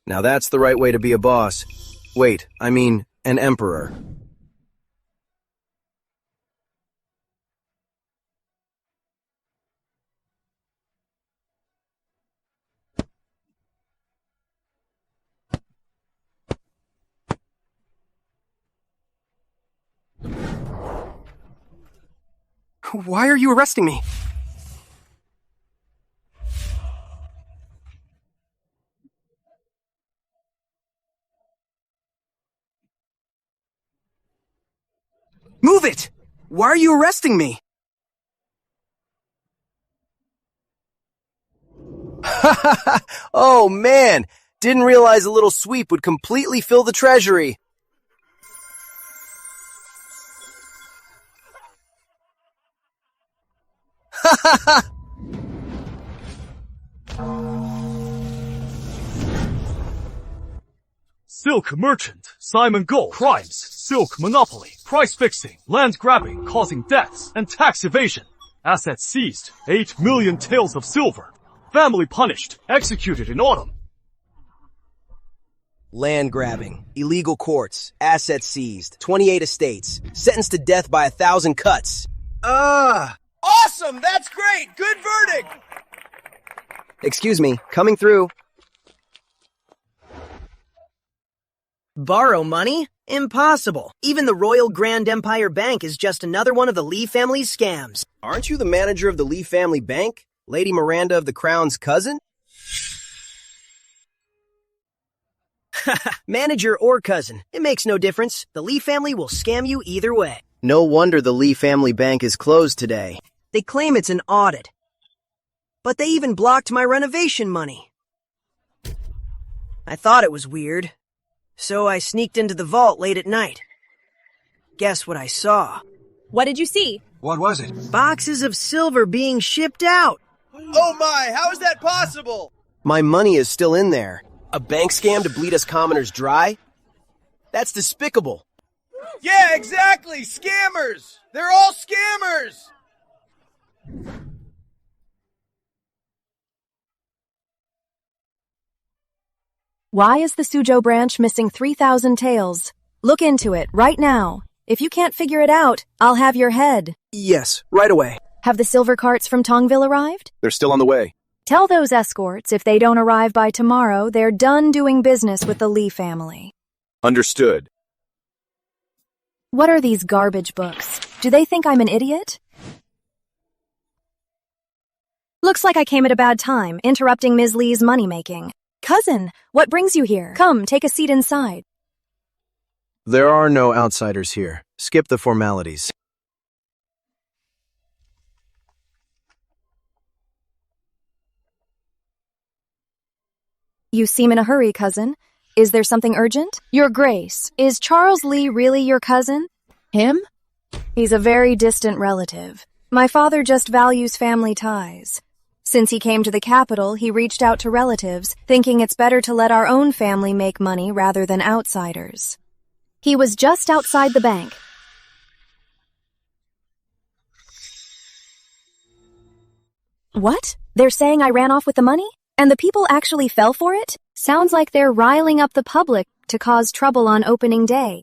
Now that's the right way to be a boss. Wait, I mean, an emperor. Why are you arresting me? Move it! Why are you arresting me? Oh man! Didn't realize a little sweep would completely fill the treasury. Silk merchant, Simon Gold, crimes, silk monopoly, price fixing, land grabbing, causing deaths, and tax evasion. Assets seized, 8 million taels of silver. Family punished, executed in autumn. Land grabbing, illegal courts, assets seized, 28 estates, sentenced to death by 1,000 cuts. Awesome! That's great! Good verdict! Excuse me, coming through. Borrow money? Impossible. Even the Royal Grand Empire Bank is just another one of the Lee family's scams. Aren't you the manager of the Lee family bank? Lady Miranda of the Crown's cousin? Manager or cousin, it makes no difference. The Lee family will scam you either way. No wonder the Lee family bank is closed today. They claim it's an audit. But they even blocked my renovation money. I thought it was weird. So I sneaked into the vault late at night. Guess what I saw? What did you see? What was it? Boxes of silver being shipped out. Oh my, how is that possible? My money is still in there. A bank scam to bleed us commoners dry? That's despicable. Yeah, exactly! Scammers! They're all scammers! Why is the Suzhou branch missing 3,000 taels? Look into it right now. If you can't figure it out, I'll have your head. Yes, right away. Have the silver carts from Tongville arrived? They're still on the way. Tell those escorts if they don't arrive by tomorrow, they're done doing business with the Lee family. Understood. What are these garbage books? Do they think I'm an idiot? Looks like I came at a bad time, interrupting Ms. Lee's money-making. Cousin, what brings you here? Come, take a seat inside. There are no outsiders here. Skip the formalities. You seem in a hurry, cousin. Is there something urgent? Your Grace, is Charles Lee really your cousin? Him? He's a very distant relative. My father just values family ties. Since he came to the capital, he reached out to relatives, thinking it's better to let our own family make money rather than outsiders. He was just outside the bank. What? They're saying I ran off with the money? And the people actually fell for it? Sounds like they're riling up the public to cause trouble on opening day.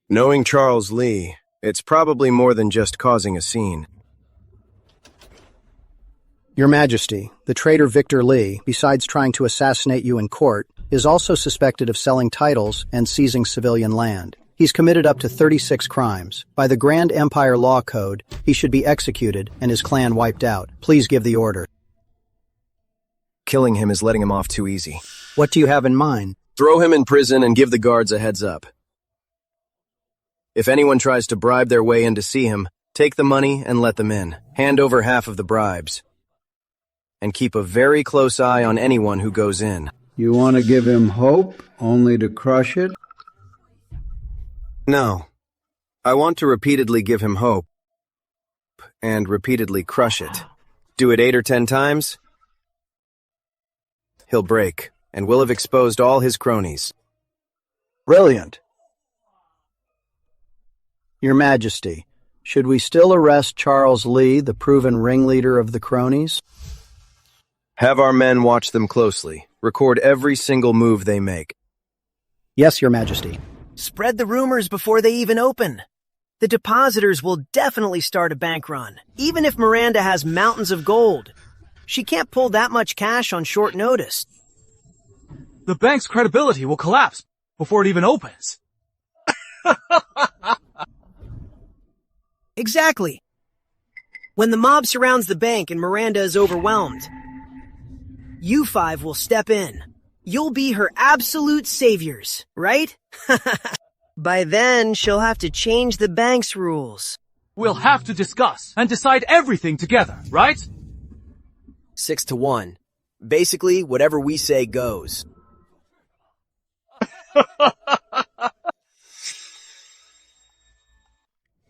Knowing Charles Lee, it's probably more than just causing a scene. Your Majesty, the traitor Victor Lee, besides trying to assassinate you in court, is also suspected of selling titles and seizing civilian land. He's committed up to 36 crimes. By the Grand Empire Law Code, he should be executed and his clan wiped out. Please give the order. Killing him is letting him off too easy. What do you have in mind? Throw him in prison and give the guards a heads up. If anyone tries to bribe their way in to see him, take the money and let them in. Hand over half of the bribes. And keep a very close eye on anyone who goes in. You want to give him hope, only to crush it? No. I want to repeatedly give him hope. And repeatedly crush it. Do it 8 or 10 times. He'll break, and we'll have exposed all his cronies. Brilliant. Your Majesty, should we still arrest Charles Lee, the proven ringleader of the cronies? Have our men watch them closely. Record every single move they make. Yes, Your Majesty. Spread the rumors before they even open. The depositors will definitely start a bank run, even if Miranda has mountains of gold. She can't pull that much cash on short notice. The bank's credibility will collapse before it even opens. Exactly. When the mob surrounds the bank and Miranda is overwhelmed, you five will step in. You'll be her absolute saviors, right? By then, she'll have to change the bank's rules. We'll have to discuss and decide everything together, right? 6-1. Basically, whatever we say goes.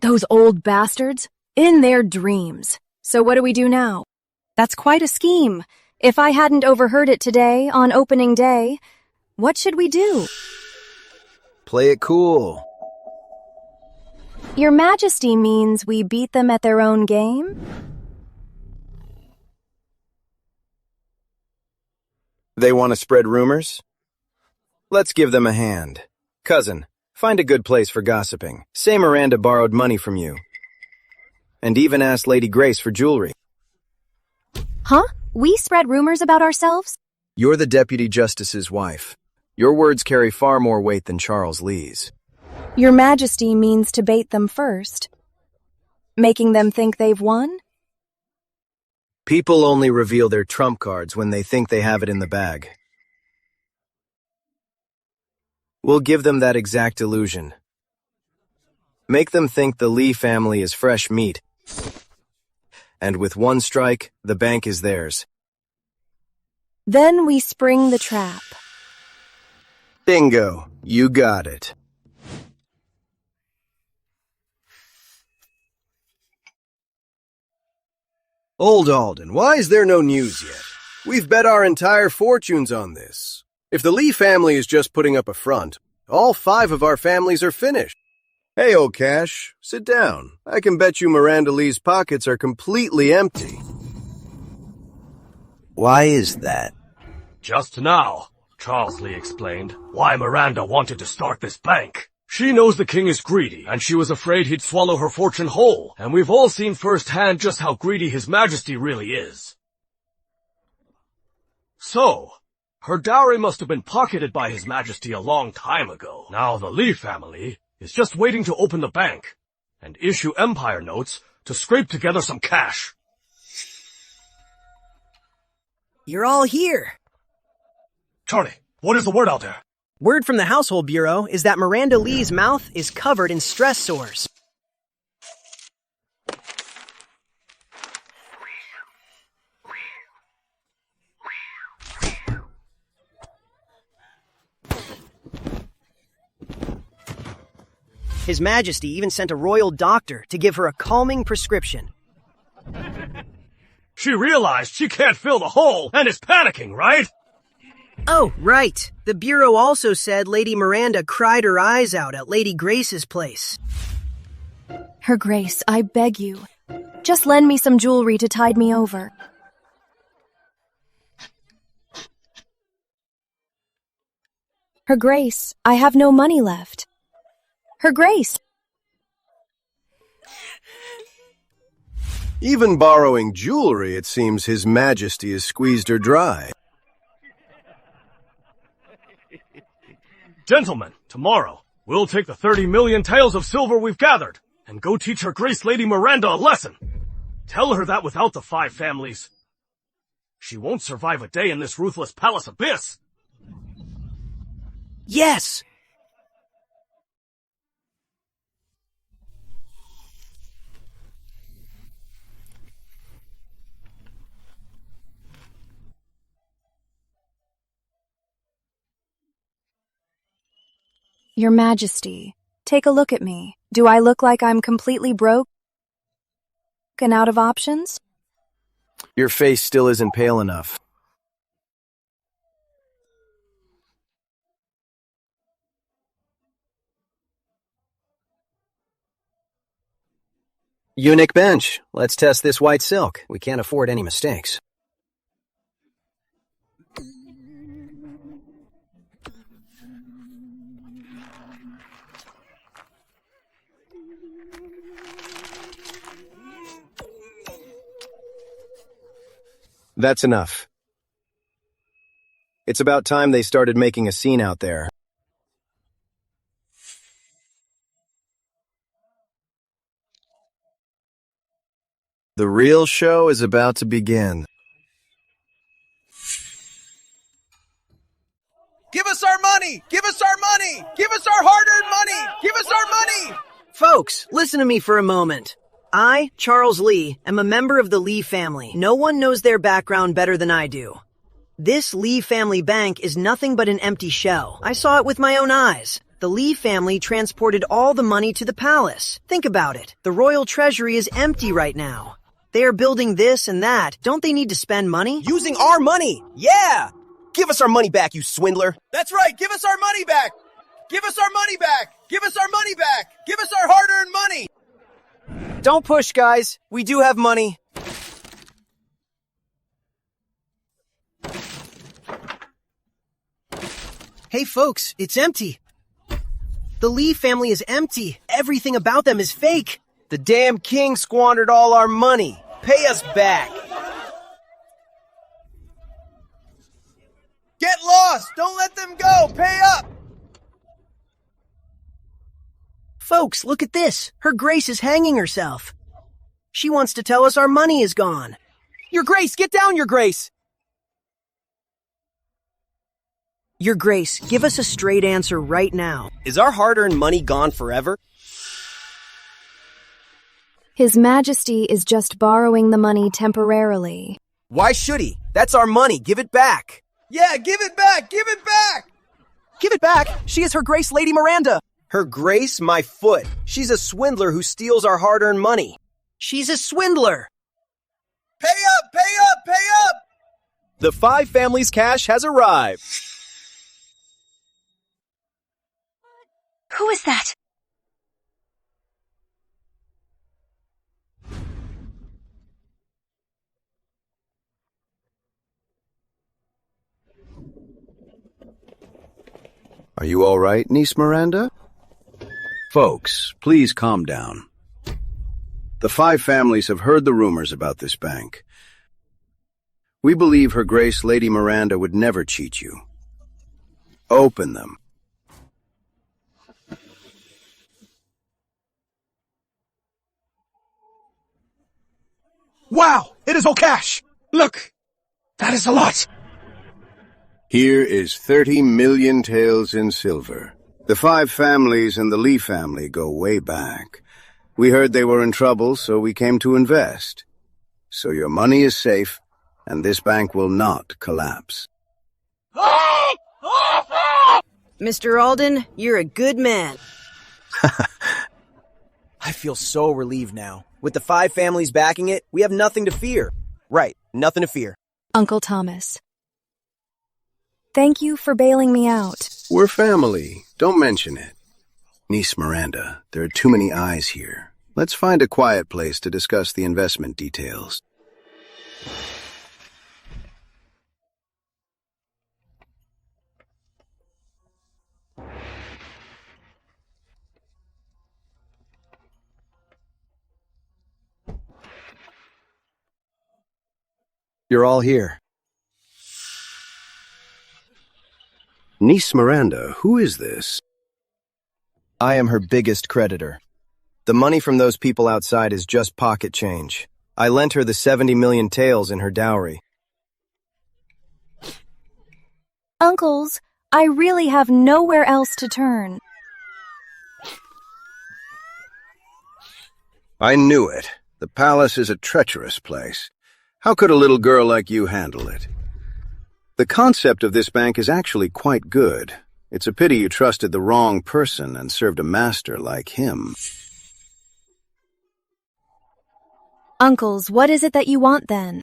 Those old bastards, in their dreams. So what do we do now? That's quite a scheme. If I hadn't overheard it today, on opening day, what should we do? Play it cool. Your Majesty means we beat them at their own game? They want to spread rumors? Let's give them a hand. Cousin, find a good place for gossiping. Say Miranda borrowed money from you. And even ask Lady Grace for jewelry. Huh? We spread rumors about ourselves? You're the Deputy Justice's wife. Your words carry far more weight than Charles Lee's. Your Majesty means to bait them first, making them think they've won? People only reveal their trump cards when they think they have it in the bag. We'll give them that exact illusion. Make them think the Lee family is fresh meat. And with one strike, the bank is theirs. Then we spring the trap. Bingo. You got it. Old Alden, why is there no news yet? We've bet our entire fortunes on this. If the Lee family is just putting up a front, all 5 of our families are finished. Hey, old Cash, sit down. I can bet you Miranda Lee's pockets are completely empty. Why is that? Just now, Charles Lee explained why Miranda wanted to start this bank. She knows the king is greedy, and she was afraid he'd swallow her fortune whole, and we've all seen firsthand just how greedy His Majesty really is. So, her dowry must have been pocketed by His Majesty a long time ago. Now the Lee family is just waiting to open the bank and issue empire notes to scrape together some cash. You're all here. Charlie, what is the word out there? Word from the Household Bureau is that Miranda Lee's mouth is covered in stress sores. His Majesty even sent a royal doctor to give her a calming prescription. She realized she can't fill the hole and is panicking, right? Oh, right. The Bureau also said Lady Miranda cried her eyes out at Lady Grace's place. Her Grace, I beg you, just lend me some jewelry to tide me over. Her Grace, I have no money left. Her Grace. Even borrowing jewelry, it seems His Majesty has squeezed her dry. Gentlemen, tomorrow, we'll take the 30 million taels of silver we've gathered and go teach Her Grace Lady Miranda a lesson. Tell her that without the 5 families, she won't survive a day in this ruthless palace abyss. Yes! Your Majesty, take a look at me. Do I look like I'm completely broke and out of options? Your face still isn't pale enough. Eunuch bench. Let's test this white silk. We can't afford any mistakes. That's enough. It's about time they started making a scene out there. The real show is about to begin. Give us our money! Give us our money! Give us our hard-earned money! Give us our money! Folks, listen to me for a moment. I, Charles Lee, am a member of the Lee family. No one knows their background better than I do. This Lee family bank is nothing but an empty shell. I saw it with my own eyes. The Lee family transported all the money to the palace. Think about it. The royal treasury is empty right now. They are building this and that. Don't they need to spend money? Using our money! Yeah! Give us our money back, you swindler! That's right! Give us our money back! Give us our money back! Give us our money back! Give us our hard-earned money! Don't push, guys. We do have money. Hey folks, it's empty. The Lee family is empty. Everything about them is fake. The damn king squandered all our money. Pay us back. Get lost! Don't let them go! Pay up! Folks, look at this. Her Grace is hanging herself. She wants to tell us our money is gone. Your Grace, get down, Your Grace! Your Grace, give us a straight answer right now. Is our hard-earned money gone forever? His Majesty is just borrowing the money temporarily. Why should he? That's our money. Give it back. Yeah, give it back! Give it back! Give it back! She is Her Grace Lady Miranda. Her Grace, my foot. She's a swindler who steals our hard-earned money. She's a swindler. Pay up! Pay up! Pay up! The 5 families' cash has arrived. Who is that? Are you all right, niece Miranda? Folks, please calm down. The 5 families have heard the rumors about this bank. We believe Her Grace Lady Miranda would never cheat you. Open them. Wow! It is all cash! Look! That is a lot! Here is 30 million taels in silver. The 5 families and the Lee family go way back. We heard they were in trouble, so we came to invest. So your money is safe, and this bank will not collapse. Mr. Alden, you're a good man. I feel so relieved now. With the 5 families backing it, we have nothing to fear. Right, nothing to fear. Uncle Thomas. Thank you for bailing me out. We're family. Don't mention it. Niece Miranda, there are too many eyes here. Let's find a quiet place to discuss the investment details. You're all here. Niece Miranda, who is this? I am her biggest creditor. The money from those people outside is just pocket change. I lent her the 70 million taels in her dowry. Uncles, I really have nowhere else to turn. I knew it. The palace is a treacherous place. How could a little girl like you handle it? The concept of this bank is actually quite good. It's a pity you trusted the wrong person and served a master like him. Uncles, what is it that you want then?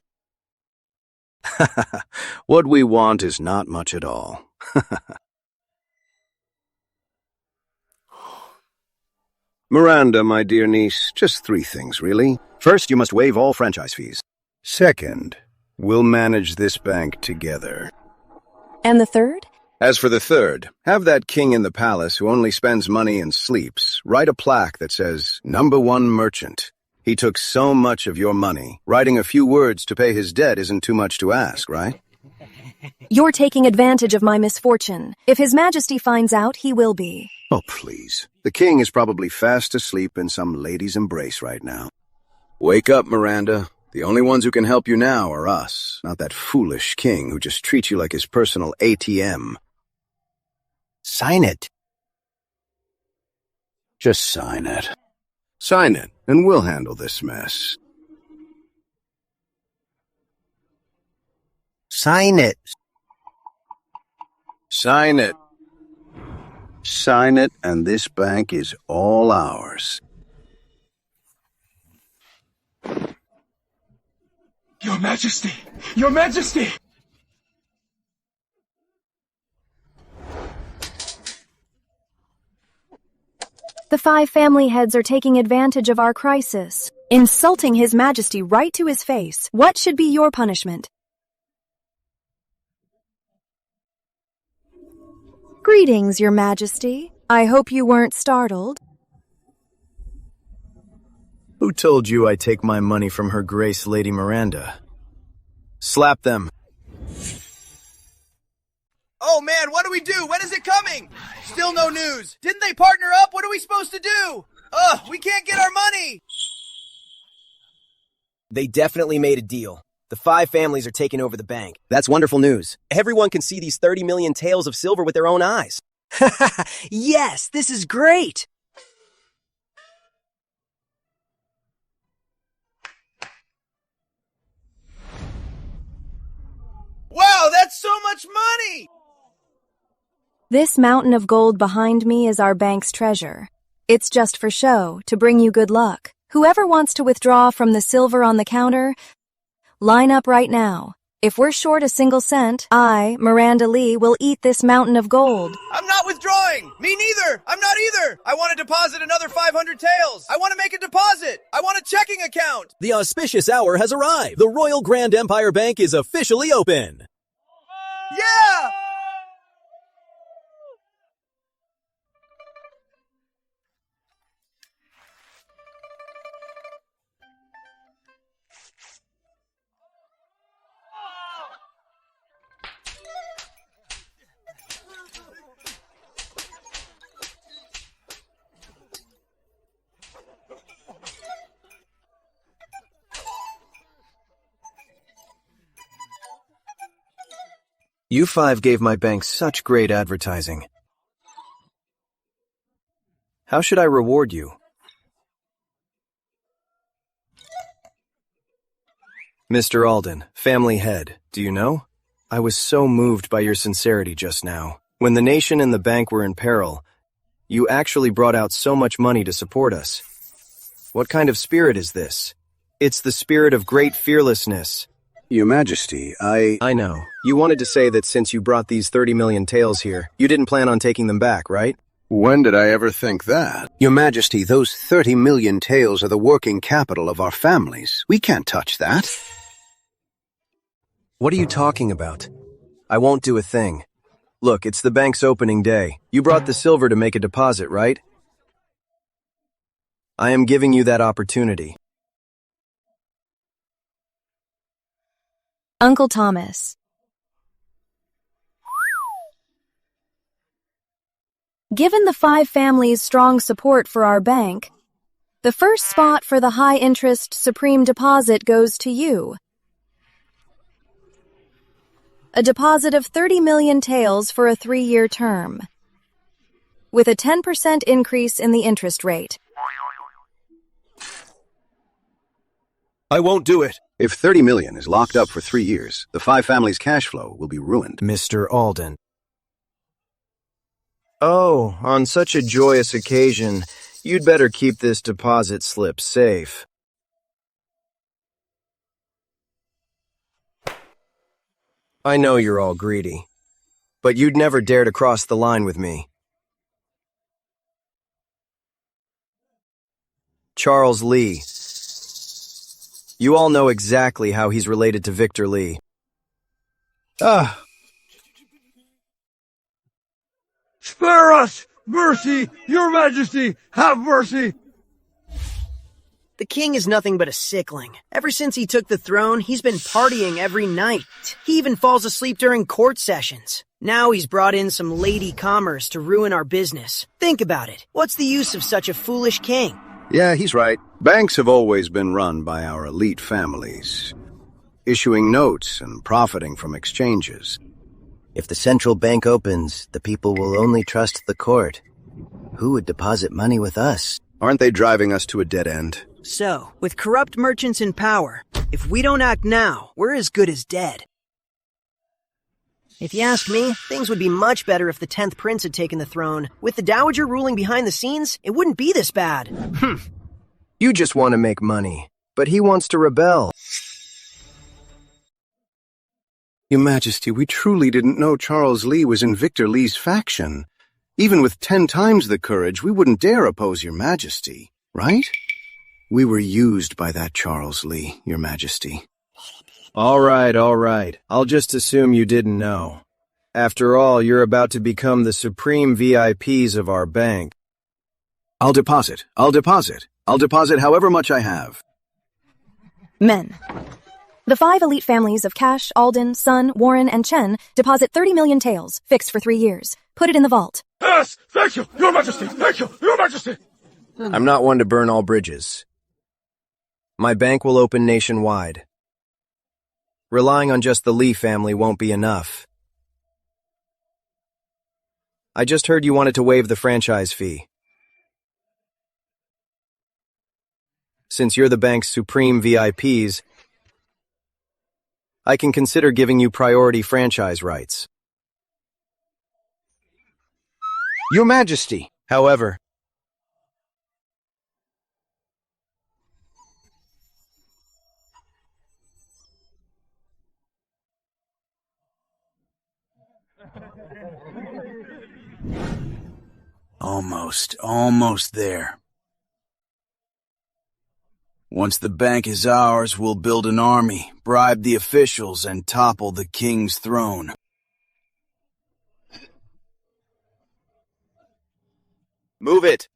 What we want is not much at all. Miranda, my dear niece, just 3 things, really. First, you must waive all franchise fees. Second, we'll manage this bank together. And the third? As for the third, have that king in the palace who only spends money and sleeps write a plaque that says, #1 merchant. He took so much of your money. Writing a few words to pay his debt isn't too much to ask, right? You're taking advantage of my misfortune. If His Majesty finds out, he will be. Oh, please. The king is probably fast asleep in some lady's embrace right now. Wake up, Miranda. The only ones who can help you now are us, not that foolish king who just treats you like his personal ATM. Sign it. Just sign it. Sign it, and we'll handle this mess. Sign it. Sign it. Sign it, and this bank is all ours. Your Majesty! Your Majesty! The 5 family heads are taking advantage of our crisis, insulting His Majesty right to his face. What should be your punishment? Greetings, Your Majesty. I hope you weren't startled. Who told you I take my money from Her Grace Lady Miranda? Slap them. Oh man, what do we do? When is it coming? Still no news. Didn't they partner up? What are we supposed to do? Ugh, we can't get our money. They definitely made a deal. The 5 families are taking over the bank. That's wonderful news. Everyone can see these 30 million taels of silver with their own eyes. Yes, this is great. Wow, that's so much money! This mountain of gold behind me is our bank's treasure. It's just for show, to bring you good luck. Whoever wants to withdraw from the silver on the counter, line up right now. If we're short a single cent, I, Miranda Lee, will eat this mountain of gold. I'm not withdrawing! Me neither! I'm not either! I want to deposit another 500 taels! I want to make a deposit! I want a checking account! The auspicious hour has arrived! The Royal Grand Empire Bank is officially open! Yeah! You 5 gave my bank such great advertising. How should I reward you? Mr. Alden, family head, do you know? I was so moved by your sincerity just now. When the nation and the bank were in peril, you actually brought out so much money to support us. What kind of spirit is this? It's the spirit of great fearlessness. Your Majesty, I know. You wanted to say that since you brought these 30 million taels here, you didn't plan on taking them back, right? When did I ever think that? Your Majesty, those 30 million taels are the working capital of our families. We can't touch that. What are you talking about? I won't do a thing. Look, it's the bank's opening day. You brought the silver to make a deposit, right? I am giving you that opportunity. Uncle Thomas. Given the five families' strong support for our bank, the first spot for the high-interest supreme deposit goes to you. A deposit of 30 million taels for a 3-year term, with a 10% increase in the interest rate. I won't do it. If 30 million is locked up for 3 years, the five families' cash flow will be ruined. Mr. Alden. Oh, on such a joyous occasion, you'd better keep this deposit slip safe. I know you're all greedy, but you'd never dare to cross the line with me. Charles Lee. You all know exactly how he's related to Victor Lee. Spare us! Mercy! Your Majesty! Have mercy! The king is nothing but a sickling. Ever since he took the throne, he's been partying every night. He even falls asleep during court sessions. Now he's brought in some lady commerce to ruin our business. Think about it. What's the use of such a foolish king? Yeah, he's right. Banks have always been run by our elite families, issuing notes and profiting from exchanges. If the central bank opens, the people will only trust the court. Who would deposit money with us? Aren't they driving us to a dead end? So, with corrupt merchants in power, if we don't act now, we're as good as dead. If you ask me, things would be much better if the 10th prince had taken the throne. With the dowager ruling behind the scenes, it wouldn't be this bad. You just want to make money, but he wants to rebel. Your Majesty, we truly didn't know Charles Lee was in Victor Lee's faction. Even with 10 times the courage, we wouldn't dare oppose Your Majesty, right? We were used by that Charles Lee, Your Majesty. All right. I'll just assume you didn't know. After all, you're about to become the supreme VIPs of our bank. I'll deposit however much I have. Men. The 5 elite families of Cash, Alden, Sun, Warren, and Chen deposit 30 million taels, fixed for 3 years. Put it in the vault. Yes! Thank you, Your Majesty! Thank you, Your Majesty! I'm not one to burn all bridges. My bank will open nationwide. Relying on just the Lee family won't be enough. I just heard you wanted to waive the franchise fee. Since you're the bank's supreme VIPs, I can consider giving you priority franchise rights. Your Majesty. However, Almost there. Once the bank is ours, we'll build an army, bribe the officials, and topple the king's throne. move it!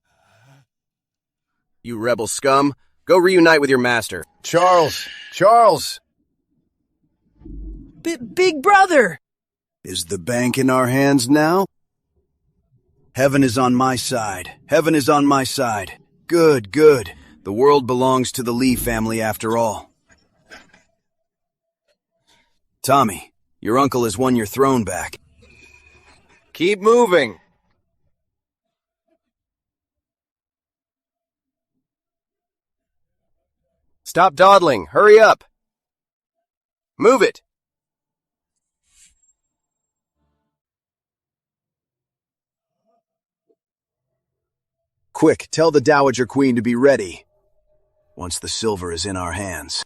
You rebel scum, go reunite with your master. Charles! Big brother! Is the bank in our hands now? Heaven is on my side. Good. The world belongs to the Lee family after all. Tommy, your uncle has won your throne back. Keep moving! Stop dawdling, hurry up! Move it! Quick, tell the Dowager Queen to be ready once the silver is in our hands.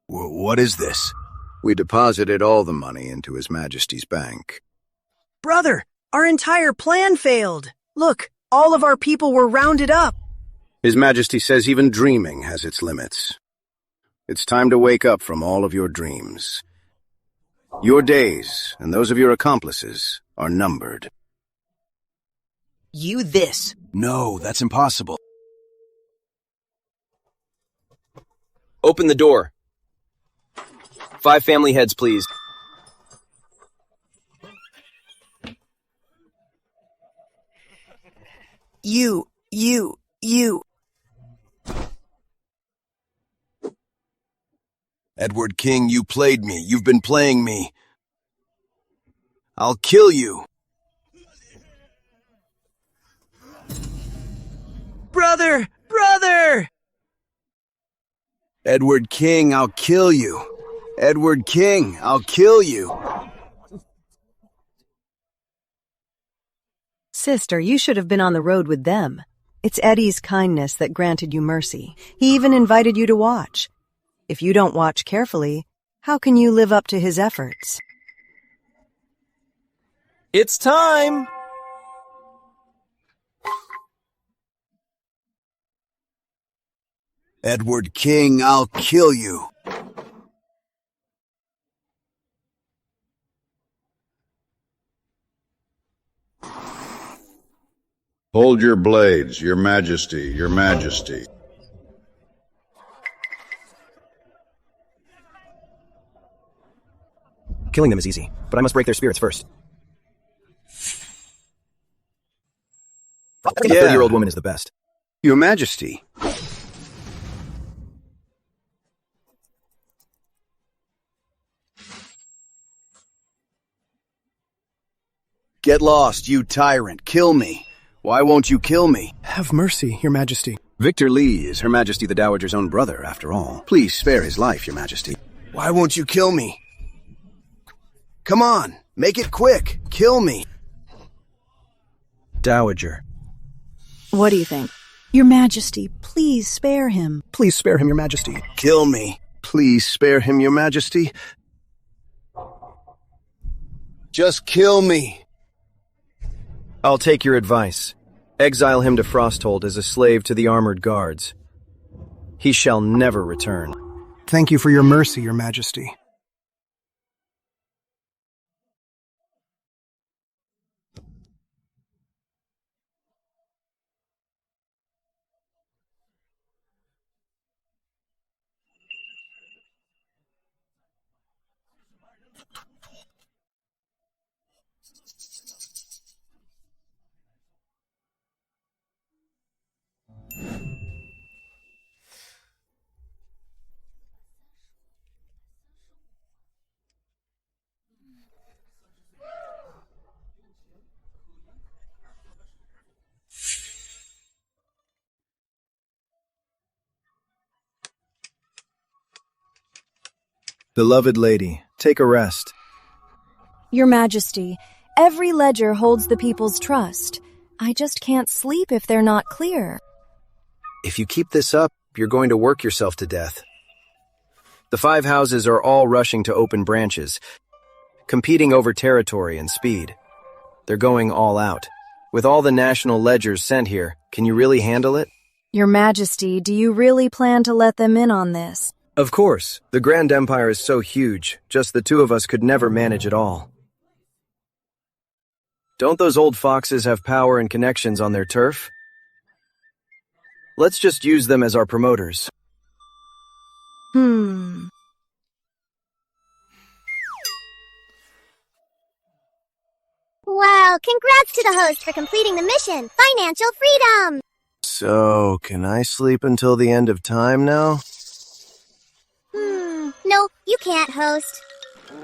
What is this? We deposited all the money into His Majesty's bank. Brother, our entire plan failed. Look, all of our people were rounded up. His Majesty says even dreaming has its limits. It's time to wake up from all of your dreams. Your days, and those of your accomplices, are numbered. You this. No, that's impossible. Open the door. 5 family heads, please. You. Edward King, you played me. You've been playing me. I'll kill you. Brother! Edward King, I'll kill you. Edward King, I'll kill you. Sister, you should have been on the road with them. It's Eddie's kindness that granted you mercy. He even invited you to watch. If you don't watch carefully, how can you live up to his efforts? It's time! Edward King, I'll kill you. Hold your blades, Your Majesty, Your Majesty. Killing them is easy, but I must break their spirits first. A 30-year-old woman is the best. Your Majesty. Get lost, you tyrant. Kill me. Why won't you kill me? Have mercy, Your Majesty. Victor Lee is Her Majesty the Dowager's own brother, after all. Please spare his life, Your Majesty. Why won't you kill me? Come on, make it quick. Kill me. Dowager. What do you think? Your Majesty, please spare him. Please spare him, Your Majesty. Kill me. Please spare him, Your Majesty. Just kill me. I'll take your advice. Exile him to Frosthold as a slave to the armored guards. He shall never return. Thank you for your mercy, Your Majesty. Beloved lady, take a rest. Your Majesty, every ledger holds the people's trust. I just can't sleep if they're not clear. If you keep this up, you're going to work yourself to death. The 5 houses are all rushing to open branches, competing over territory and speed. They're going all out. With all the national ledgers sent here, can you really handle it? Your Majesty, do you really plan to let them in on this? Of course. The Grand Empire is so huge, just the 2 of us could never manage it all. Don't those old foxes have power and connections on their turf? Let's just use them as our promoters. Well, congrats to the host for completing the mission. Financial freedom! So, can I sleep until the end of time now? No, you can't, host.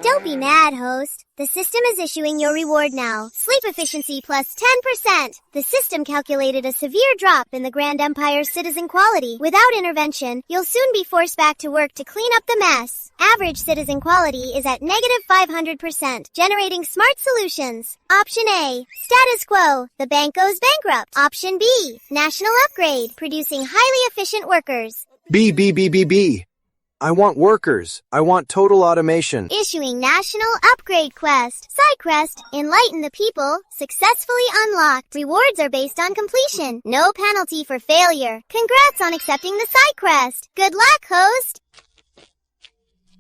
Don't be mad, host. The system is issuing your reward now. Sleep efficiency plus 10%. The system calculated a severe drop in the Grand Empire's citizen quality. Without intervention, you'll soon be forced back to work to clean up the mess. Average citizen quality is at negative 500%, generating smart solutions. Option A, status quo. The bank goes bankrupt. Option B, national upgrade, producing highly efficient workers. B. I want workers. I want total automation. Issuing National Upgrade Quest. Side quest, enlighten the people, successfully unlocked. Rewards are based on completion. No penalty for failure. Congrats on accepting the side quest. Good luck, host.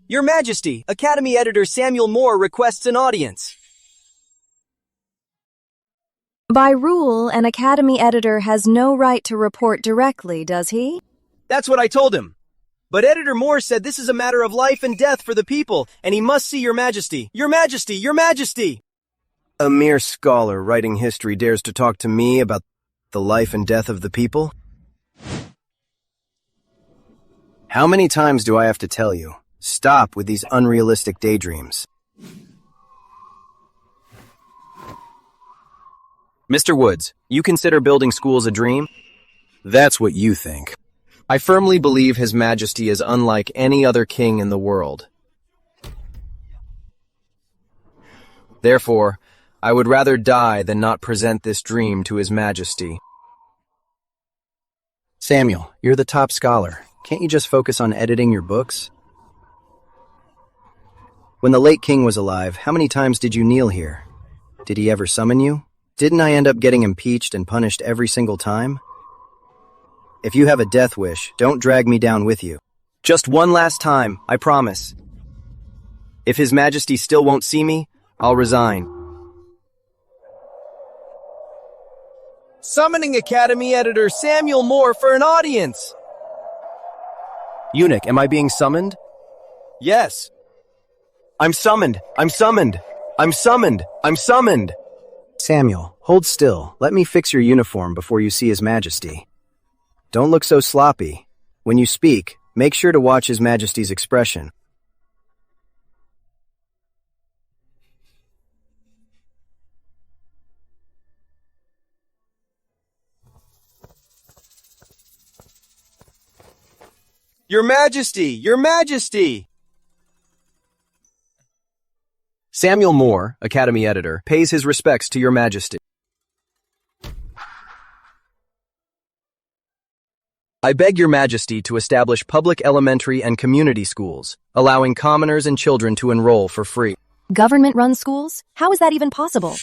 Your Majesty, Academy Editor Samuel Moore requests an audience. By rule, an Academy editor has no right to report directly, does he? That's what I told him. But Editor Moore said this is a matter of life and death for the people, and he must see Your Majesty. Your Majesty! Your Majesty! A mere scholar writing history dares to talk to me about the life and death of the people? How many times do I have to tell you? Stop with these unrealistic daydreams. Mr. Woods, you consider building schools a dream? That's what you think. I firmly believe His Majesty is unlike any other king in the world. Therefore, I would rather die than not present this dream to His Majesty. Samuel, you're the top scholar. Can't you just focus on editing your books? When the late king was alive, how many times did you kneel here? Did he ever summon you? Didn't I end up getting impeached and punished every single time? If you have a death wish, don't drag me down with you. Just one last time, I promise. If His Majesty still won't see me, I'll resign. Summoning Academy Editor Samuel Moore for an audience! Eunuch, am I being summoned? Yes. I'm summoned! I'm summoned! I'm summoned! I'm summoned! Samuel, hold still. Let me fix your uniform before you see His Majesty. Don't look so sloppy. When you speak, make sure to watch His Majesty's expression. Your Majesty! Your Majesty! Samuel Moore, Academy Editor, pays his respects to Your Majesty. I beg Your Majesty to establish public elementary and community schools, allowing commoners and children to enroll for free. Government-run schools? How is that even possible?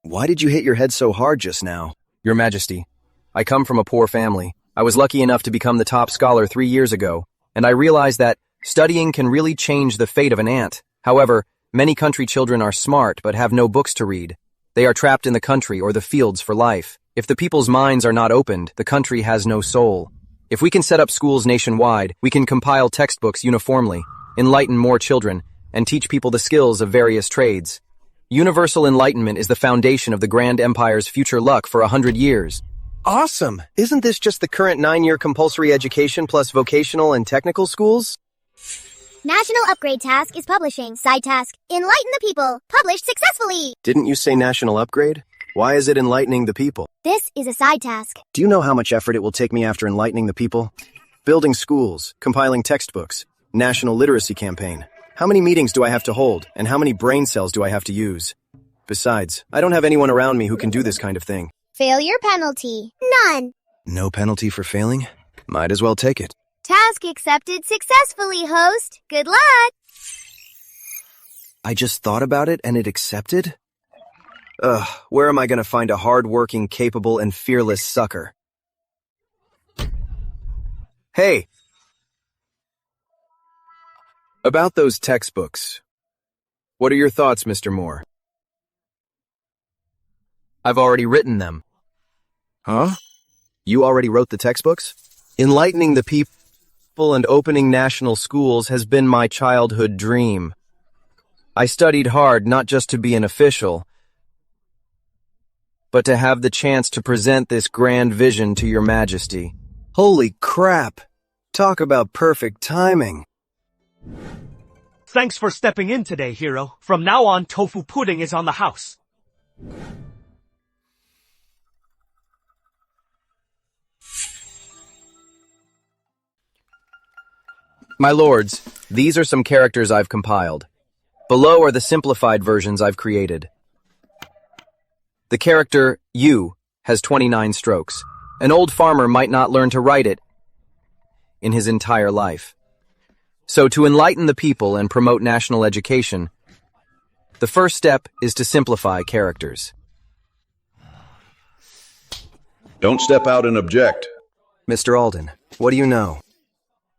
Why did you hit your head so hard just now? Your Majesty, I come from a poor family. I was lucky enough to become the top scholar 3 years ago, and I realized that studying can really change the fate of an ant. However, many country children are smart but have no books to read. They are trapped in the country or the fields for life. If the people's minds are not opened, the country has no soul. If we can set up schools nationwide, we can compile textbooks uniformly, enlighten more children, and teach people the skills of various trades. Universal enlightenment is the foundation of the Grand Empire's future luck for 100 years. Awesome! Isn't this just the current 9-year compulsory education plus vocational and technical schools? National Upgrade Task is publishing. Side task, enlighten the people. Published successfully. Didn't you say national upgrade? Why is it enlightening the people? This is a side task. Do you know how much effort it will take me after enlightening the people? Building schools, compiling textbooks, national literacy campaign. How many meetings do I have to hold, and how many brain cells do I have to use? Besides, I don't have anyone around me who can do this kind of thing. Failure penalty. None. No penalty for failing? Might as well take it. Task accepted successfully, host. Good luck. I just thought about it and it accepted? Ugh, where am I going to find a hard-working, capable, and fearless sucker? Hey! About those textbooks. What are your thoughts, Mr. Moore? I've already written them. Huh? You already wrote the textbooks? Enlightening the people and opening national schools has been my childhood dream. I studied hard not just to be an official, but to have the chance to present this grand vision to Your Majesty. Holy crap! Talk about perfect timing. Thanks for stepping in today, hero. From now on, tofu pudding is on the house. My lords, these are some characters I've compiled. Below are the simplified versions I've created. The character, you, has 29 strokes. An old farmer might not learn to write it in his entire life. So to enlighten the people and promote national education, the first step is to simplify characters. Don't step out and object. Mr. Alden, what do you know?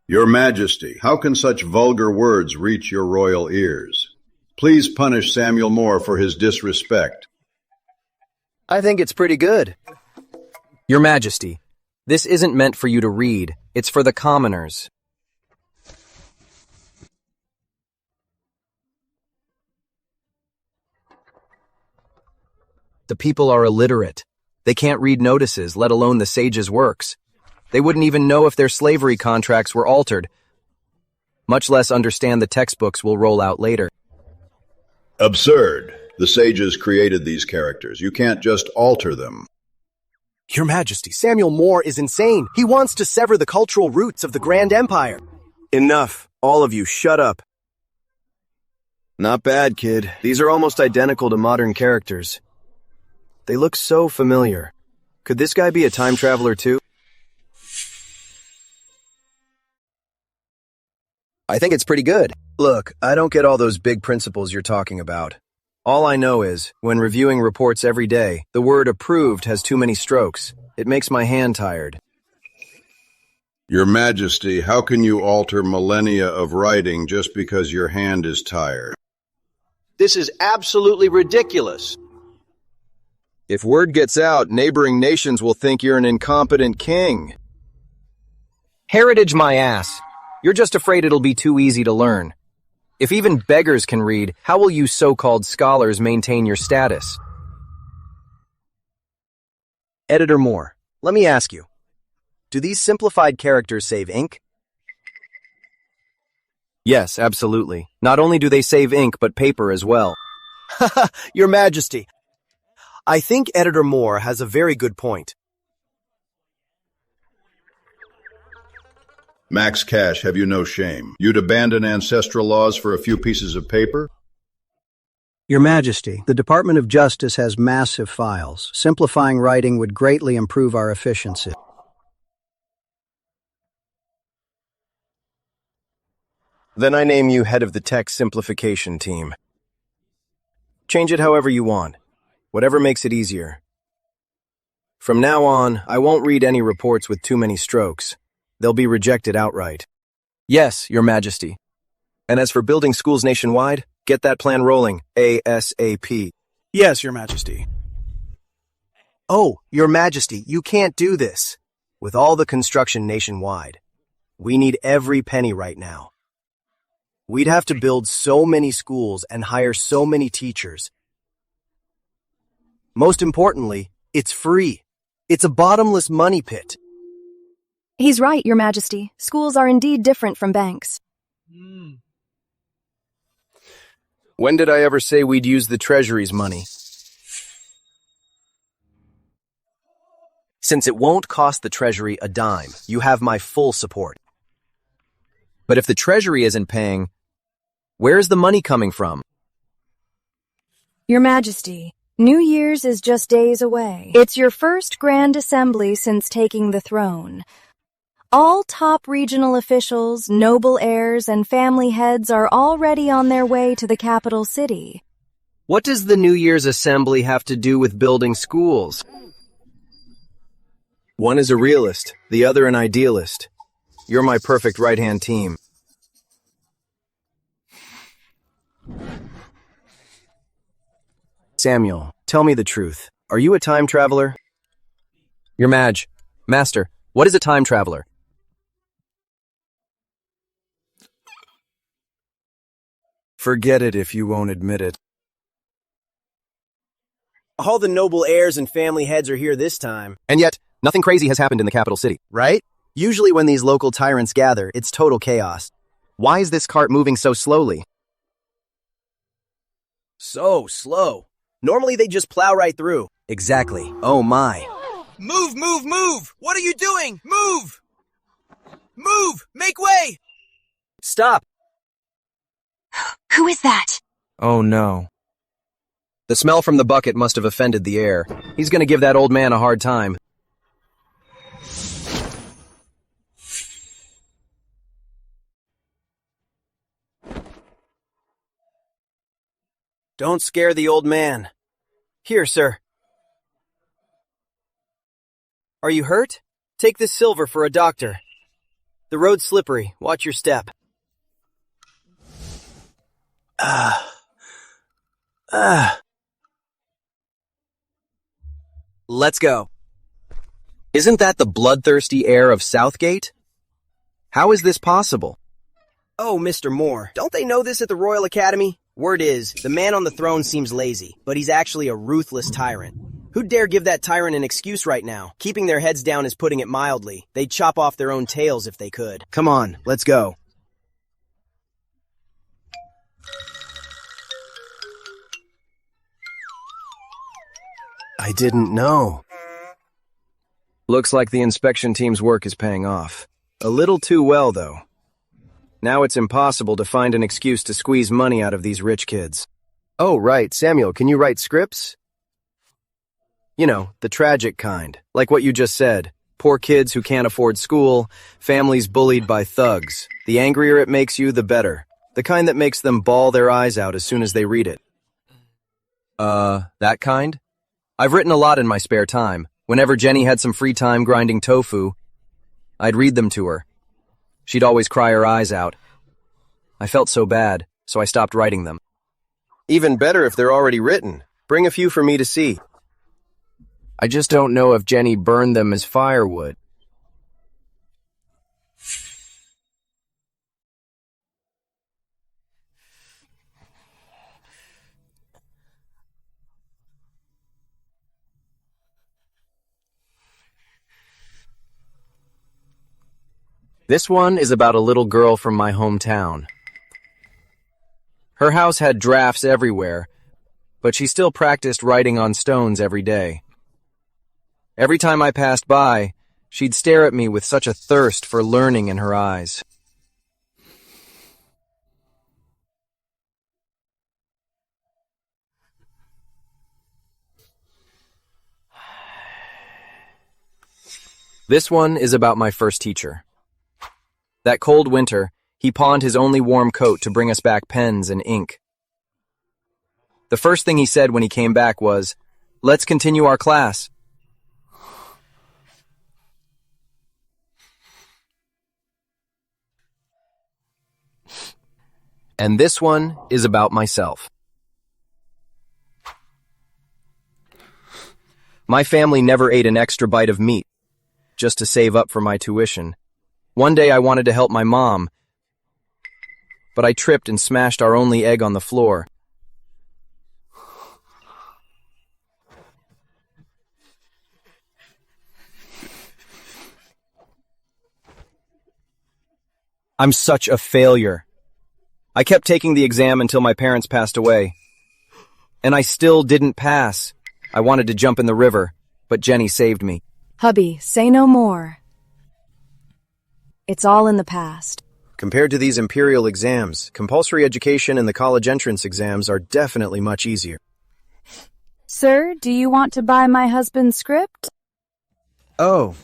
Your Majesty, how can such vulgar words reach your royal ears? Please punish Samuel Moore for his disrespect. I think it's pretty good. Your Majesty, This isn't meant for you to read. It's for the commoners. The people are illiterate. They can't read notices, let alone the sage's works. They wouldn't even know if their slavery contracts were altered, much less understand the textbooks we'll roll out later. Absurd. The sages created these characters. You can't just alter them. Your Majesty, Samuel Moore is insane. He wants to sever the cultural roots of the Grand Empire. Enough. All of you, shut up. Not bad, kid. These are almost identical to modern characters. They look so familiar. Could this guy be a time traveler too? I think it's pretty good. Look, I don't get all those big principles you're talking about. All I know is, when reviewing reports every day, the word approved has too many strokes. It makes my hand tired. Your Majesty, how can you alter millennia of writing just because your hand is tired? This is absolutely ridiculous. If word gets out, neighboring nations will think you're an incompetent king. Heritage my ass. You're just afraid it'll be too easy to learn. If even beggars can read, how will you so-called scholars maintain your status? Editor Moore, let me ask you. Do these simplified characters save ink? Yes, absolutely. Not only do they save ink, but paper as well. Your Majesty, I think Editor Moore has a very good point. Max Cash, have you no shame? You'd abandon ancestral laws for a few pieces of paper? Your Majesty, the Department of Justice has massive files. Simplifying writing would greatly improve our efficiency. Then I name you head of the text simplification team. Change it however you want. Whatever makes it easier. From now on, I won't read any reports with too many strokes. They'll be rejected outright. Yes, Your Majesty. And as for building schools nationwide, get that plan rolling, ASAP. Yes, Your Majesty. Oh, Your Majesty, you can't do this. With all the construction nationwide, we need every penny right now. We'd have to build so many schools and hire so many teachers. Most importantly, it's free. It's a bottomless money pit. He's right, Your Majesty. Schools are indeed different from banks. When did I ever say we'd use the Treasury's money? Since it won't cost the Treasury a dime, you have my full support. But if the Treasury isn't paying, where's the money coming from? Your Majesty, New Year's is just days away. It's your first Grand Assembly since taking the throne. All top regional officials, noble heirs, and family heads are already on their way to the capital city. What does the New Year's Assembly have to do with building schools? One is a realist, the other an idealist. You're my perfect right-hand team. Samuel, tell me the truth. Are you a time traveler? Your Master, what is a time traveler? Forget it if you won't admit it. All the noble heirs and family heads are here this time. And yet, nothing crazy has happened in the capital city. Right? Usually when these local tyrants gather, it's total chaos. Why is this cart moving so slowly? So slow. Normally they just plow right through. Exactly. Oh my. Move, move, move! What are you doing? Move! Move! Make way! Stop! Who is that? Oh no. The smell from the bucket must have offended the air. He's gonna give that old man a hard time. Don't scare the old man. Here, sir. Are you hurt? Take this silver for a doctor. The road's slippery. Watch your step. Let's go. Isn't that the bloodthirsty heir of Southgate? How is this possible? Oh, Mr. Moore, don't they know this at the Royal Academy? Word is, the man on the throne seems lazy, but he's actually a ruthless tyrant. Who'd dare give that tyrant an excuse right now? Keeping their heads down is putting it mildly. They'd chop off their own tails if they could. Come on, let's go. I didn't know. Looks like the inspection team's work is paying off. A little too well, though. Now it's impossible to find an excuse to squeeze money out of these rich kids. Oh, right. Samuel, can you write scripts? You know, the tragic kind. Like what you just said. Poor kids who can't afford school, families bullied by thugs. The angrier it makes you, the better. The kind that makes them bawl their eyes out as soon as they read it. That kind? I've written a lot in my spare time. Whenever Jenny had some free time grinding tofu, I'd read them to her. She'd always cry her eyes out. I felt so bad, so I stopped writing them. Even better if they're already written. Bring a few for me to see. I just don't know if Jenny burned them as firewood. This one is about a little girl from my hometown. Her house had drafts everywhere, but she still practiced writing on stones every day. Every time I passed by, she'd stare at me with such a thirst for learning in her eyes. This one is about my first teacher. That cold winter, he pawned his only warm coat to bring us back pens and ink. The first thing he said when he came back was, "Let's continue our class." And this one is about myself. My family never ate an extra bite of meat, just to save up for my tuition. One day I wanted to help my mom, but I tripped and smashed our only egg on the floor. I'm such a failure. I kept taking the exam until my parents passed away. And I still didn't pass. I wanted to jump in the river, but Jenny saved me. Hubby, say no more. It's all in the past. Compared to these imperial exams, compulsory education and the college entrance exams are definitely much easier. Sir, do you want to buy my husband's script? Oh.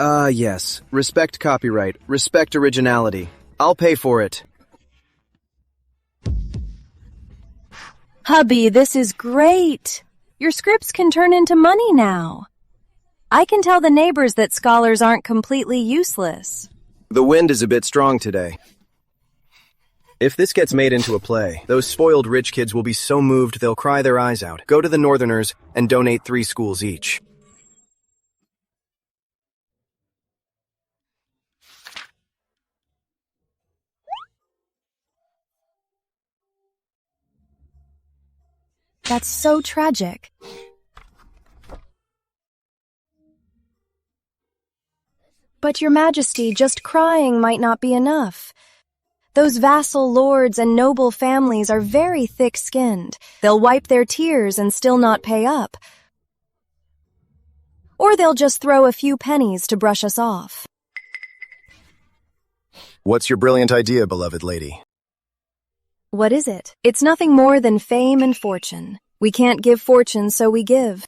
Yes. Respect copyright. Respect originality. I'll pay for it. Hubby, this is great. Your scripts can turn into money now. I can tell the neighbors that scholars aren't completely useless. The wind is a bit strong today. If this gets made into a play, those spoiled rich kids will be so moved they'll cry their eyes out, go to the Northerners, and donate 3 schools each. That's so tragic. But Your Majesty, just crying might not be enough. Those vassal lords and noble families are very thick-skinned. They'll wipe their tears and still not pay up. Or they'll just throw a few pennies to brush us off. What's your brilliant idea, beloved lady? What is it? It's nothing more than fame and fortune. We can't give fortune, so we give.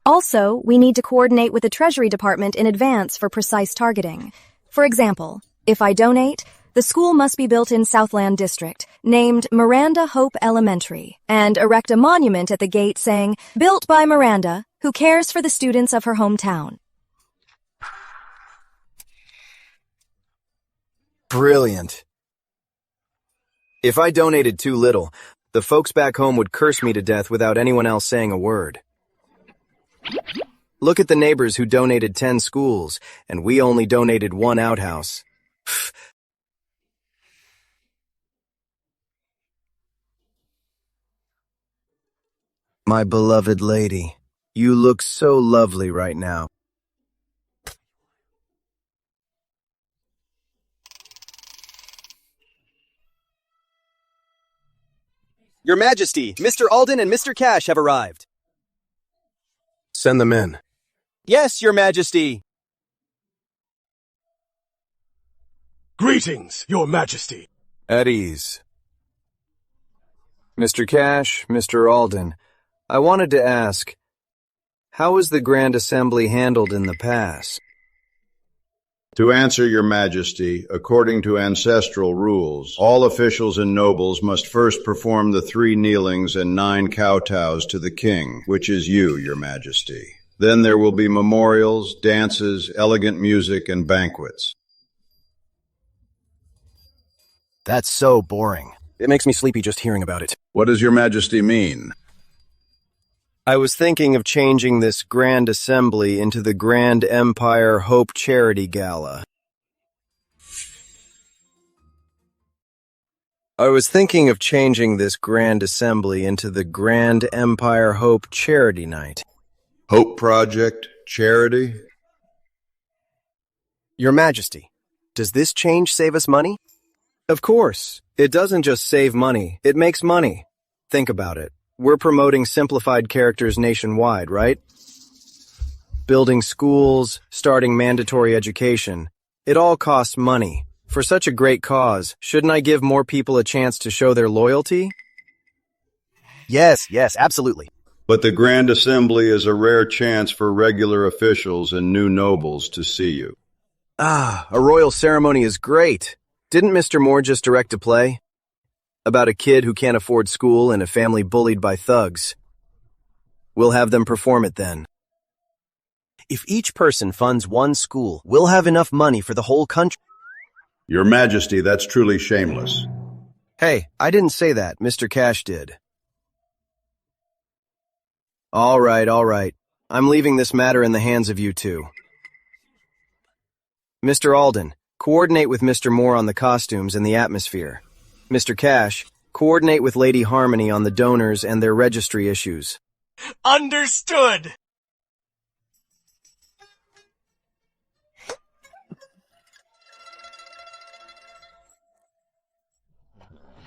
Also, we need to coordinate with the Treasury Department in advance for precise targeting. For example, if I donate, the school must be built in Southland District, named Miranda Hope Elementary, and erect a monument at the gate saying, "Built by Miranda, who cares for the students of her hometown." Brilliant. If I donated too little, The folks back home would curse me to death without anyone else saying a word. Look at the neighbors who donated 10 schools, and we only donated 1 outhouse. My beloved lady, you look so lovely right now. Your Majesty, Mr. Alden and Mr. Cash have arrived. Send them in. Yes, Your Majesty. Greetings, Your Majesty. At ease. Mr. Cash, Mr. Alden, I wanted to ask, how was the Grand Assembly handled in the past? To answer, Your Majesty, according to ancestral rules, all officials and nobles must first perform the 3 kneelings and 9 kowtows to the king, which is you, Your Majesty. Then there will be memorials, dances, elegant music, and banquets. That's so boring. It makes me sleepy just hearing about it. What does Your Majesty mean? I was thinking of changing this Grand Assembly into the Grand Empire Hope Charity Gala. I was thinking of changing this Grand Assembly into the Grand Empire Hope Charity Night. Hope Project? Charity? Your Majesty, does this change save us money? Of course. It doesn't just save money, it makes money. Think about it. We're promoting simplified characters nationwide, right? Building schools, starting mandatory education. It all costs money. For such a great cause, shouldn't I give more people a chance to show their loyalty? Yes, absolutely. But the Grand Assembly is a rare chance for regular officials and new nobles to see you. A royal ceremony is great. Didn't Mr. Moore just direct a play? About a kid who can't afford school and a family bullied by thugs. We'll have them perform it then. If each person funds 1 school, we'll have enough money for the whole country. Your Majesty, that's truly shameless. Hey, I didn't say that. Mr. Cash did. All right. I'm leaving this matter in the hands of you two. Mr. Alden, coordinate with Mr. Moore on the costumes and the atmosphere. Mr. Cash, coordinate with Lady Harmony on the donors and their registry issues. Understood!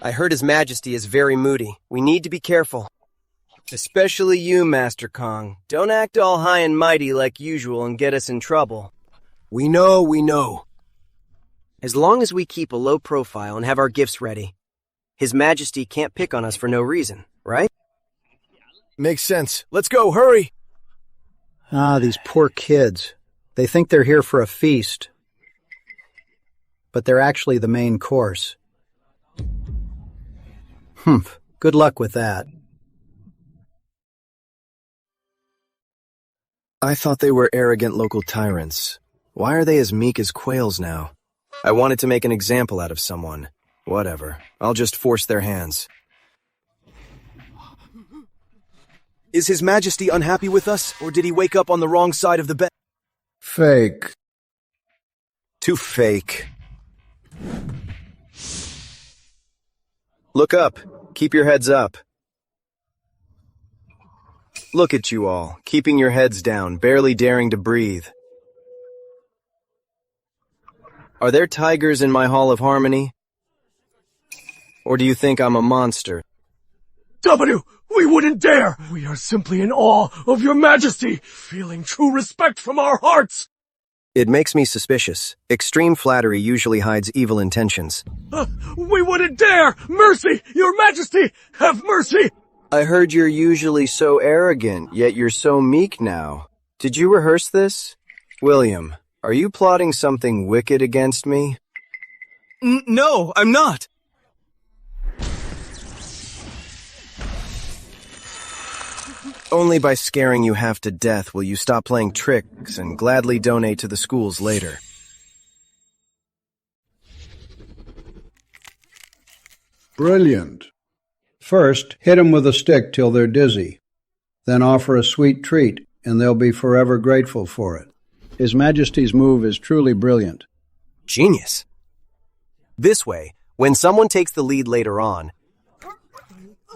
I heard His Majesty is very moody. We need to be careful. Especially you, Master Kong. Don't act all high and mighty like usual and get us in trouble. We know. As long as we keep a low profile and have our gifts ready, His Majesty can't pick on us for no reason, right? Makes sense. Let's go, hurry! These poor kids. They think they're here for a feast. But they're actually the main course. Good luck with that. I thought they were arrogant local tyrants. Why are they as meek as quails now? I wanted to make an example out of someone. Whatever. I'll just force their hands. Is His Majesty unhappy with us, or did he wake up on the wrong side of the bed? Fake. Too fake. Look up. Keep your heads up. Look at you all, keeping your heads down, barely daring to breathe. Are there tigers in my Hall of Harmony? Or do you think I'm a monster? W! We wouldn't dare! We are simply in awe of your majesty, feeling true respect from our hearts! It makes me suspicious. Extreme flattery usually hides evil intentions. We wouldn't dare! Mercy! Your majesty! Have mercy! I heard you're usually so arrogant, yet you're so meek now. Did you rehearse this? William, are you plotting something wicked against me? No, I'm not. Only by scaring you half to death will you stop playing tricks and gladly donate to the schools later. Brilliant. First, hit 'em with a stick till they're dizzy. Then offer a sweet treat, and they'll be forever grateful for it. His Majesty's move is truly brilliant. Genius. This way, when someone takes the lead later on,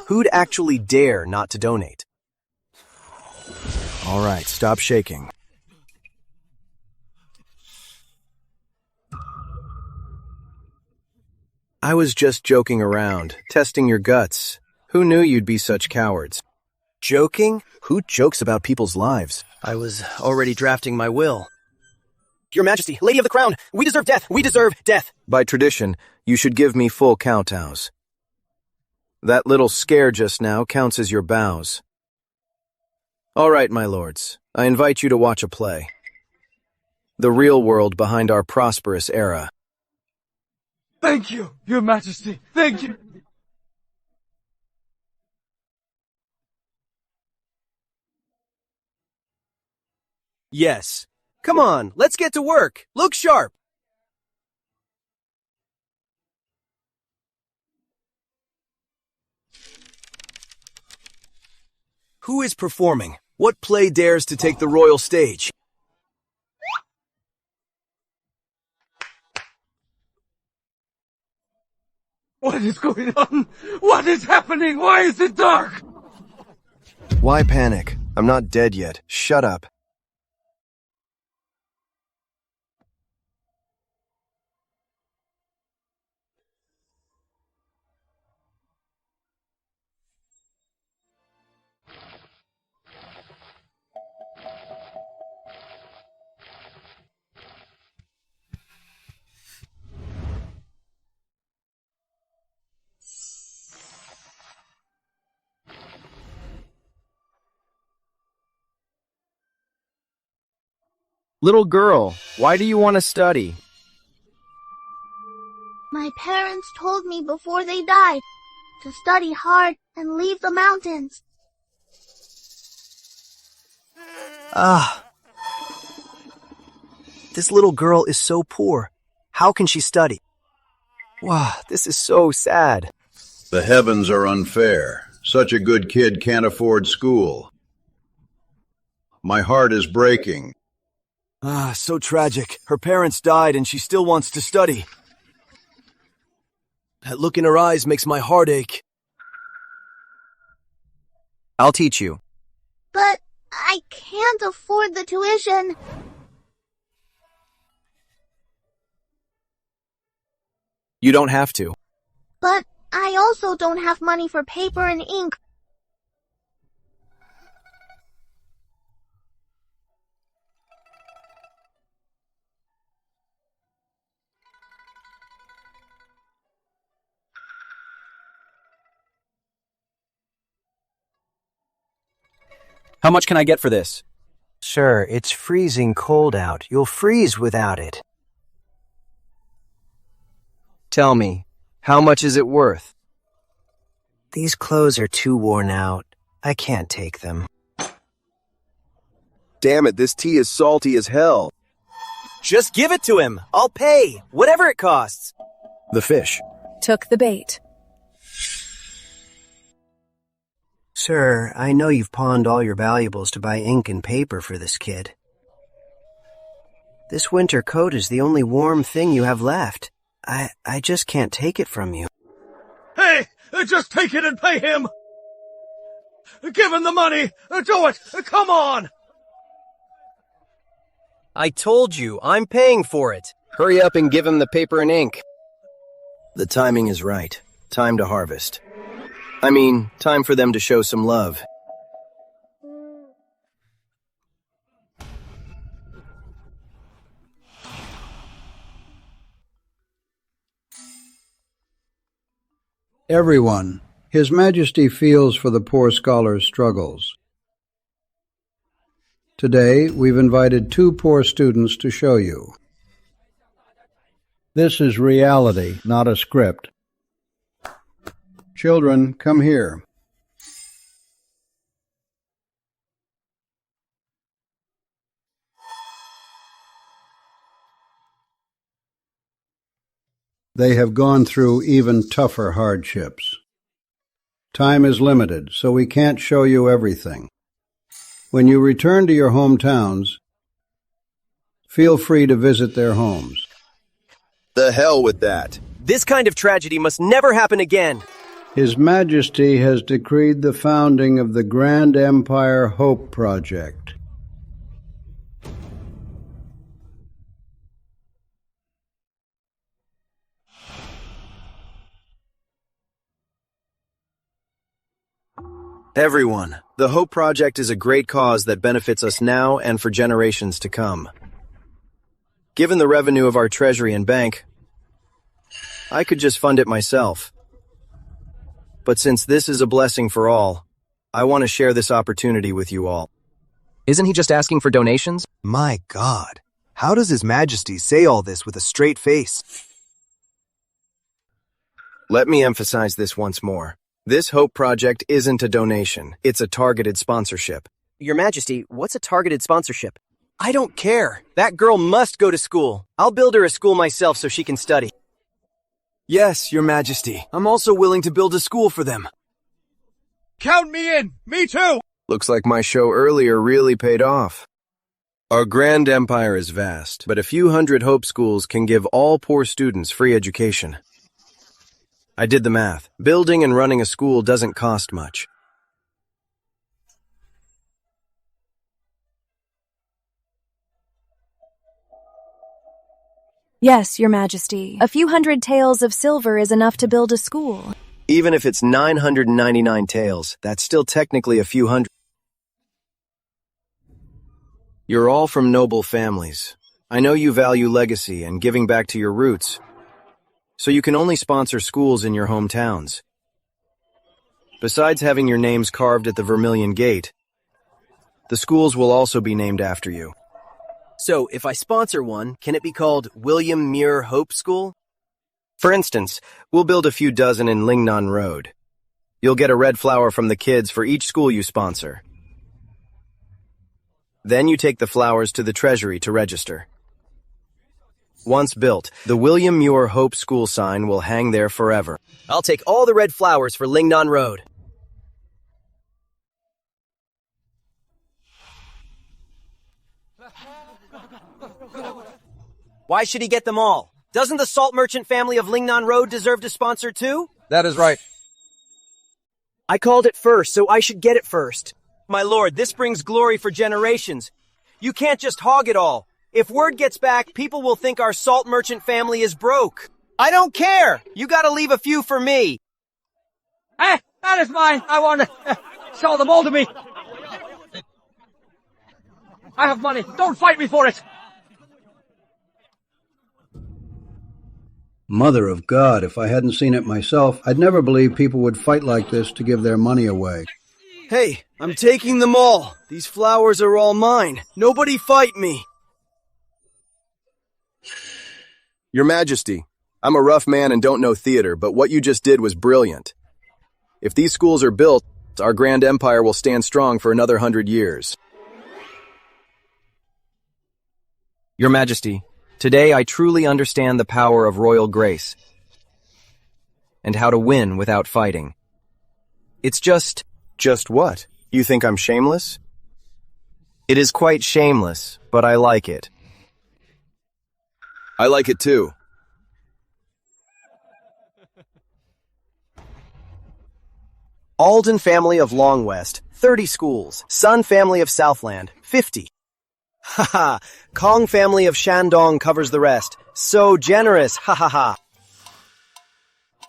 who'd actually dare not to donate? All right, stop shaking. I was just joking around, testing your guts. Who knew you'd be such cowards? Joking? Who jokes about people's lives? I was already drafting my will. Your Majesty, Lady of the Crown, we deserve death! We deserve death! By tradition, you should give me full kowtows. That little scare just now counts as your bows. All right, my lords, I invite you to watch a play. The real world behind our prosperous era. Thank you, Your Majesty. Thank you. Yes. Come on, let's get to work. Look sharp. Who is performing? What play dares to take the royal stage? What is going on? What is happening? Why is it dark? Why panic? I'm not dead yet. Shut up. Little girl, why do you want to study? My parents told me before they died to study hard and leave the mountains. This little girl is so poor. How can she study? Wow, this is so sad. The heavens are unfair. Such a good kid can't afford school. My heart is breaking. So tragic. Her parents died and she still wants to study. That look in her eyes makes my heart ache. I'll teach you. But I can't afford the tuition. You don't have to. But I also don't have money for paper and ink. How much can I get for this? Sir, it's freezing cold out. You'll freeze without it. Tell me, how much is it worth? These clothes are too worn out. I can't take them. Damn it, this tea is salty as hell. Just give it to him. I'll pay, whatever it costs. The fish. Took the bait. Sir, I know you've pawned all your valuables to buy ink and paper for this kid. This winter coat is the only warm thing you have left. I just can't take it from you. Hey, just take it and pay him. Give him the money. Do it. Come on. I told you, I'm paying for it. Hurry up and give him the paper and ink. The timing is right. Time to harvest. I mean, time for them to show some love. Everyone, His Majesty feels for the poor scholar's struggles. Today, we've invited 2 poor students to show you. This is reality, not a script. Children, come here. They have gone through even tougher hardships. Time is limited, so we can't show you everything. When you return to your hometowns, feel free to visit their homes. The hell with that. This kind of tragedy must never happen again. His Majesty has decreed the founding of the Grand Empire Hope Project. Everyone, the Hope Project is a great cause that benefits us now and for generations to come. Given the revenue of our treasury and bank, I could just fund it myself. But since this is a blessing for all, I want to share this opportunity with you all. Isn't he just asking for donations? My God, how does His Majesty say all this with a straight face? Let me emphasize this once more. This Hope Project isn't a donation, it's a targeted sponsorship. Your Majesty, what's a targeted sponsorship? I don't care. That girl must go to school. I'll build her a school myself so she can study. Yes, Your Majesty. I'm also willing to build a school for them. Count me in! Me too! Looks like my show earlier really paid off. Our grand empire is vast, but a few hundred Hope schools can give all poor students free education. I did the math. Building and running a school doesn't cost much. Yes, Your Majesty. A few hundred taels of silver is enough to build a school. Even if it's 999 taels, that's still technically a few hundred. You're all from noble families. I know you value legacy and giving back to your roots. So you can only sponsor schools in your hometowns. Besides having your names carved at the Vermilion Gate, the schools will also be named after you. So, if I sponsor one, can it be called William Muir Hope School? For instance, we'll build a few dozen in Lingnan Road. You'll get a red flower from the kids for each school you sponsor. Then you take the flowers to the treasury to register. Once built, the William Muir Hope School sign will hang there forever. I'll take all the red flowers for Lingnan Road. Why should he get them all? Doesn't the salt merchant family of Lingnan Road deserve to sponsor too? That is right. I called it first, so I should get it first. My lord, this brings glory for generations. You can't just hog it all. If word gets back, people will think our salt merchant family is broke. I don't care! You gotta leave a few for me. Hey, that is mine. I want to sell them all to me. I have money. Don't fight me for it. Mother of God, if I hadn't seen it myself, I'd never believe people would fight like this to give their money away. Hey, I'm taking them all. These flowers are all mine. Nobody fight me. Your Majesty, I'm a rough man and don't know theater, but what you just did was brilliant. If these schools are built, our grand empire will stand strong for another 100 years. Your Majesty, today I truly understand the power of royal grace and how to win without fighting. It's just... Just what? You think I'm shameless? It is quite shameless, but I like it. I like it too. Alden family of Long West, 30 schools. Sun family of Southland, 50. Haha, Kong family of Shandong covers the rest. So generous, ha ha ha.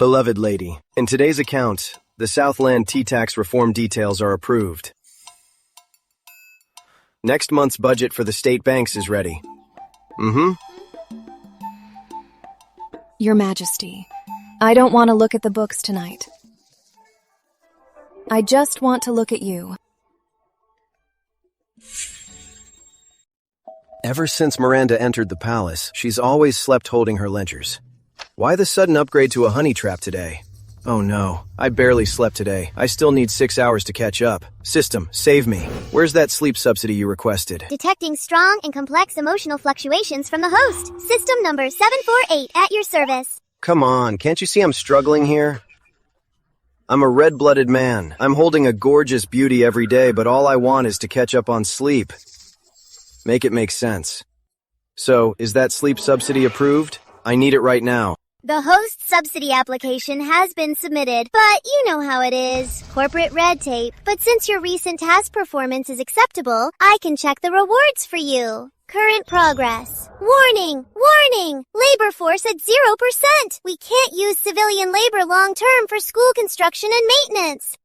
Beloved lady, in today's account, the Southland tea tax reform details are approved. Next month's budget for the state banks is ready. Your Majesty, I don't want to look at the books tonight. I just want to look at you. Ever since Miranda entered the palace, she's always slept holding her ledgers. Why the sudden upgrade to a honey trap today? Oh no, I barely slept today. I still need 6 hours to catch up. System, save me. Where's that sleep subsidy you requested? Detecting strong and complex emotional fluctuations from the host. System number 748 at your service. Come on, can't you see I'm struggling here? I'm a red-blooded man. I'm holding a gorgeous beauty every day, but all I want is to catch up on sleep. Make it make sense. So, is that sleep subsidy approved? I need it right now. The host subsidy application has been submitted, but you know how it is. Corporate red tape. But since your recent task performance is acceptable, I can check the rewards for you. Current progress. Warning! Warning! Labor force at 0%! We can't use civilian labor long-term for school construction and maintenance.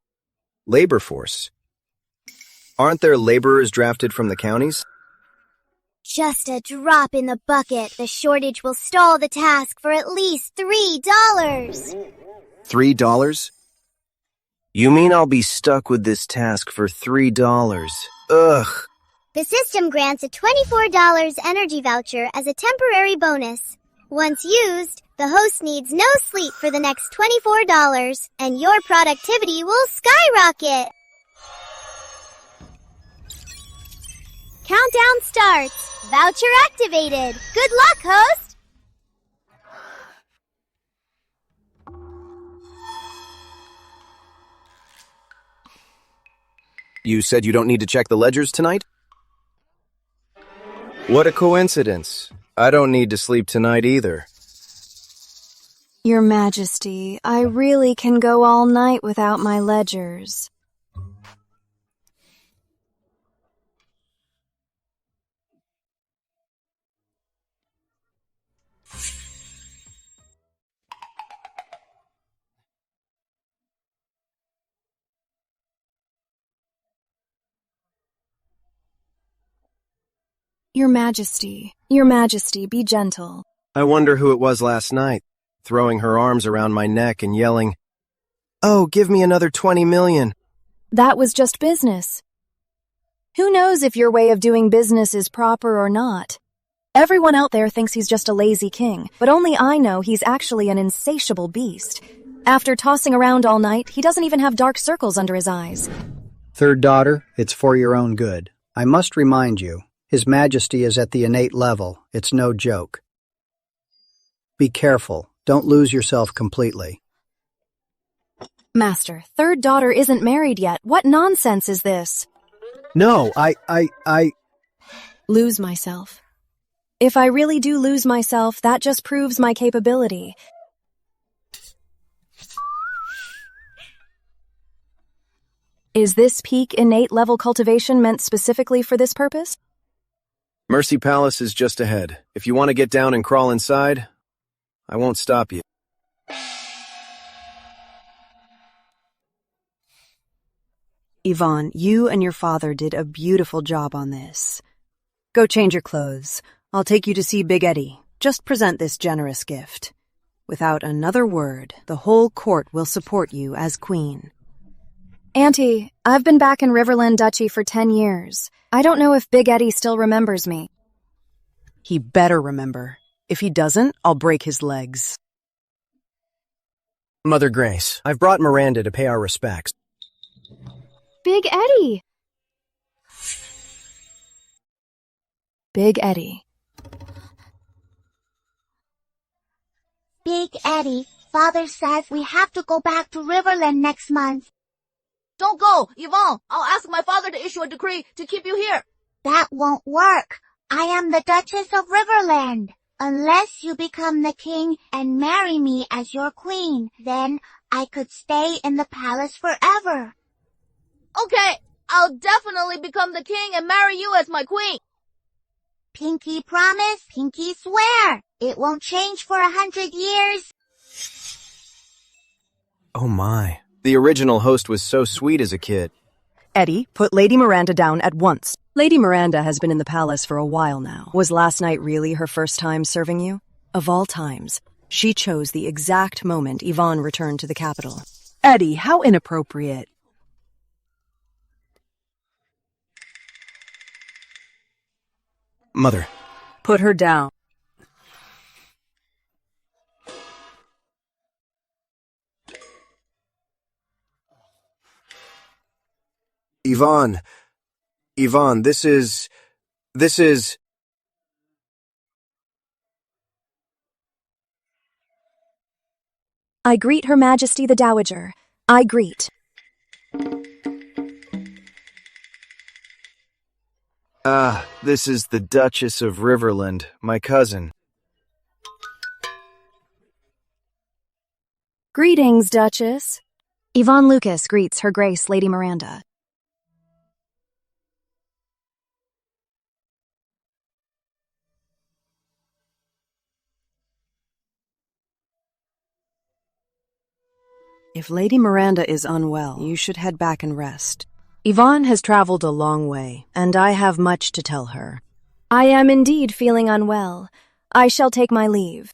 Labor force? Aren't there laborers drafted from the counties? Just a drop in the bucket. The shortage will stall the task for at least $3. $3? You mean I'll be stuck with this task for $3? Ugh. The system grants a $24 energy voucher as a temporary bonus. Once used, the host needs no sleep for the next $24, and your productivity will skyrocket. Countdown starts. Voucher activated. Good luck, host! You said you don't need to check the ledgers tonight? What a coincidence. I don't need to sleep tonight either. Your Majesty, I really can go all night without my ledgers. Your Majesty, be gentle. I wonder who it was last night, throwing her arms around my neck and yelling, "Oh, give me another 20 million." That was just business. Who knows if your way of doing business is proper or not? Everyone out there thinks he's just a lazy king, but only I know he's actually an insatiable beast. After tossing around all night, he doesn't even have dark circles under his eyes. Third daughter, it's for your own good. I must remind you, His Majesty is at the innate level. It's no joke. Be careful. Don't lose yourself completely. Master, third daughter isn't married yet. What nonsense is this? No, Lose myself. If I really do lose myself, that just proves my capability. Is this peak innate level cultivation meant specifically for this purpose? Mercy Palace is just ahead. If you want to get down and crawl inside, I won't stop you. Yvonne, you and your father did a beautiful job on this. Go change your clothes. I'll take you to see Big Eddie. Just present this generous gift. Without another word, the whole court will support you as queen. Auntie, I've been back in Riverland Duchy for 10 years. I don't know if Big Eddie still remembers me. He better remember. If he doesn't, I'll break his legs. Mother Grace, I've brought Miranda to pay our respects. Big Eddie! Big Eddie. Big Eddie, Father says we have to go back to Riverland next month. Don't go, Yvonne. I'll ask my father to issue a decree to keep you here. That won't work. I am the Duchess of Riverland. Unless you become the king and marry me as your queen, then I could stay in the palace forever. Okay, I'll definitely become the king and marry you as my queen. Pinky promise, pinky swear. It won't change for 100 years. Oh my. The original host was so sweet as a kid. Eddie, put Lady Miranda down at once. Lady Miranda has been in the palace for a while now. Was last night really her first time serving you? Of all times, she chose the exact moment Yvonne returned to the capital. Eddie, how inappropriate. Mother. Put her down. Yvonne, this is... I greet Her Majesty the Dowager. I greet. This is the Duchess of Riverland, my cousin. Greetings, Duchess. Yvonne Lucas greets Her Grace Lady Miranda. If Lady Miranda is unwell, you should head back and rest. Yvonne has traveled a long way, and I have much to tell her. I am indeed feeling unwell. I shall take my leave.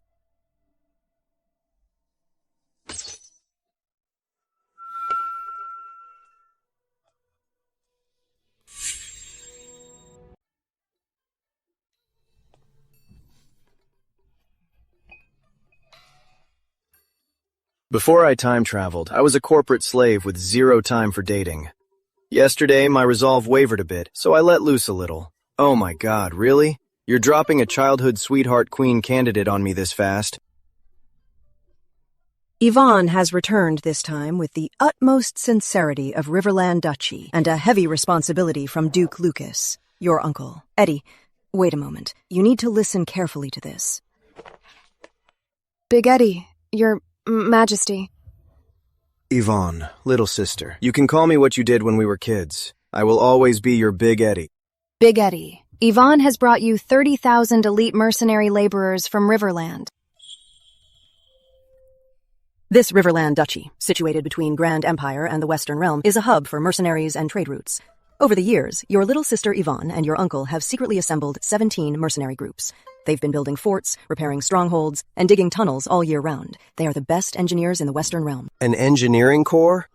Before I time traveled, I was a corporate slave with zero time for dating. Yesterday, my resolve wavered a bit, so I let loose a little. Oh my god, really? You're dropping a childhood sweetheart queen candidate on me this fast? Yvonne has returned this time with the utmost sincerity of Riverland Duchy and a heavy responsibility from Duke Lucas, your uncle. Eddie, wait a moment. You need to listen carefully to this. Big Eddie, Your Majesty. Yvonne, little sister, you can call me what you did when we were kids. I will always be your Big Eddie. Big Eddie, Yvonne has brought you 30,000 elite mercenary laborers from Riverland. This Riverland Duchy, situated between Grand Empire and the Western Realm, is a hub for mercenaries and trade routes. Over the years, your little sister Yvonne and your uncle have secretly assembled 17 mercenary groups. They've been building forts, repairing strongholds, and digging tunnels all year round. They are the best engineers in the Western Realm. An engineering corps?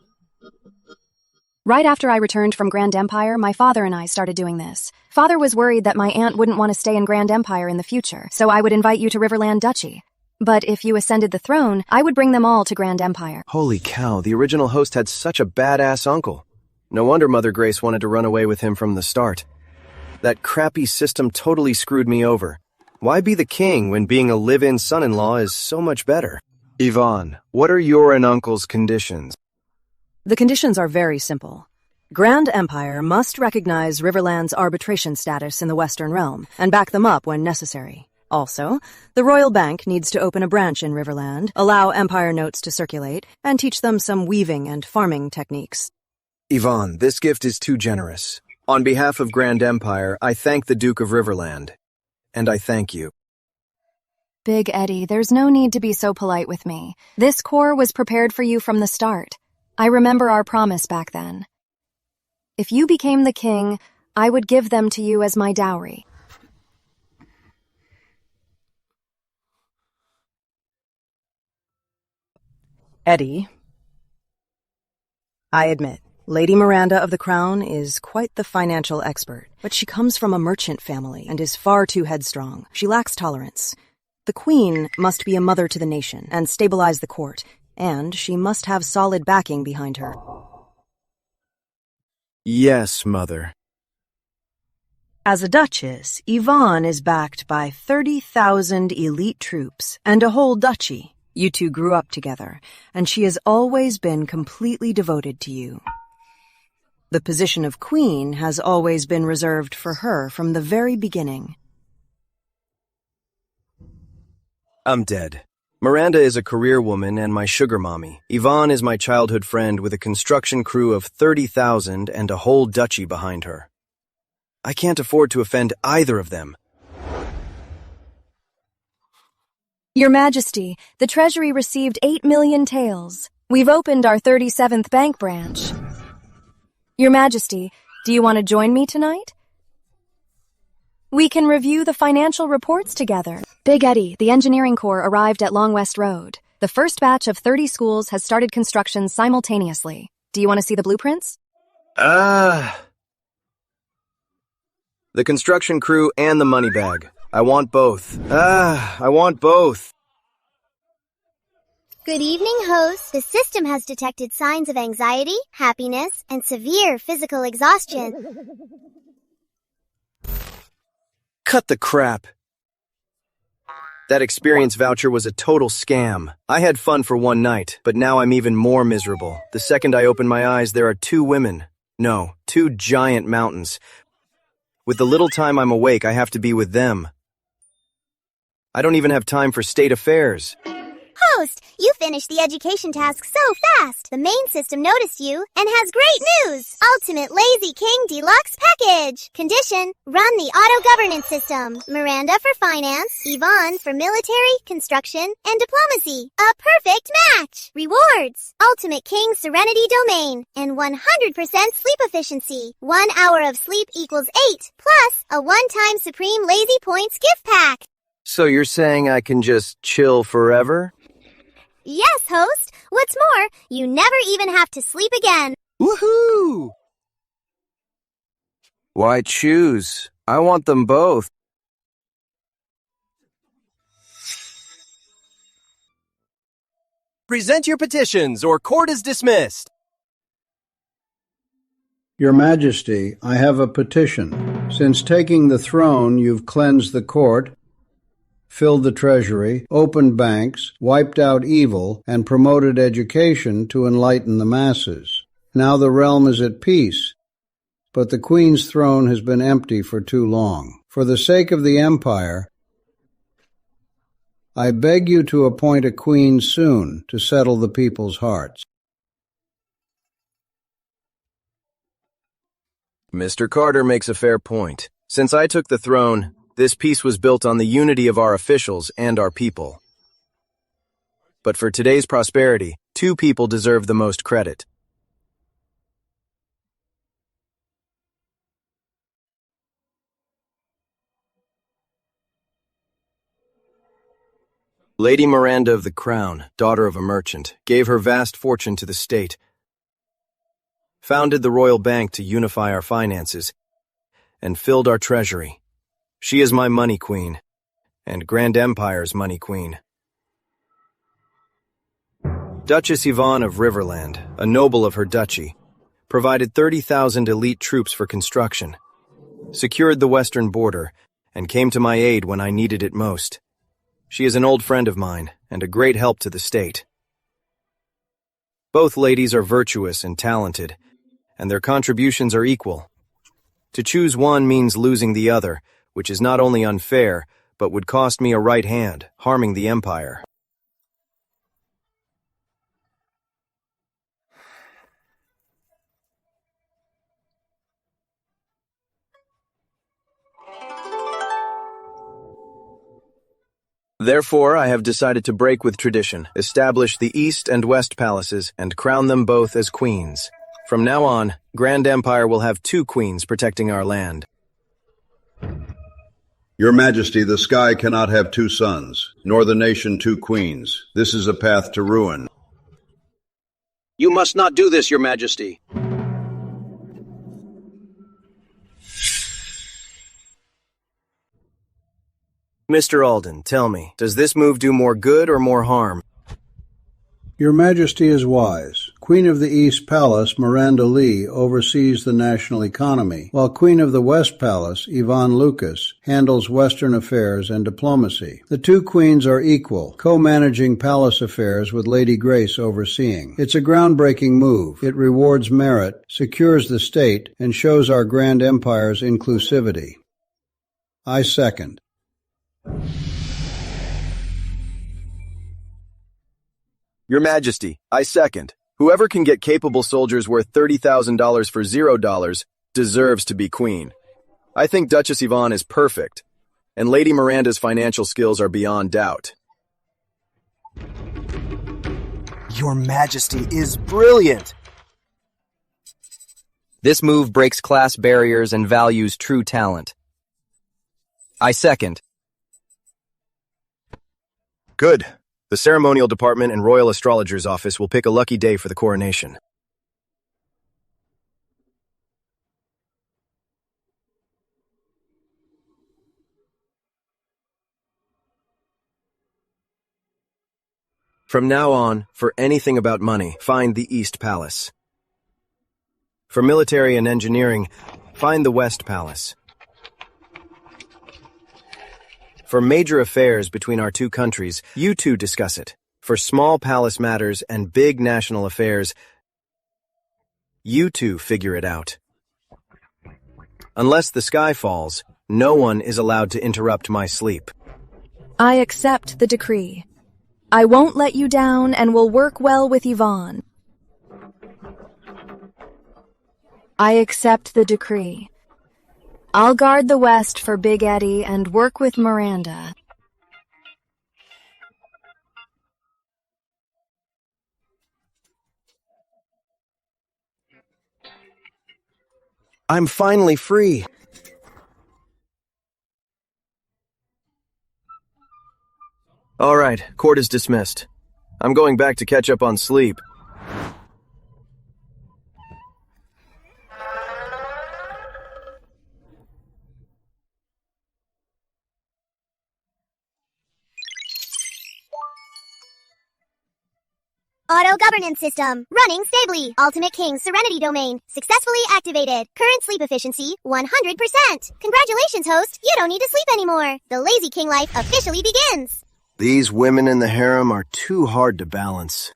Right after I returned from Grand Empire, my father and I started doing this. Father was worried that my aunt wouldn't want to stay in Grand Empire in the future, so I would invite you to Riverland Duchy. But if you ascended the throne, I would bring them all to Grand Empire. Holy cow, the original host had such a badass uncle. No wonder Mother Grace wanted to run away with him from the start. That crappy system totally screwed me over. Why be the king when being a live-in son-in-law is so much better? Yvonne, what are your and uncle's conditions? The conditions are very simple. Grand Empire must recognize Riverland's arbitration status in the Western Realm and back them up when necessary. Also, the Royal Bank needs to open a branch in Riverland, allow Empire notes to circulate, and teach them some weaving and farming techniques. Yvonne, this gift is too generous. On behalf of Grand Empire, I thank the Duke of Riverland. And I thank you. Big Eddie, there's no need to be so polite with me. This corps was prepared for you from the start. I remember our promise back then. If you became the king, I would give them to you as my dowry. Eddie, I admit, Lady Miranda of the Crown is quite the financial expert, but she comes from a merchant family and is far too headstrong. She lacks tolerance. The Queen must be a mother to the nation and stabilize the court, and she must have solid backing behind her. Yes, Mother. As a duchess, Yvonne is backed by 30,000 elite troops and a whole duchy. You two grew up together, and she has always been completely devoted to you. The position of queen has always been reserved for her from the very beginning. I'm dead. Miranda is a career woman and my sugar mommy. Yvonne is my childhood friend with a construction crew of 30,000 and a whole duchy behind her. I can't afford to offend either of them. Your Majesty, the Treasury received 8 million taels. We've opened our 37th bank branch. Your Majesty, do you want to join me tonight? We can review the financial reports together. Big Eddie, the engineering corps arrived at Long West Road. The first batch of 30 schools has started construction simultaneously. Do you want to see the blueprints? The construction crew and the money bag. I want both. I want both. Good evening, host. The system has detected signs of anxiety, happiness, and severe physical exhaustion. Cut the crap. That experience voucher was a total scam. I had fun for one night, but now I'm even more miserable. The second I open my eyes, there are two women. No, two giant mountains. With the little time I'm awake, I have to be with them. I don't even have time for state affairs. Host, you finished the education task so fast. The main system noticed you and has great news. Ultimate Lazy King Deluxe Package. Condition, run the auto-governance system. Miranda for finance, Yvonne for military, construction, and diplomacy. A perfect match. Rewards, Ultimate King Serenity Domain and 100% sleep efficiency. 1 hour of sleep equals 8, plus a one-time Supreme Lazy Points gift pack. So you're saying I can just chill forever? Yes, host. What's more, you never even have to sleep again. Woohoo! Why choose? I want them both. Present your petitions, or court is dismissed. Your Majesty, I have a petition. Since taking the throne, you've cleansed the court, filled the treasury, opened banks, wiped out evil, and promoted education to enlighten the masses. Now the realm is at peace, but the Queen's throne has been empty for too long. For the sake of the empire, I beg you to appoint a queen soon to settle the people's hearts. Mr. Carter makes a fair point. Since I took the throne, this peace was built on the unity of our officials and our people. But for today's prosperity, two people deserve the most credit. Lady Miranda of the Crown, daughter of a merchant, gave her vast fortune to the state, founded the Royal Bank to unify our finances, and filled our treasury. She is my money queen, and Grand Empire's money queen. Duchess Yvonne of Riverland, a noble of her duchy, provided 30,000 elite troops for construction, secured the western border, and came to my aid when I needed it most. She is an old friend of mine, and a great help to the state. Both ladies are virtuous and talented, and their contributions are equal. To choose one means losing the other, which is not only unfair, but would cost me a right hand, harming the empire. Therefore, I have decided to break with tradition, establish the East and West palaces, and crown them both as queens. From now on, Grand Empire will have two queens protecting our land. Your Majesty, the sky cannot have two suns, nor the nation two queens. This is a path to ruin. You must not do this, Your Majesty. Mr. Alden, tell me, does this move do more good or more harm? Your Majesty is wise. Queen of the East Palace, Miranda Lee, oversees the national economy, while Queen of the West Palace, Yvonne Lucas, handles Western affairs and diplomacy. The two queens are equal, co-managing palace affairs with Lady Grace overseeing. It's a groundbreaking move. It rewards merit, secures the state, and shows our Grand Empire's inclusivity. I second. Your Majesty, I second. Whoever can get capable soldiers worth $30,000 for $0 deserves to be queen. I think Duchess Yvonne is perfect, and Lady Miranda's financial skills are beyond doubt. Your Majesty is brilliant! This move breaks class barriers and values true talent. I second. Good. The ceremonial department and royal astrologer's office will pick a lucky day for the coronation. From now on, for anything about money, find the East Palace. For military and engineering, find the West Palace. For major affairs between our two countries, you two discuss it. For small palace matters and big national affairs, you two figure it out. Unless the sky falls, no one is allowed to interrupt my sleep. I accept the decree. I won't let you down and will work well with Yvonne. I accept the decree. I'll guard the West for Big Eddie and work with Miranda. I'm finally free. All right, court is dismissed. I'm going back to catch up on sleep. Auto governance system. Running stably. Ultimate King Serenity domain. Successfully activated. Current sleep efficiency 100%. Congratulations, host. You don't need to sleep anymore. The lazy king life officially begins. These women in the harem are too hard to balance.